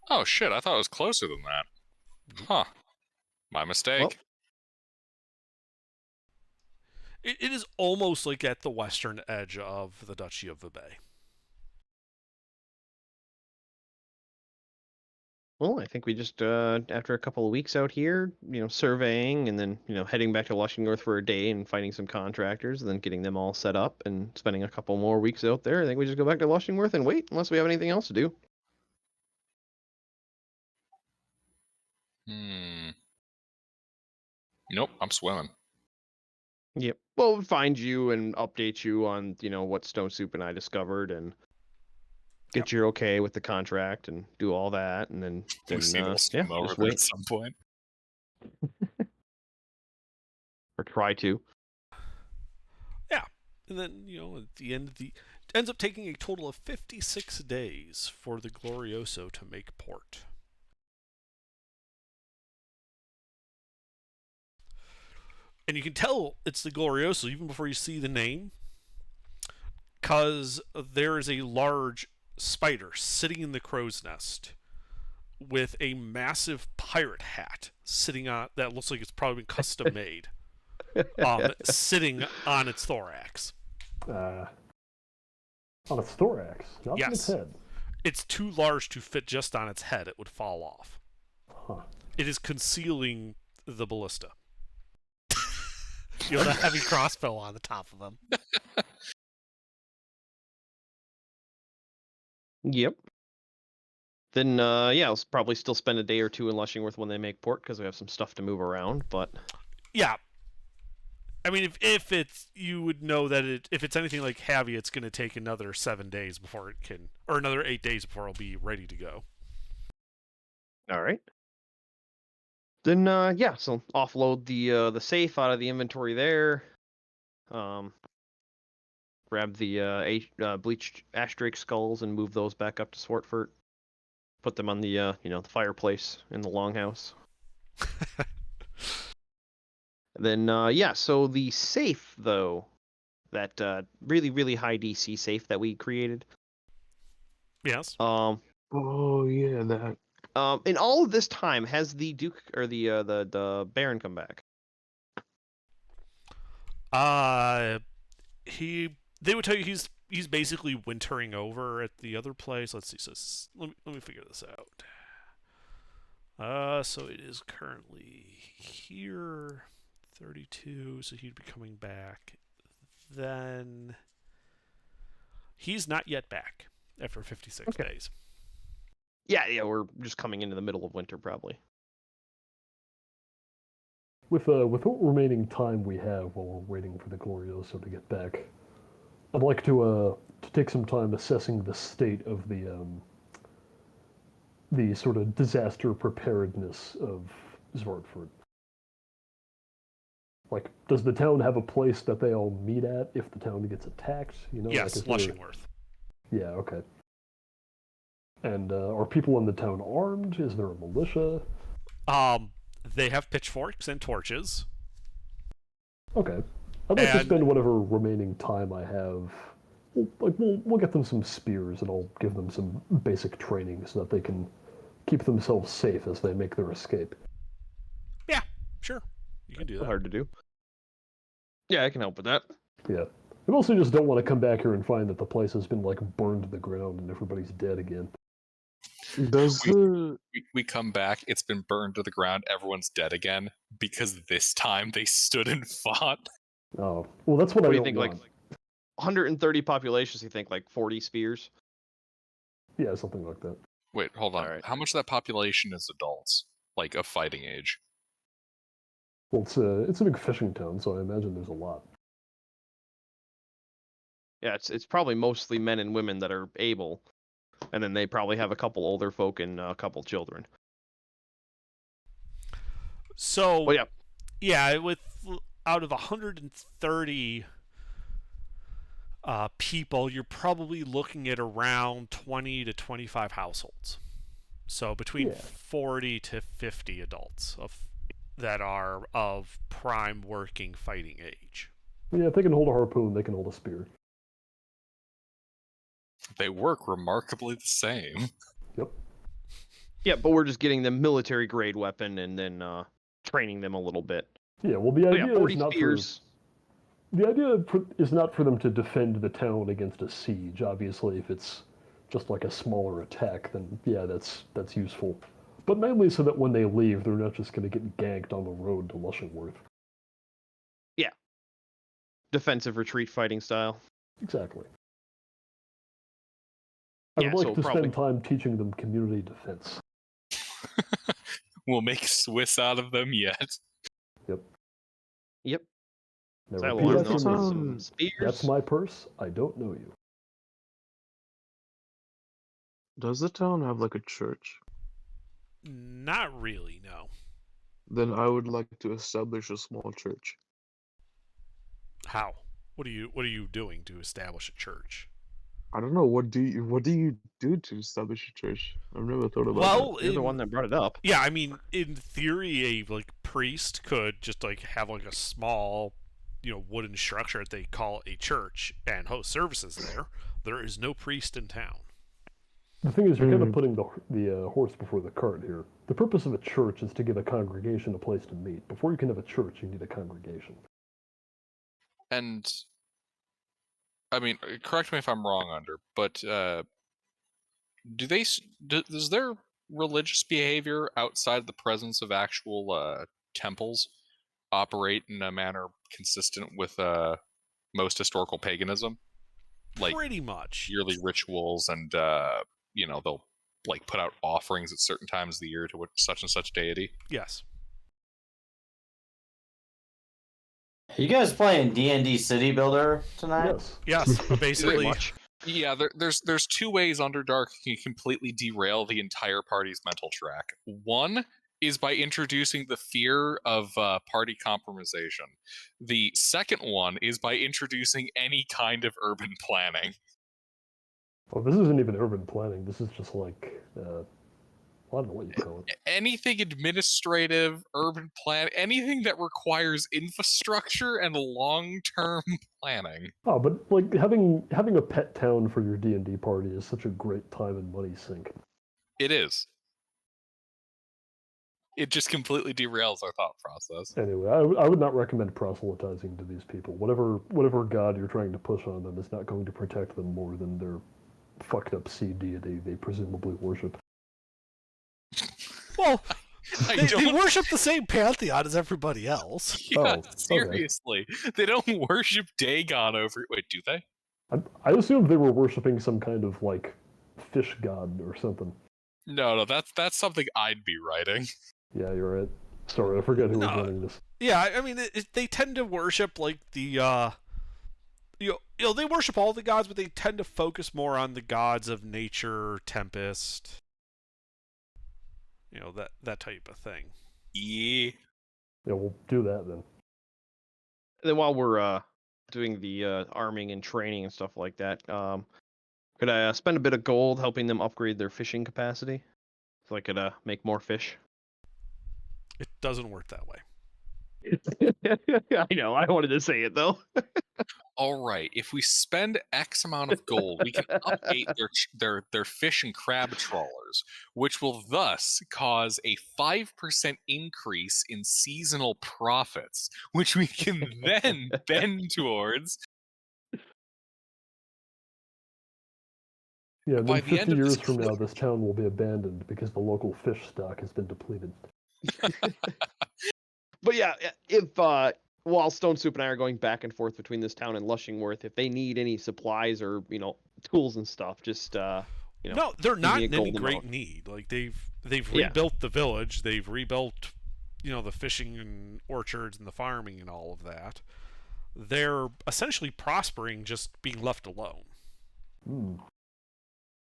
Oh shit, I thought it was closer than that. Huh. My mistake. Well, it is almost like at the western edge of the Duchy of Vebey. Well, I think we just, after a couple of weeks out here, surveying and then, heading back to Lushingworth for a day and finding some contractors and then getting them all set up and spending a couple more weeks out there, I think we just go back to Lushingworth and wait unless we have anything else to do. Nope, I'm swimming. Yep. Well, we'll find you and update you on, what Stone Soup and I discovered and get your okay with the contract and do all that, and then We'll swim over just there wait at some point. or try to. Yeah, and then at the end it ends up taking a total of 56 days for the Glorioso to make port. And you can tell it's the Glorioso even before you see the name, because there is a large spider sitting in the crow's nest with a massive pirate hat sitting on that looks like it's probably been custom made, sitting on its thorax. On its thorax, not on its head. It's too large to fit just on its head. It would fall off. Huh. It is concealing the ballista. The heavy crossbow on the top of them. Yep. Then, I'll probably still spend a day or two in Lushingworth when they make port because we have some stuff to move around. But yeah, I mean, if it's you would know that if it's anything like Heavy, it's going to take another 7 days before it can, or another 8 days before it'll be ready to go. All right. Then, so offload the safe out of the inventory there. Grab the bleached Ashdrake skulls and move those back up to Swartford. Put them on the the fireplace in the longhouse. Then so the safe though, that really really high DC safe that we created. Yes. Oh yeah, that. In all of this time, has the Duke or the Baron come back? They would tell you he's basically wintering over at the other place. Let's see. So let me figure this out. So it is currently here, 32. So he'd be coming back. Then he's not yet back after 56 days. Yeah, we're just coming into the middle of winter, probably. With what remaining time we have while we're waiting for the Glorioso to get back, I'd like to take some time assessing the state of the sort of disaster preparedness of Svartfurt. Like, does the town have a place that they all meet at if the town gets attacked? You know, Yes, like Lushingworth. Yeah, okay. And are people in the town armed? Is there a militia? They have pitchforks and torches. Okay. I'd like to spend whatever remaining time I have. We'll get them some spears, and I'll give them some basic training so that they can keep themselves safe as they make their escape. Yeah, sure. You can do that. Hard to do. Yeah, I can help with that. Yeah. I mostly just don't want to come back here and find that the place has been, like, burned to the ground and everybody's dead again. We come back, it's been burned to the ground, everyone's dead again, because this time they stood and fought. Oh, well, that's what I do you don't think, want. like 130 populations, you think like 40 spears? Yeah, something like that. Wait, hold on. Alright. How much of that population is adults? Like, of fighting age? Well, it's a big fishing town, so I imagine there's a lot. Yeah, it's probably mostly men and women that are able, and then they probably have a couple older folk and a couple children. So, Well, yeah, with out of 130 people, you're probably looking at around 20 to 25 households. So between 40 to 50 adults that are of prime working fighting age. Yeah, if they can hold a harpoon, they can hold a spear. They work remarkably the same. Yep. Yeah, but we're just getting them military grade weapon and then training them a little bit. Yeah, well, the idea 40 is not spears. The idea is not for them to defend the town against a siege. Obviously, if it's just like a smaller attack, then yeah, that's useful. But mainly so that when they leave, they're not just going to get ganked on the road to Lushingworth. Yeah. Defensive retreat fighting style. Exactly. I would like to spend time teaching them community defense. We'll make Swiss out of them yet. Yep. Now, repeat after me. Spears. That's my purse. I don't know you. Does the town have like a church? Not really, no. Then I would like to establish a small church. How? What are you doing to establish a church? I don't know. What do you do to establish a church? I've never thought about that. You're the one that brought it up. Yeah, I mean, in theory, a priest could just have a small, wooden structure that they call a church and host services there. There is no priest in town. The thing is, you're kind of putting the horse before the cart here. The purpose of a church is to give a congregation a place to meet. Before you can have a church, you need a congregation. And I mean, correct me if I'm wrong, but does their religious behavior outside the presence of actual temples operate in a manner consistent with most historical paganism? Like pretty much yearly rituals, and they'll put out offerings at certain times of the year to such and such deity. Yes. Are you guys playing D&D City Builder tonight? Yes, basically. Yeah, there's two ways Underdark can completely derail the entire party's mental track. One is by introducing the fear of party compromisation. The second one is by introducing any kind of urban planning. Well, this isn't even urban planning. This is just I don't know what you call it. Anything administrative, urban plan, anything that requires infrastructure and long-term planning. Oh, but having a pet town for your D&D party is such a great time and money sink. It is. It just completely derails our thought process. Anyway, I would not recommend proselytizing to these people. Whatever god you're trying to push on them is not going to protect them more than their fucked up sea deity they presumably worship. Well, they worship the same pantheon as everybody else. Yeah, seriously. Okay. They don't worship Dagon over... Wait, do they? I assumed they were worshipping some kind of, fish god or something. No, that's something I'd be writing. Yeah, you're right. Sorry, I forgot who was running this. Yeah, I mean, they tend to worship like the they worship all the gods, but they tend to focus more on the gods of nature, tempest, that type of thing. Yeah. Yeah, we'll do that then. And then while we're doing the arming and training and stuff like that, could I spend a bit of gold helping them upgrade their fishing capacity, so I could make more fish? It doesn't work that way. I know. I wanted to say it though. All right. If we spend X amount of gold, we can update their fish and crab trawlers, which will thus cause a 5% increase in seasonal profits, which we can then bend towards. Yeah, and By then the 50 end of years this from now, this town will be abandoned because the local fish stock has been depleted. But yeah, if while Stone Soup and I are going back and forth between this town and Lushingworth, if they need any supplies or tools and stuff, just No, they're not me a in any gold great amount. need. Like they've Yeah. rebuilt the village, they've rebuilt the fishing and orchards and the farming and all of that. They're essentially prospering, just being left alone. Hmm.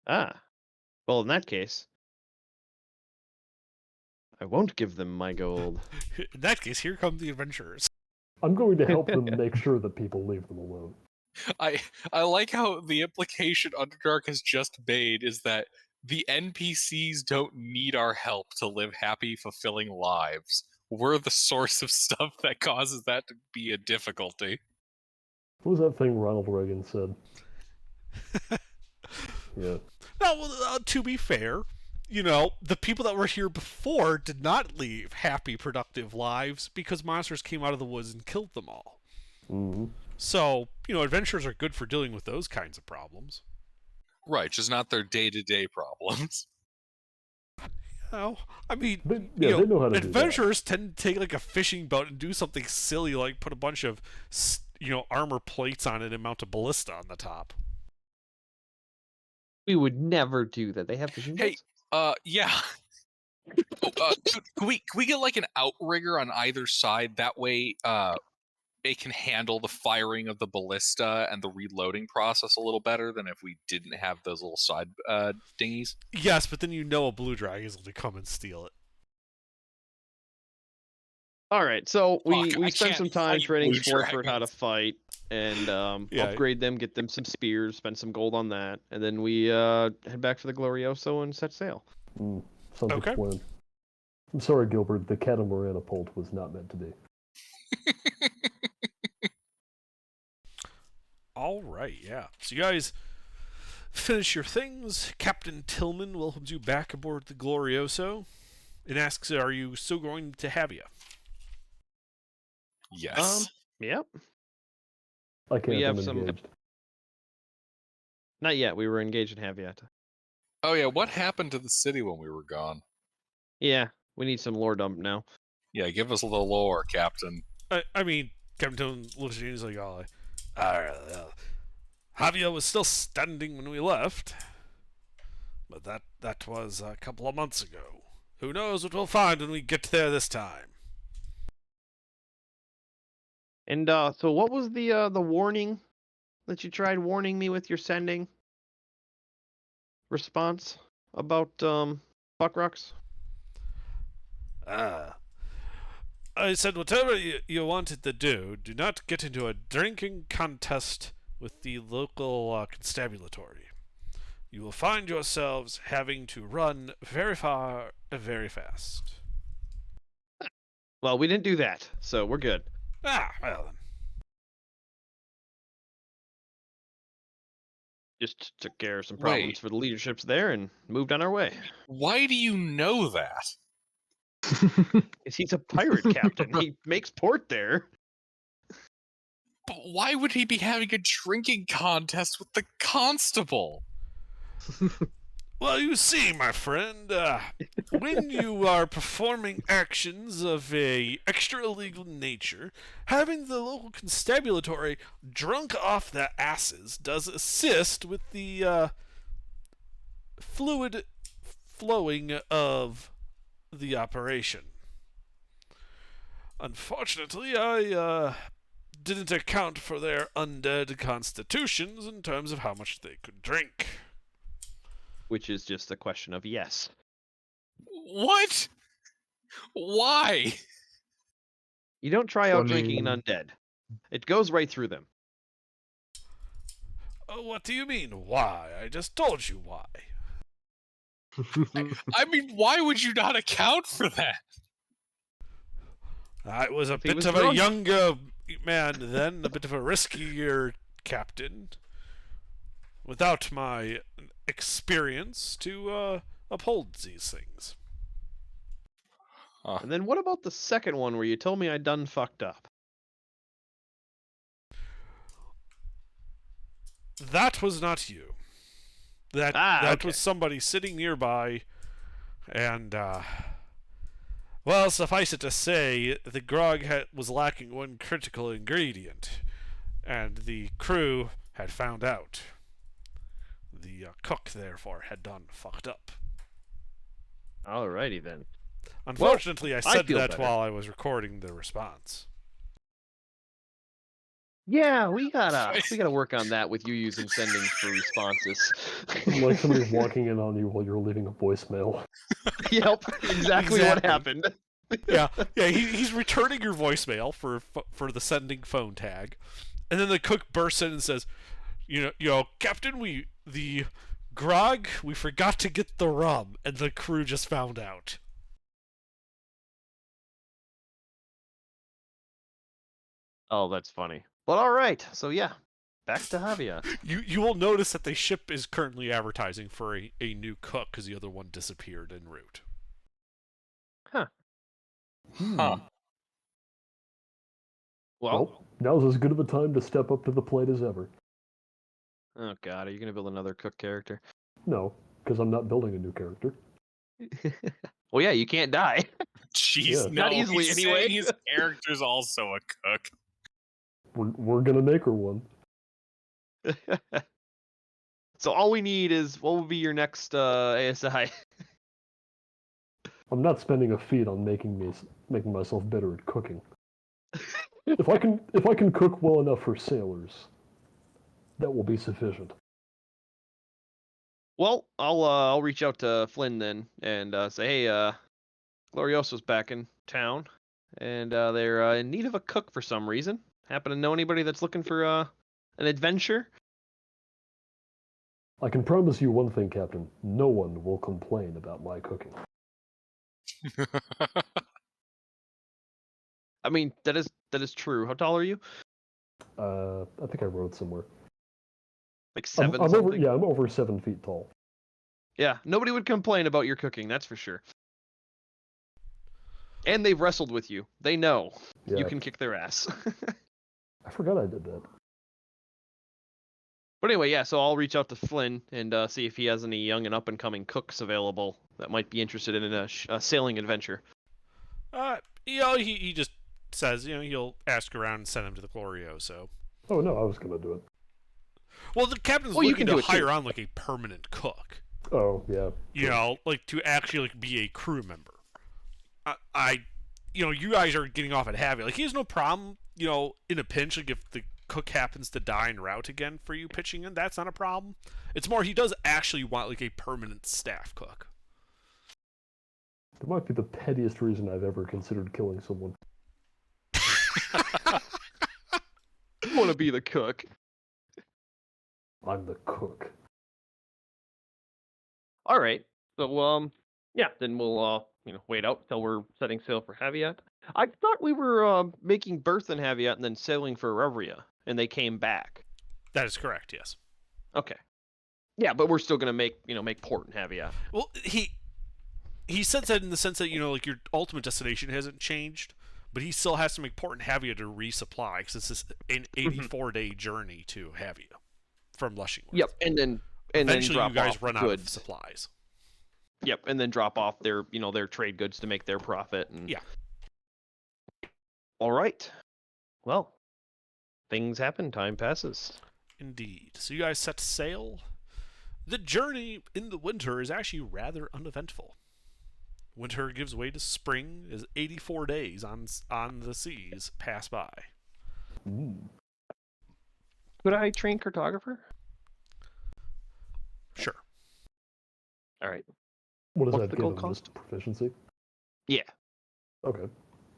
Well, in that case, I won't give them my gold. In that case, here come the adventurers. I'm going to help them make sure that people leave them alone. I like how the implication Underdark has just made is that the NPCs don't need our help to live happy, fulfilling lives. We're the source of stuff that causes that to be a difficulty. What was that thing Ronald Reagan said? Yeah. Now, to be fair, the people that were here before did not leave happy, productive lives because monsters came out of the woods and killed them all. Mm-hmm. So, adventurers are good for dealing with those kinds of problems. Right, just not their day-to-day problems. I mean, they know how to adventurers tend to take like a fishing boat and do something silly like put a bunch of, armor plates on it and mount a ballista on the top. We would never do that. They have fishing boats? Yeah. Can we get like an outrigger on either side? That way, it can handle the firing of the ballista and the reloading process a little better than if we didn't have those little side dinghies. Yes, but then a blue dragon is going to come and steal it. All right, so we spent can't some time fight training blue Sporford how to dragons. fight and Yeah. upgrade them, get them some spears, spend some gold on that, and then we head back to the Glorioso and set sail. Sounds like Okay. a plan. I'm sorry, Gilbert. The catamaran Polt was not meant to be. All right, yeah. So you guys finish your things. Captain Tillman welcomes you back aboard the Glorioso and asks, "Are you still going to Havia?" Yes. Yep. I can't. We have I'm some- engaged. Not yet. We were engaged in Haviata. Oh yeah, what happened to the city when we were gone? Yeah, we need some lore dump now. Yeah, give us a little lore, Captain. I mean, Captain Tillman looks at you and he's like, Havia was still standing when we left, but that was a couple of months ago. Who knows what we'll find when we get there this time? And so what was the warning that you tried warning me with your sending response about Buckrox? I said, whatever you wanted to do not get into a drinking contest with the local constabulary. You will find yourselves having to run very far, very fast. Well, we didn't do that, so we're good. Well then. Just took care of some problems Wait. for the leaderships there and moved on our way. Why do you know that? Because he's a pirate captain. He makes port there. But why would he be having a drinking contest with the constable? Well, you see, my friend, when you are performing actions of a extra illegal nature, having the local constabulary drunk off their asses does assist with the fluid flowing of the operation. Unfortunately, I didn't account for their undead constitutions in terms of how much they could drink. Which is just a question of yes. What? Why? You don't try out drinking Funny. an undead. It goes right through them. What do you mean, why? I just told you why. I mean, why would you not account for that? I was a If he bit was of a drunk. younger man then, a bit of a riskier captain, without my experience to uphold these things. And then what about the second one where you told me I done fucked up? That was not you. That Okay. was somebody sitting nearby, and well, suffice it to say, the grog was lacking one critical ingredient, and the crew had found out. The cook, therefore, had done fucked up. Alrighty then. Unfortunately, I said feel that better. while I was recording the response. Yeah, we gotta work on that with you using sendings for responses. Like somebody's walking in on you while you're leaving a voicemail. Yep, exactly what Exactly. happened. Yeah, he's returning your voicemail for the sending phone tag, and then the cook bursts in and says, "You know, Captain, the grog, we forgot to get the rum, and the crew just found out." Oh, that's funny. But all right, so yeah, back to Javier. You will notice that the ship is currently advertising for a new cook because the other one disappeared en route. Huh. Well, now's as good of a time to step up to the plate as ever. Oh god, are you gonna build another cook character? No, because I'm not building a new character. Well, yeah, you can't die. Jeez, Yeah. no, Not easily, he's anyway. saying his character's also a cook. We're gonna make her one. So all we need is what will be your next ASI? I'm not spending a feat on making myself better at cooking. If I can cook well enough for sailors, that will be sufficient. Well, I'll reach out to Flynn then and say, hey, Glorioso's back in town, and they're in need of a cook for some reason. Happen to know anybody that's looking for an adventure? I can promise you one thing, Captain. No one will complain about my cooking. I mean, that is true. How tall are you? I think I wrote somewhere. Like I'm 7 over. something? Yeah, I'm over 7 feet tall. Yeah, nobody would complain about your cooking, that's for sure. And they've wrestled with you. They know Yeah, you can kick their ass. I forgot I did that. But anyway, yeah, so I'll reach out to Flynn and see if he has any young and up-and-coming cooks available that might be interested in a sailing adventure. He just says, he'll ask around and send him to the Glorioso. Oh no, I was gonna do it. Well, the captain's Well, you looking can to do it too. hire on like a permanent cook. Oh yeah. Like to actually be a crew member. You guys are getting off at Javier. Like he has no problem, in a pinch, like if the cook happens to die en route again for you pitching in, that's not a problem. It's more he does actually want like a permanent staff cook. That might be the pettiest reason I've ever considered killing someone. You want to be the cook. I'm the cook. All right. So yeah, then we'll wait out till we're setting sail for Javier. I thought we were making berth in Javier and then sailing for Revria, and they came back. That is correct, yes. Okay. Yeah, but we're still gonna make port in Javier. Well, he said that in the sense that like your ultimate destination hasn't changed, but he still has to make port in Javier to resupply because it's just an 84-day journey to Javier from Lushingworth. Yep, and then Eventually drop you guys off run out goods. of supplies. Yep, and then drop off their their trade goods to make their profit. And... Yeah. All right. Well, things happen. Time passes. Indeed. So you guys set sail. The journey in the winter is actually rather uneventful. Winter gives way to spring as 84 days on the seas pass by. Could I train cartographer? Sure. All right. What does What's that the give gold him? cost? Just proficiency? Yeah. Okay.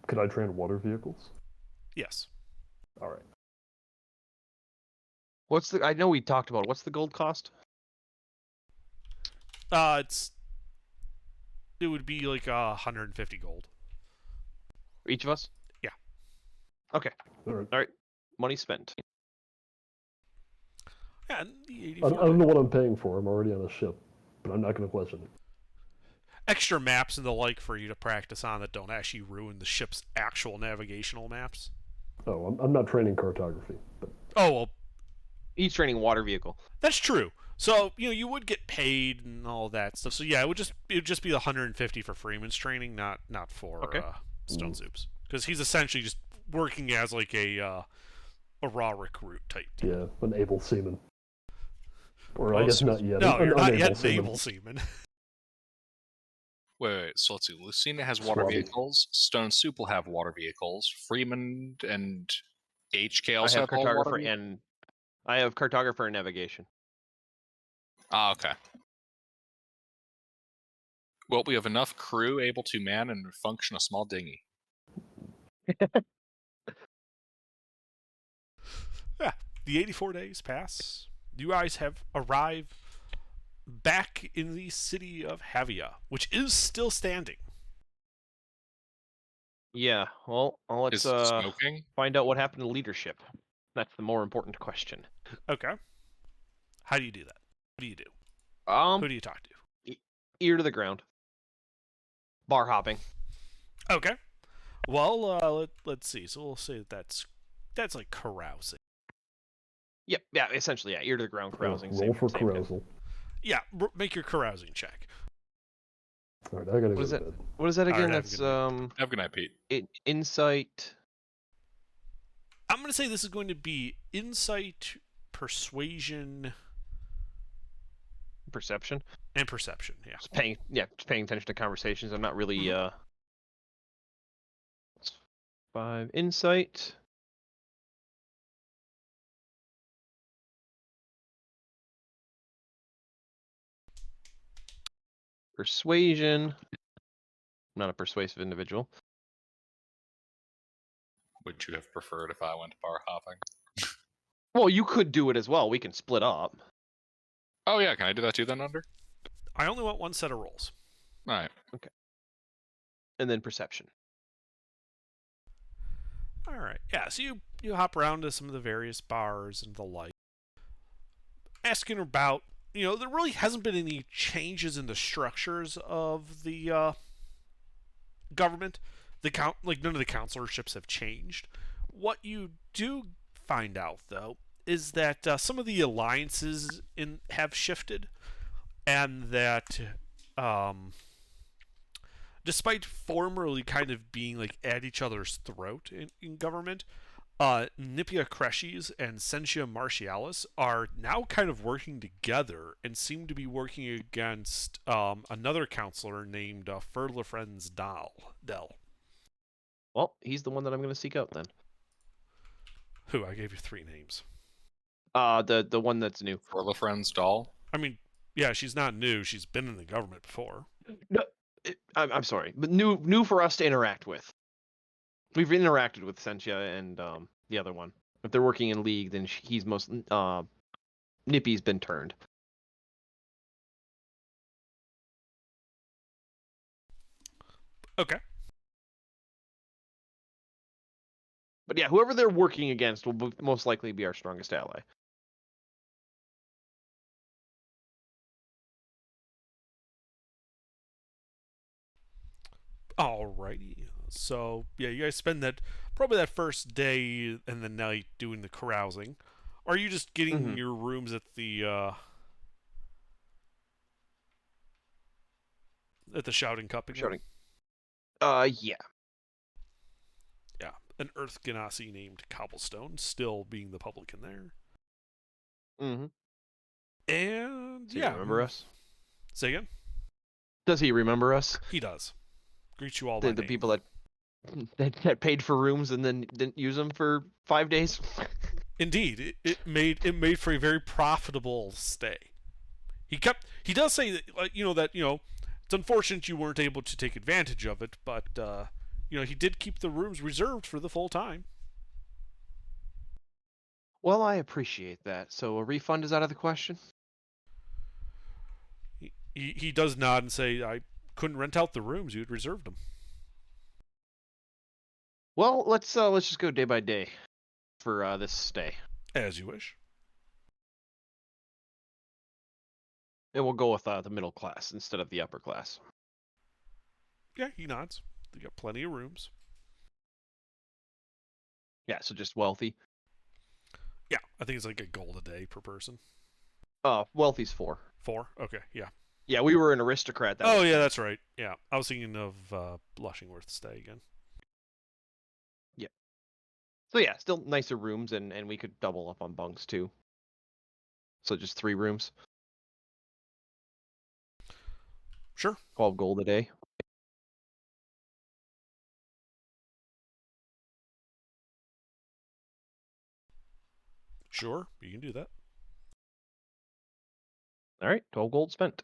Could I train water vehicles? Yes. All right. What's the? I know we talked about it. What's the gold cost? It would be like 150 gold. For each of us? Yeah. Okay. All right. All right. Money spent. Yeah, and the I 84 don't know what I'm paying for. I'm already on a ship, but I'm not going to question it. extra maps and the like for you to practice on that don't actually ruin the ship's actual navigational maps. Oh, I'm not training cartography, but Oh, well, Each training water vehicle. that's true. So, you would get paid and all that stuff. So yeah, it would just be the 150 for Freeman's training, not for Okay. Stone Soups, because he's essentially just working as like a raw recruit type deal. yeah, an able seaman. Or Well, I guess not yet. No, an you're not unable yet an seaman. able seaman. Wait. So let's see. Lucina has water Swabby. vehicles. Stone Soup will have water vehicles. Freeman and HK I also have have all water cartographer vehicles? and I have cartographer and navigation. Ah, okay. Well, we have enough crew able to man and function a small dinghy. Yeah, the 84 days pass. You guys have arrived back in the city of Havia, which is still standing. Yeah. Well, let's Is it smoking? find out what happened to leadership. That's the more important question. Okay. How do you do that? What do you do? Who do you talk to? Ear to the ground. Bar hopping. Okay. Well, let's see. So we'll say that's like carousing. Yep. Yeah. Essentially, yeah. Ear to the ground carousing. Roll for same thing. carousal. Yeah, make your carousing check. All right, I gotta What go is to that? bed. What is that All again? right, have a That's good Have a good night, Pete. insight. I'm going to say this is going to be insight, persuasion, Perception. and perception. Yeah. Just paying attention to conversations. I'm not really 5 insight. Persuasion. I'm not a persuasive individual. Would you have preferred if I went bar hopping? Well, you could do it as well. We can split up. Oh yeah, can I do that too then, Under? I only want one set of rolls. All right. And then perception. All right. Yeah, so you hop around to some of the various bars and the like, asking about, there really hasn't been any changes in the structures of the government. None of the councilorships have changed. What you do find out, though, is that some of the alliances have shifted, and that despite formerly kind of being like at each other's throat in government, Nipia Cresces and Sentia Martialis are now kind of working together and seem to be working against another counselor named Ferlefren's Dell. Well, he's the one that I'm going to seek out then. Who? I gave you 3 names. The one that's new. For the friend's doll. I mean, yeah, she's not new. She's been in the government before. No, I'm sorry, but new for us to interact with. We've interacted with Sentia and the other one. If they're working in league, then he's most Nippy's been turned. Okay. But yeah, whoever they're working against will most likely be our strongest ally. Alrighty. So yeah, you guys spend probably that first day and the night doing the carousing. Or are you just getting your rooms at the Shouting Cup again? Shouting. Yeah. Yeah, an Earth Ganassi named Cobblestone, still being the publican there. Mm-hmm. And Does he yeah, remember us? say again. Does he remember us? He does. Greet you all by The name. people that paid for rooms and then didn't use them for 5 days. Indeed, it made for a very profitable stay. He does say that, like, that it's unfortunate you weren't able to take advantage of it, but he did keep the rooms reserved for the full time. Well, I appreciate that. So a refund is out of the question? He does nod and say, I couldn't rent out the rooms, you had reserved them. Well, let's just go day by day for this stay. As you wish. And we'll go with the middle class instead of the upper class. Yeah, he nods. They got plenty of rooms. Yeah, so just wealthy. Yeah, I think it's like a gold a day per person. Wealthy's 4. 4? Okay, yeah. Yeah, we were an aristocrat. Yeah, that's right. Yeah, I was thinking of Blushingworth's stay again. Yeah. So yeah, still nicer rooms, and we could double up on bunks too. So just 3 rooms. Sure. 12 gold a day. Sure, you can do that. All right, 12 gold spent.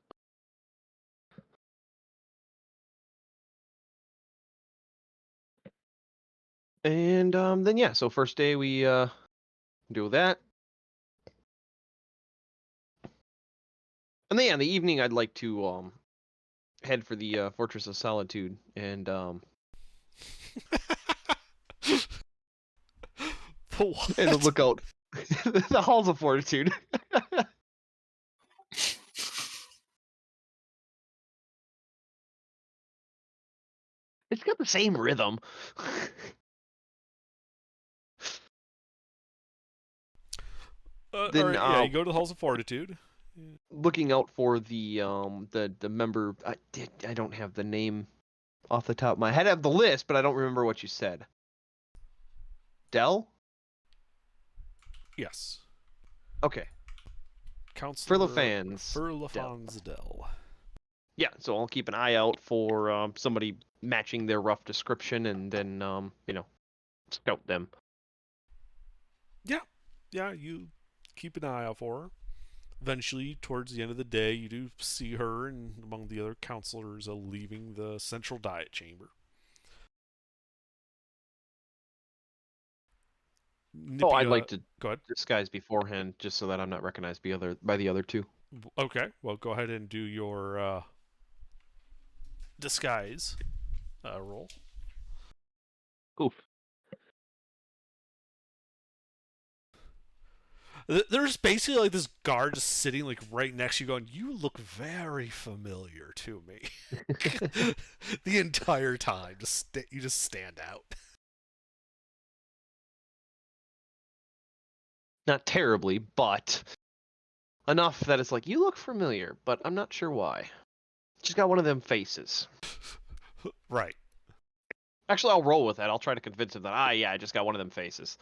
And then yeah, so first day we do that. And then yeah, in the evening I'd like to head for the Fortress of Solitude and and look out the Halls of Fortitude. It's got the same rhythm. Then yeah, you go to the Halls of Fortitude. Looking out for the member. I don't have the name off the top of my head. I have the list, but I don't remember what you said. Dell? Yes. Okay. Counselor Firlefanz Dell. Yeah, so I'll keep an eye out for somebody matching their rough description, and then scout them. Yeah, you keep an eye out for her. Eventually, towards the end of the day, you do see her and among the other counselors leaving the central diet chamber. I'd like to go ahead. disguise beforehand, just so that I'm not recognized by the other 2. Okay, well, go ahead and do your disguise roll. Oof. There's basically like this guard just sitting like right next to you going, you look very familiar to me. The entire time. You just stand out. Not terribly, but enough that it's like, you look familiar, but I'm not sure why. Just got one of them faces. Right. Actually, I'll roll with that. I'll try to convince him that, I just got one of them faces.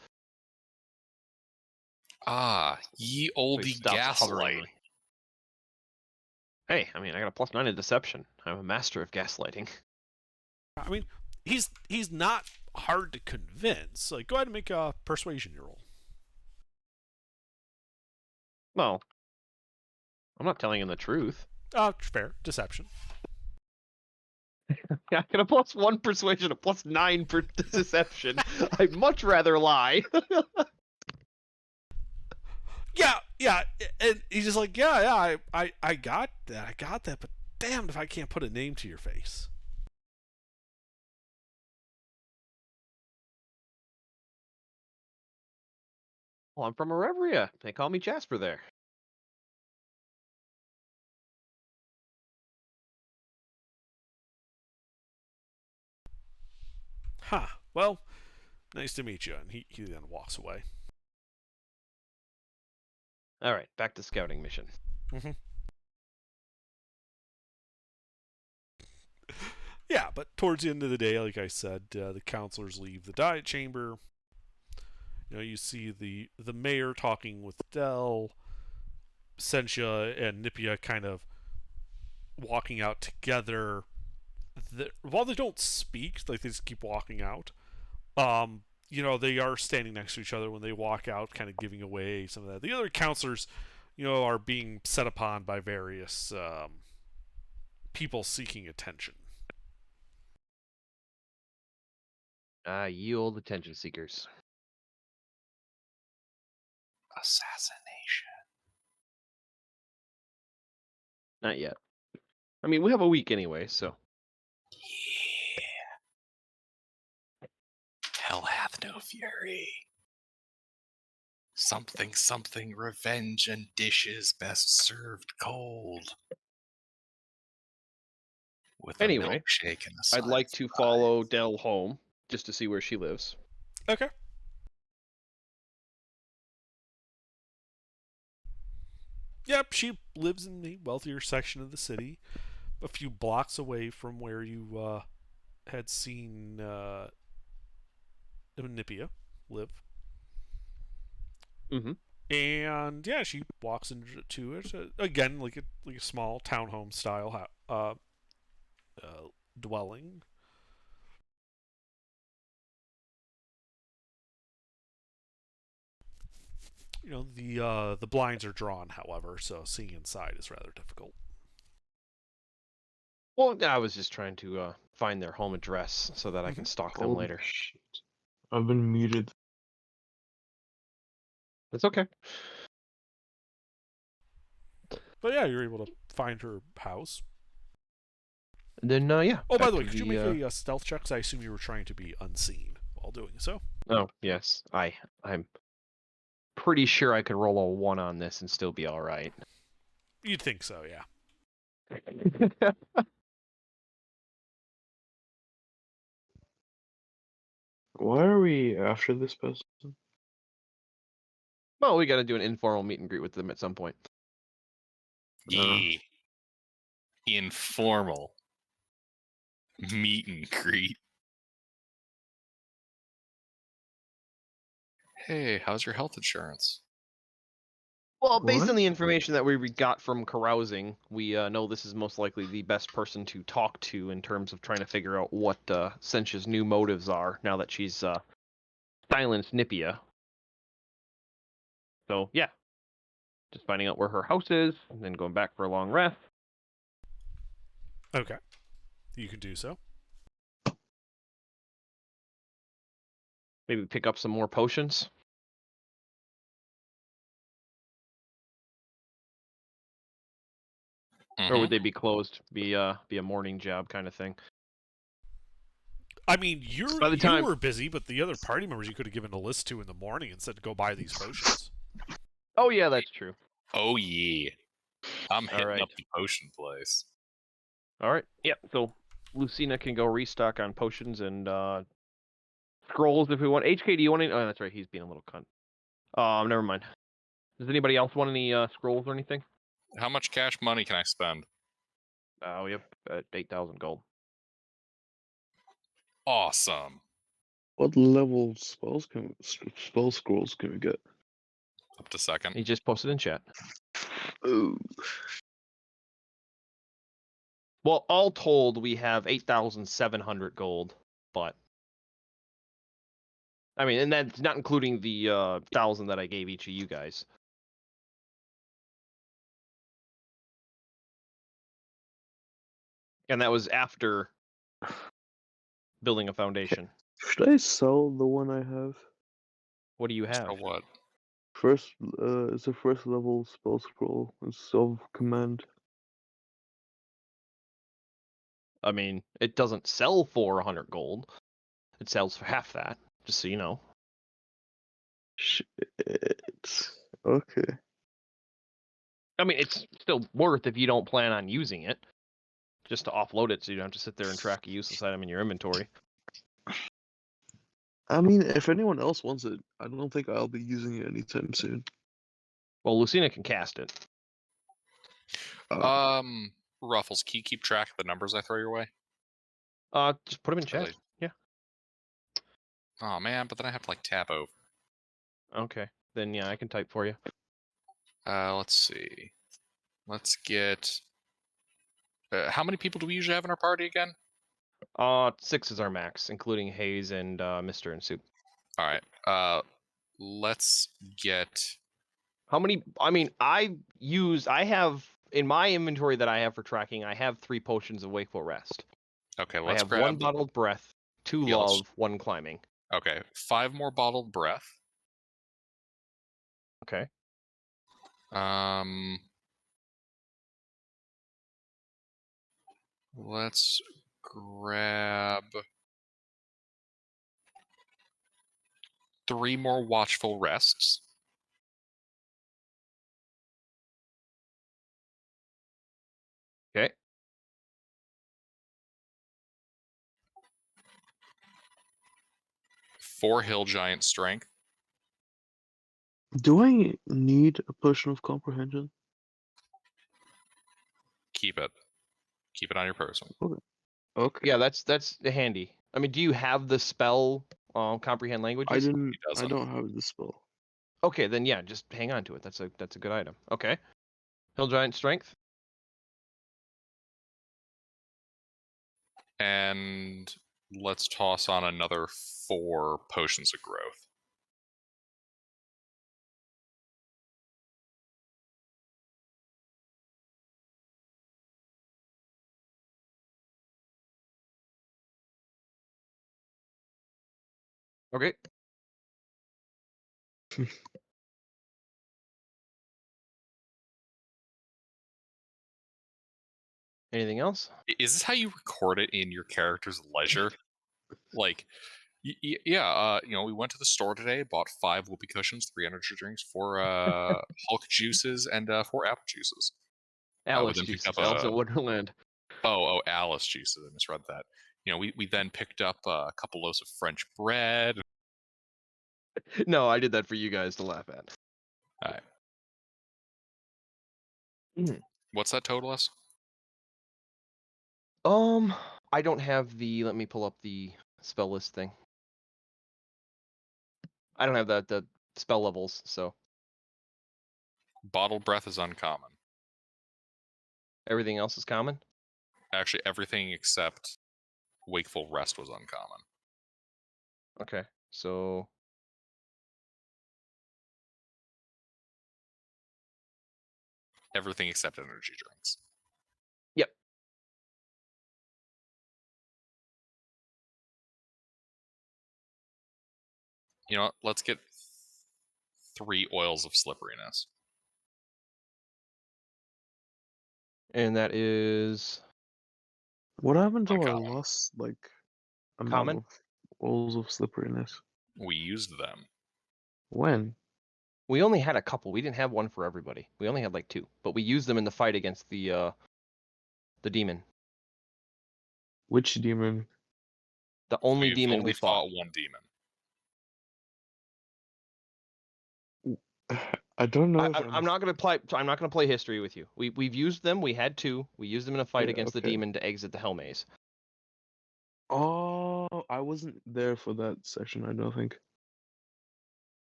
Ye oldie gaslight. Hey, I mean, I got a +9 in deception. I'm a master of gaslighting. I mean, he's not hard to convince. Like, go ahead and make a persuasion roll. Well, I'm not telling him the truth. Fair. Deception. I got a +1 persuasion, a +9 per deception. I'd much rather lie. Yeah, and he's just like, I got that, but damned if I can't put a name to your face. Well, I'm from Arevria. They call me Jasper there. Well, nice to meet you. And he then walks away. All right, back to scouting mission. Mm-hmm. Yeah, but towards the end of the day, like I said, the counselors leave the diet chamber. You see the mayor talking with Dell. Sentia and Nipia kind of walking out together. While they don't speak, like they just keep walking out. They are standing next to each other when they walk out, kind of giving away some of that. The other counselors, are being set upon by various people seeking attention. Ye old attention seekers. Assassination. Not yet. I mean, we have a week anyway, so. Yeah. Hell hath no fury. Something, revenge and dishes best served cold. With Anyway, a milkshake and a I'd like to follow Dell home just to see where she lives. Okay. Yep, she lives in the wealthier section of the city, a few blocks away from where you had seen Nipia live. Mm-hmm. And yeah, she walks into it again, like a small townhome style dwelling. The blinds are drawn, however, so seeing inside is rather difficult. Well, I was just trying to find their home address so that I can stalk them later. Shit. I've been muted. It's okay. But yeah, you're able to find her house. And then, yeah. Oh, by the way, could you make a stealth check? 'Cause I assume you were trying to be unseen while doing so. Oh, yes. I'm pretty sure I could roll a 1 on this and still be all right. You'd think so, yeah. Why are we after this person? Well, we got to do an informal meet and greet with them at some point. Yeah. Informal meet and greet. Hey, how's your health insurance? Well, based What? on the information that we got from carousing, we know this is most likely the best person to talk to in terms of trying to figure out what Sentia's new motives are now that she's silenced Nipia. So, yeah. Just finding out where her house is, and then going back for a long rest. Okay. You can do so. Maybe pick up some more potions. Mm-hmm. Or would they be closed? Be a morning job kind of thing. I mean, you were busy, but the other party members you could have given a list to in the morning and said to go buy these potions. Oh yeah, that's true. Oh yeah. I'm hitting right. up the potion place. All right. Yeah. So Lucina can go restock on potions and scrolls if we want. HK, do you want any? Oh, that's right. He's being a little cunt. Never mind. Does anybody else want any scrolls or anything? How much cash money can I spend? We have 8,000 gold. Awesome. What level spell scrolls can we get? Up to second. He just posted in chat. Ooh. Well, all told, we have 8,700 gold, but I mean, and that's not including the 1,000 that I gave each of you guys. And that was after building a foundation. Should I sell the one I have? What do you have? So what? It's a first level spell scroll. It's self command. I mean, it doesn't sell for 100 gold. It sells for half that, just so you know. Shit. Okay. I mean, it's still worth if you don't plan on using it. Just to offload it so you don't have to sit there and track a useless item in your inventory. I mean, if anyone else wants it, I don't think I'll be using it anytime soon. Well, Lucina can cast it. Ruffles, can you keep track of the numbers I throw your way? Just put them in chat. Yeah. Oh man, but then I have to like tab over. Okay. Then yeah, I can type for you. Let's see. Let's get. How many people do we usually have in our party again? 6 is our max, including Hayes and Mr. and Soup. All right. Let's get. How many? I mean, I have in my inventory that I have for tracking. I have 3 potions of Wakeful Rest. Okay, I have 1 bottled breath, 2 love, 1 climbing. Okay, 5 more bottled breath. Okay. Let's grab 3 more watchful rests. Okay. Four hill giant strength. Do I need a potion of comprehension? Keep it. Keep it on your person. Okay. Yeah, that's handy. I mean, do you have the spell comprehend languages? I don't have the spell. Okay, then yeah, just hang on to it. That's a good item. Okay. Hill giant strength. And let's toss on another 4 potions of growth. Okay. Anything else? Is this how you record it in your character's leisure? Like, yeah, we went to the store today, bought 5 whoopee cushions, 3 energy drinks, 4 Hulk juices, and 4 apple juices. Alice juices. Alice in Wonderland. Oh, Alice juices. I misread that. We then picked up a couple loaves of French bread. No, I did that for you guys to laugh at. All right. What's that total us? I don't have the. Let me pull up the spell list thing. I don't have the spell levels, so. Bottled breath is uncommon. Everything else is common? Actually, everything except wakeful rest was uncommon. Okay, so. Everything except energy drinks. Yep. You know what? Let's get 3 oils of slipperiness. And that is. What happened to our Uncommon. last amount Common? of oils of slipperiness? We used them. When? We only had a couple. We didn't have one for everybody. We only had like 2, but we used them in the fight against the demon. Which demon? The only We've demon only we fought. one demon. I don't know. I'm not gonna play. I'm not gonna play history with you. We've used them. We had 2. We used them in a fight against the demon to exit the Hell Maze. Oh, I wasn't there for that session. I don't think.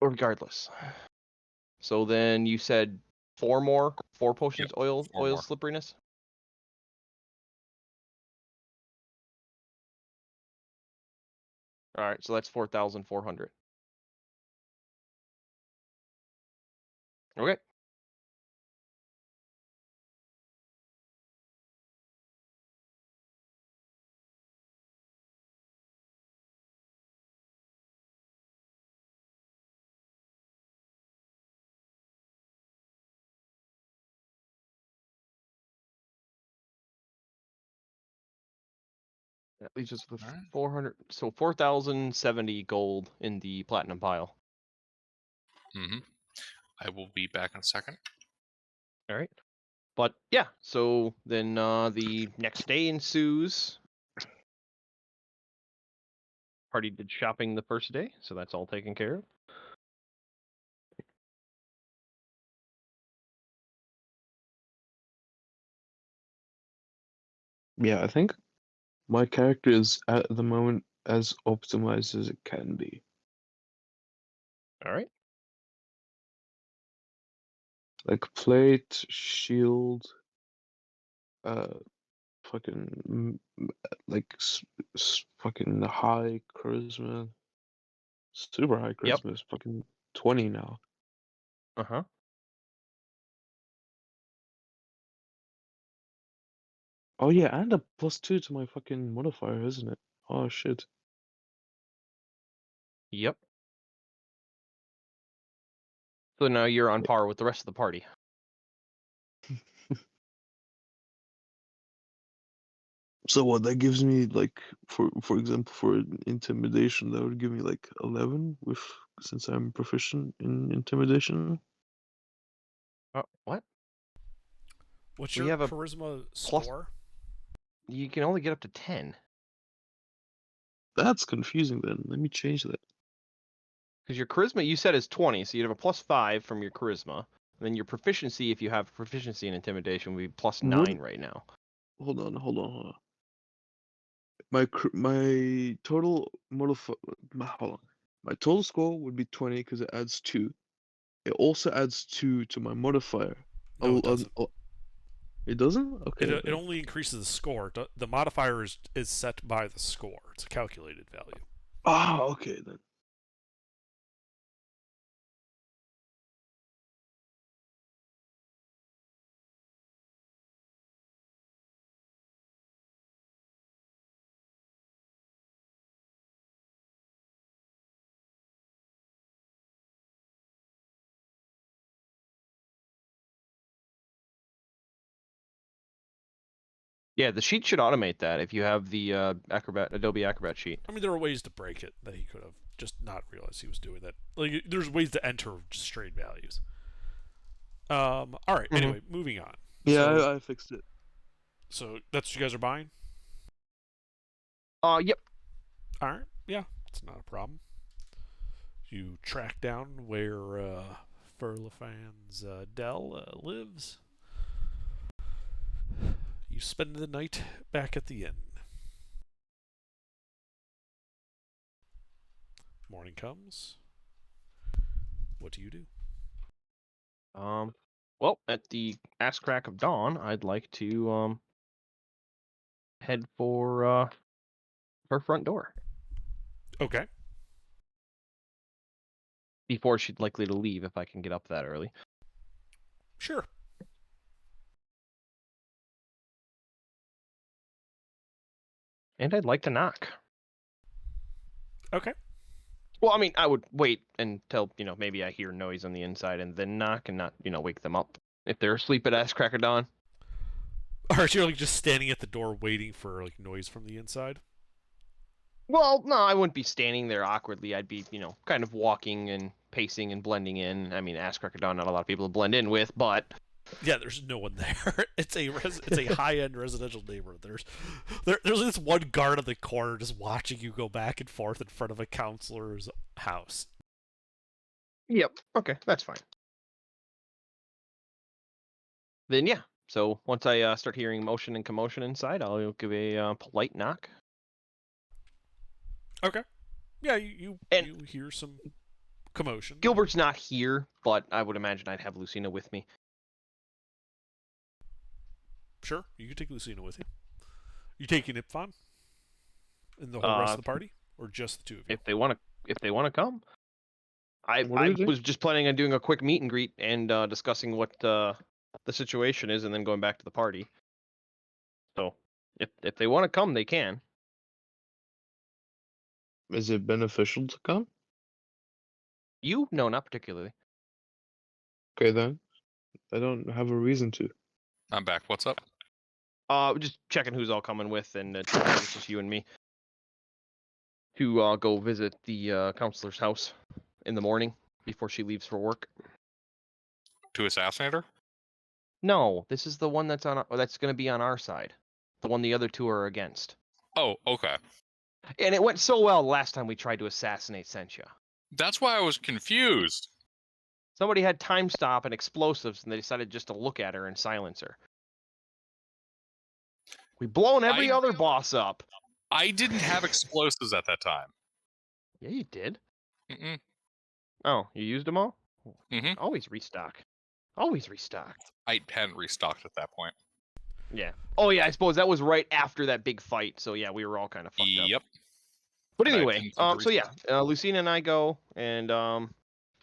Regardless. So then you said 4 potions. Yep, oil 4 more. slipperiness. All right, so that's 4,400. Okay. That leaves us with 400. So 4,070 gold in the platinum pile. Mm-hmm. I will be back in a second. All right. But yeah, so then the next day ensues. Party did shopping the first day, so that's all taken care of. Yeah, I think my character is at the moment as optimized as it can be. All right. Like plate, shield, like fucking high charisma, super high Yep. charisma is fucking 20 now. Uh-huh. Oh yeah, and a +2 to my fucking modifier, isn't it? Oh shit. Yep. So now you're on par with the rest of the party. So what that gives me, like, for example, for intimidation, that would give me like 11 with, since I'm proficient in intimidation. What? What's We your have a charisma plus- score? You can only get up to 10. That's confusing then. Let me change that. Because your charisma, you said, is 20, so you'd have a +5 from your charisma. And then your proficiency, if you have proficiency in intimidation, would be +9 right now. Hold on. My total modifier. Hold on. My total score would be 20 because it adds 2. It also adds 2 to my modifier. No, it doesn't. It doesn't? Okay. It only increases the score. The modifier is set by the score. It's a calculated value. Ah, okay then. Yeah, the sheet should automate that if you have the Adobe Acrobat sheet. I mean, there are ways to break it that he could have just not realized he was doing that. Like, there's ways to enter just straight values. All right. Anyway, moving on. Yeah, So, I fixed it. So that's what you guys are buying? Yep. All right. Yeah, it's not a problem. You track down where Furlafan's Dell lives. You spend the night back at the inn. Morning comes. What do you do? Well, at the ass crack of dawn, I'd like to head for her front door. Okay. Before she's likely to leave if I can get up that early. Sure. And I'd like to knock. Okay. Well, I mean, I would wait until, maybe I hear noise on the inside and then knock and not, wake them up if they're asleep at ass crack of dawn. Or you're like just standing at the door waiting for like noise from the inside? Well, no, I wouldn't be standing there awkwardly. I'd be, kind of walking and pacing and blending in. I mean, ass crack of dawn, not a lot of people to blend in with, but yeah, there's no one there. It's a high-end residential neighborhood. There's this one guard on the corner just watching you go back and forth in front of a counselor's house. Yep. Okay, that's fine. Then yeah. So once I start hearing motion and commotion inside, I'll give a polite knock. Okay. Yeah, you hear some commotion. Gilbert's not here, but I would imagine I'd have Lucina with me. Sure, you can take Lucina with you. You taking Ipfon? And the whole rest of the party? Or just the two of you? If they want to come. I was just planning on doing a quick meet and greet and discussing what the situation is and then going back to the party. So, if they want to come, they can. Is it beneficial to come? You? No, not particularly. Okay then. I don't have a reason to. I'm back. What's up? Just checking who's all coming with, and it's just you and me. To go visit the counselor's house in the morning before she leaves for work. To assassinate her? No, this is the one that's going to be on our side. The one the other two are against. Oh, okay. And it went so well last time we tried to assassinate Sentia. That's why I was confused. Somebody had time stop and explosives, and they decided just to look at her and silence her. We've blown every other boss up. I didn't have explosives at that time. Yeah, you did. Mm-mm. Oh, you used them all? Mm-hmm. Always restock. Always restocked. I hadn't restocked at that point. Yeah. Oh yeah, I suppose that was right after that big fight. So yeah, we were all kind of fucked up. Yep. But And I anyway, didn't think to so yeah, restock. Lucina and I go, and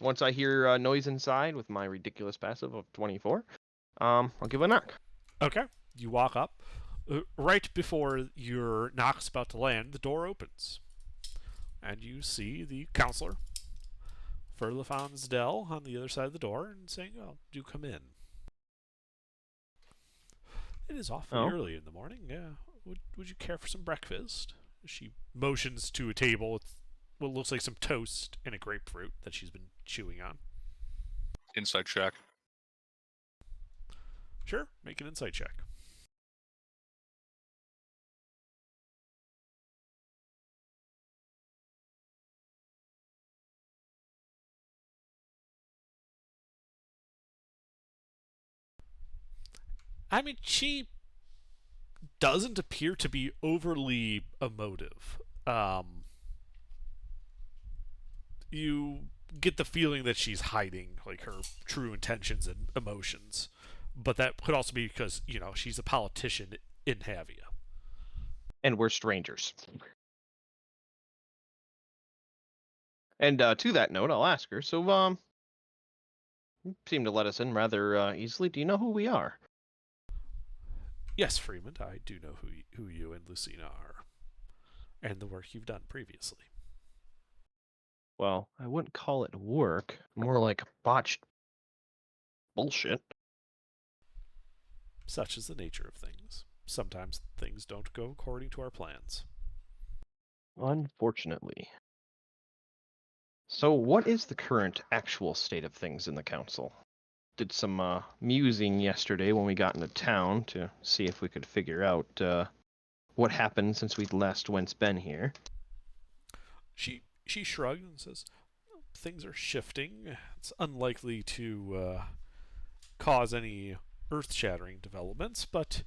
once I hear noise inside with my ridiculous passive of 24, I'll give a knock. Okay. You walk up. Right before your knock's about to land, the door opens. And you see the counselor, Furlafonsdell, on the other side of the door and saying, "Oh, do come in." It is awfully early in the morning. Yeah. Would you care for some breakfast? She motions to a table with what looks like some toast and a grapefruit that she's been chewing on. Inside check. Sure, make an insight check. I mean, she doesn't appear to be overly emotive. You get the feeling that she's hiding like her true intentions and emotions, but that could also be because she's a politician in Havia, and we're strangers. And to that note, I'll ask her. So, you seem to let us in rather easily. Do you know who we are? Yes, Freeman, I do know who you and Lucina are, and the work you've done previously. Well, I wouldn't call it work. More like botched bullshit. Such is the nature of things. Sometimes things don't go according to our plans. Unfortunately. So, what is the current actual state of things in the council? Did some musing yesterday when we got into town to see if we could figure out what happened since we last went been here. She shrugged and says, "Things are shifting. It's unlikely to cause any earth-shattering developments, but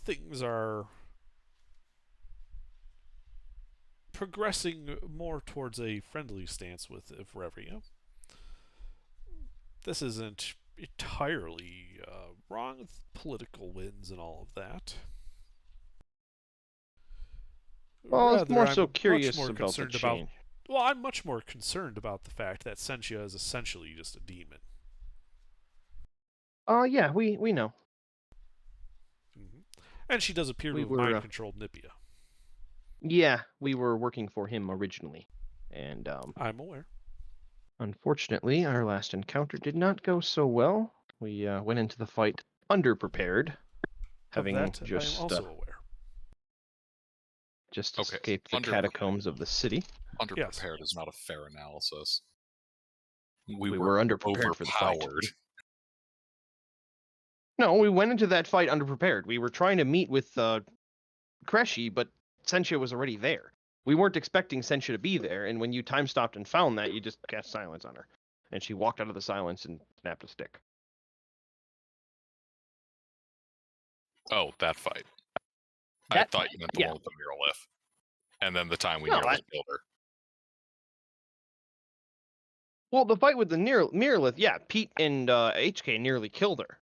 things are progressing more towards a friendly stance with Evrevia. This isn't entirely wrong with political wins and all of that." Well, I was more I'm so curious much more about the concerned change. Well, I'm much more concerned about the fact that Sentia is essentially just a demon. Yeah, we know. Mm-hmm. And she does appear to have mind-controlled Nipia. Yeah, we were working for him originally, and I'm aware. Unfortunately, our last encounter did not go so well. We went into the fight underprepared, having of that, just I am also aware. Just escaped the catacombs of the city. Underprepared is not a fair analysis. We were underprepared for the fight. Overpowered. No, we went into that fight underprepared. We were trying to meet with Kreshi, but Sentia was already there. We weren't expecting Sentia to be there, and when you time stopped and found that, you just cast silence on her. And she walked out of the silence and snapped a stick. Oh, that fight. I thought you meant the one with the Miralith. And then the time we nearly killed her. Well, the fight with the Miralith, yeah, Pete and HK nearly killed her.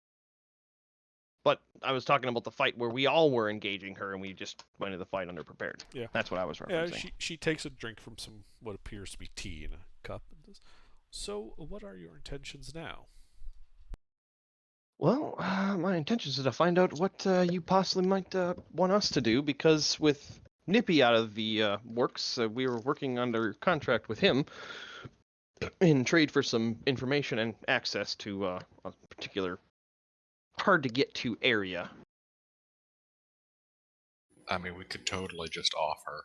But I was talking about the fight where we all were engaging her and we just went into the fight underprepared. Yeah. That's what I was referencing. Yeah, she takes a drink from some what appears to be tea in a cup and says, "So, what are your intentions now?" Well, my intentions are to find out what you possibly might want us to do, because with Nippy out of the works, we were working under contract with him in trade for some information and access to a particular hard-to-get-to area. I mean, we could totally just offer.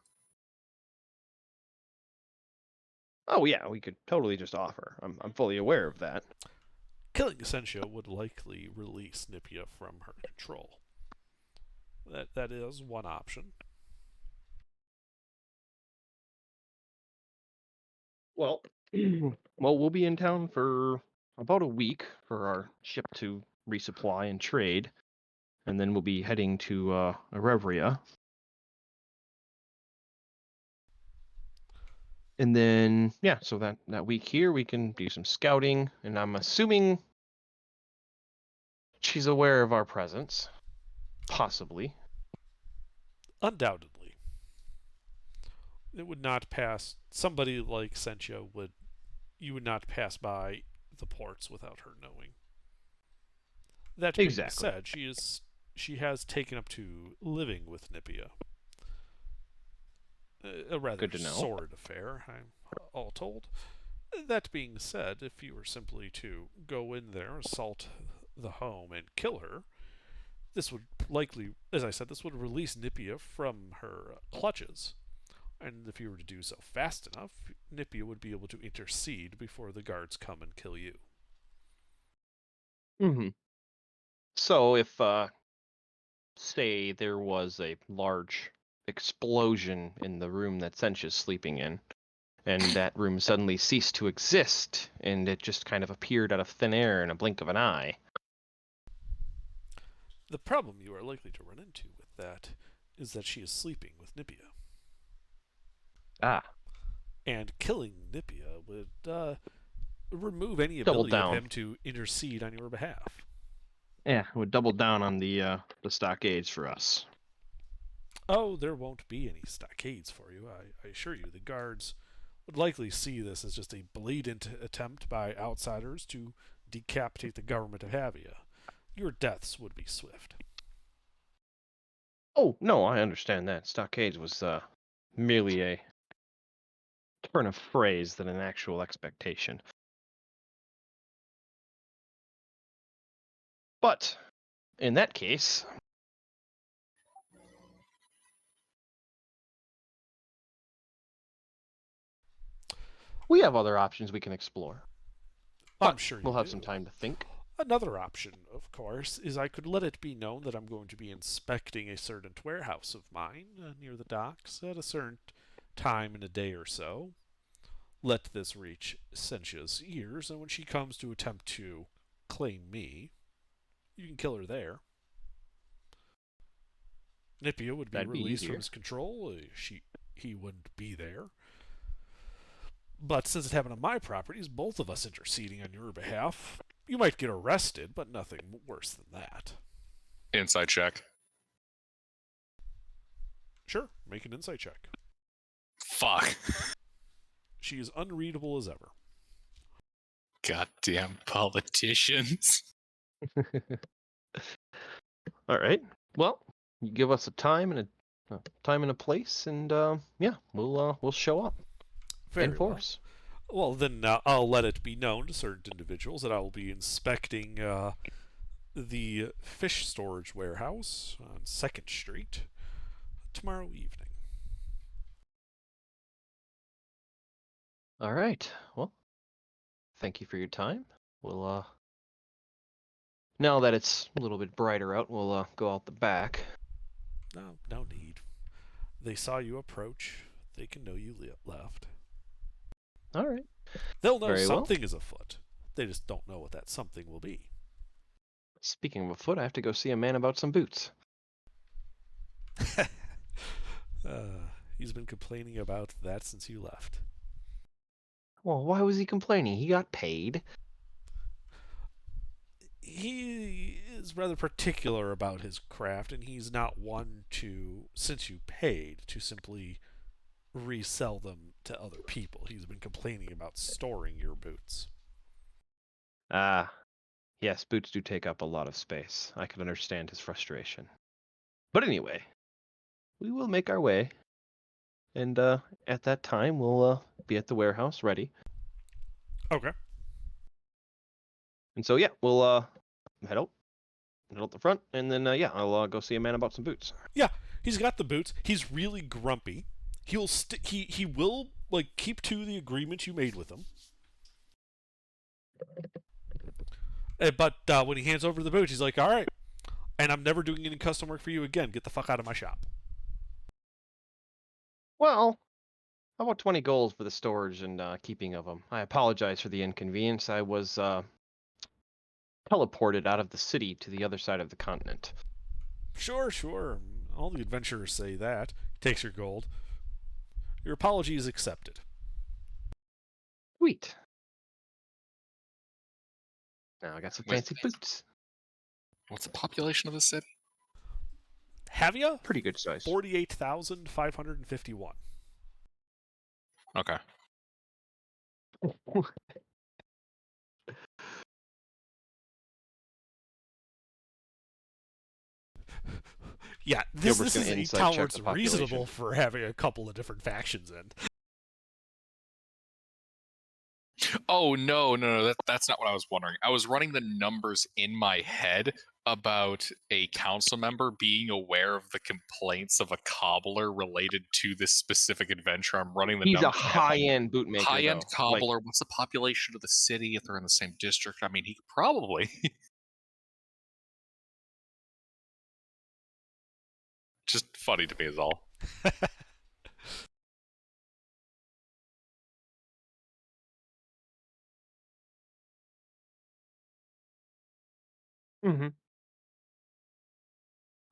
Oh yeah, we could totally just offer. I'm fully aware of that. Killing Essentia would likely release Nipia from her control. That is one option. Well, we'll be in town for about a week for our ship to resupply and trade, and then we'll be heading to Evrevia. And then, yeah, so that week here we can do some scouting, and I'm assuming She's aware of our presence. Possibly. Undoubtedly. It would not pass. Somebody like Sentia you would not pass by the ports without her knowing. That being Exactly. said, she has taken up to living with Nipia. A rather Good to know. sordid affair, I'm all told. That being said, if you were simply to go in there, assault the home, and kill her, this would likely, as I said, this would release Nipia from her clutches. And if you were to do so fast enough, Nipia would be able to intercede before the guards come and kill you. Mm-hmm. So if, say there was a large explosion in the room that Sentia's sleeping in, and that room suddenly ceased to exist, and it just kind of appeared out of thin air in a blink of an eye. The problem you are likely to run into with that is that she is sleeping with Nipia. Ah. And killing Nipia would remove any Double ability down. of him to intercede on your behalf. Yeah, it would double down on the stockades for us. Oh, there won't be any stockades for you, I assure you. The guards would likely see this as just a blatant attempt by outsiders to decapitate the government of Havia. Your deaths would be swift. Oh, no, I understand that. Stockades was merely a turn of phrase than an actual expectation. But, in that case, we have other options we can explore. I'm sure we'll have do. some time to think. Another option, of course, is I could let it be known that I'm going to be inspecting a certain warehouse of mine near the docks at a certain time in a day or so. Let this reach Sentia's ears, and when she comes to attempt to claim me, you can kill her there. Nipia would be That'd be released easier. from his control. He wouldn't be there. But since it happened on my properties, both of us interceding on your behalf, you might get arrested, but nothing worse than that. Insight check. Sure, make an insight check. Fuck. She is unreadable as ever. Goddamn politicians. All right. Well, you give us a time and a place, and yeah, we'll show up. Very in force. Well, then I'll let it be known to certain individuals that I will be inspecting the fish storage warehouse on 2nd Street tomorrow evening. All right. Well, thank you for your time. We'll now that it's a little bit brighter out, we'll go out the back. No need. They saw you approach. They can know you left. All right. They'll know Very something is afoot. They just don't know what that something will be. Speaking of afoot, I have to go see a man about some boots. He's been complaining about that since you left. Well, why was he complaining? He got paid. He is rather particular about his craft, and he's not one to, since you paid, to simply resell them to other people. He's been complaining about storing your boots. Yes, boots do take up a lot of space. I can understand his frustration. But anyway, we will make our way, and at that time, we'll be at the warehouse ready. Okay. And so, yeah, we'll head out the front, and then, yeah, I'll go see a man about some boots. Yeah, he's got the boots. He's really grumpy. He will like keep to the agreement you made with him. But when he hands over the boots, he's like, "All right, and I'm never doing any custom work for you again. Get the fuck out of my shop." Well, how about 20 gold for the storage and keeping of them? I apologize for the inconvenience. I was teleported out of the city to the other side of the continent. Sure. All the adventurers say that. He takes your gold. Your apology is accepted. Sweet. Now I got some fancy boots. What's the population of the city? Havia, Pretty good size. 48,551. Okay. Yeah, Gilbert's this gonna is a insight town check where the it's population. reasonable for having a couple of different factions in. Oh no, that's not what I was wondering. I was running the numbers in my head about a council member being aware of the complaints of a cobbler related to this specific adventure. I'm running the He's a numbers. high-end bootmaker. High-end though. cobbler. What's the population of the city if they're in the same district? I mean, he could probably. Just funny to me is all. Mm-hmm.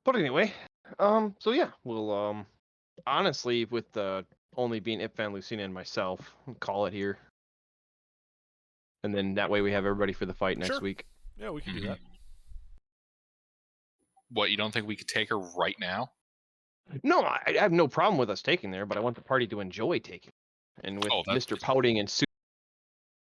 But anyway, so yeah, we'll honestly, with only being Ip Van Lucina and myself, call it here. And then that way we have everybody for the fight next Sure. week. Yeah, we can do that. What, you don't think we could take her right now? No, I have no problem with us taking there, but I want the party to enjoy taking. And with Oh, that- Mr. Pouting and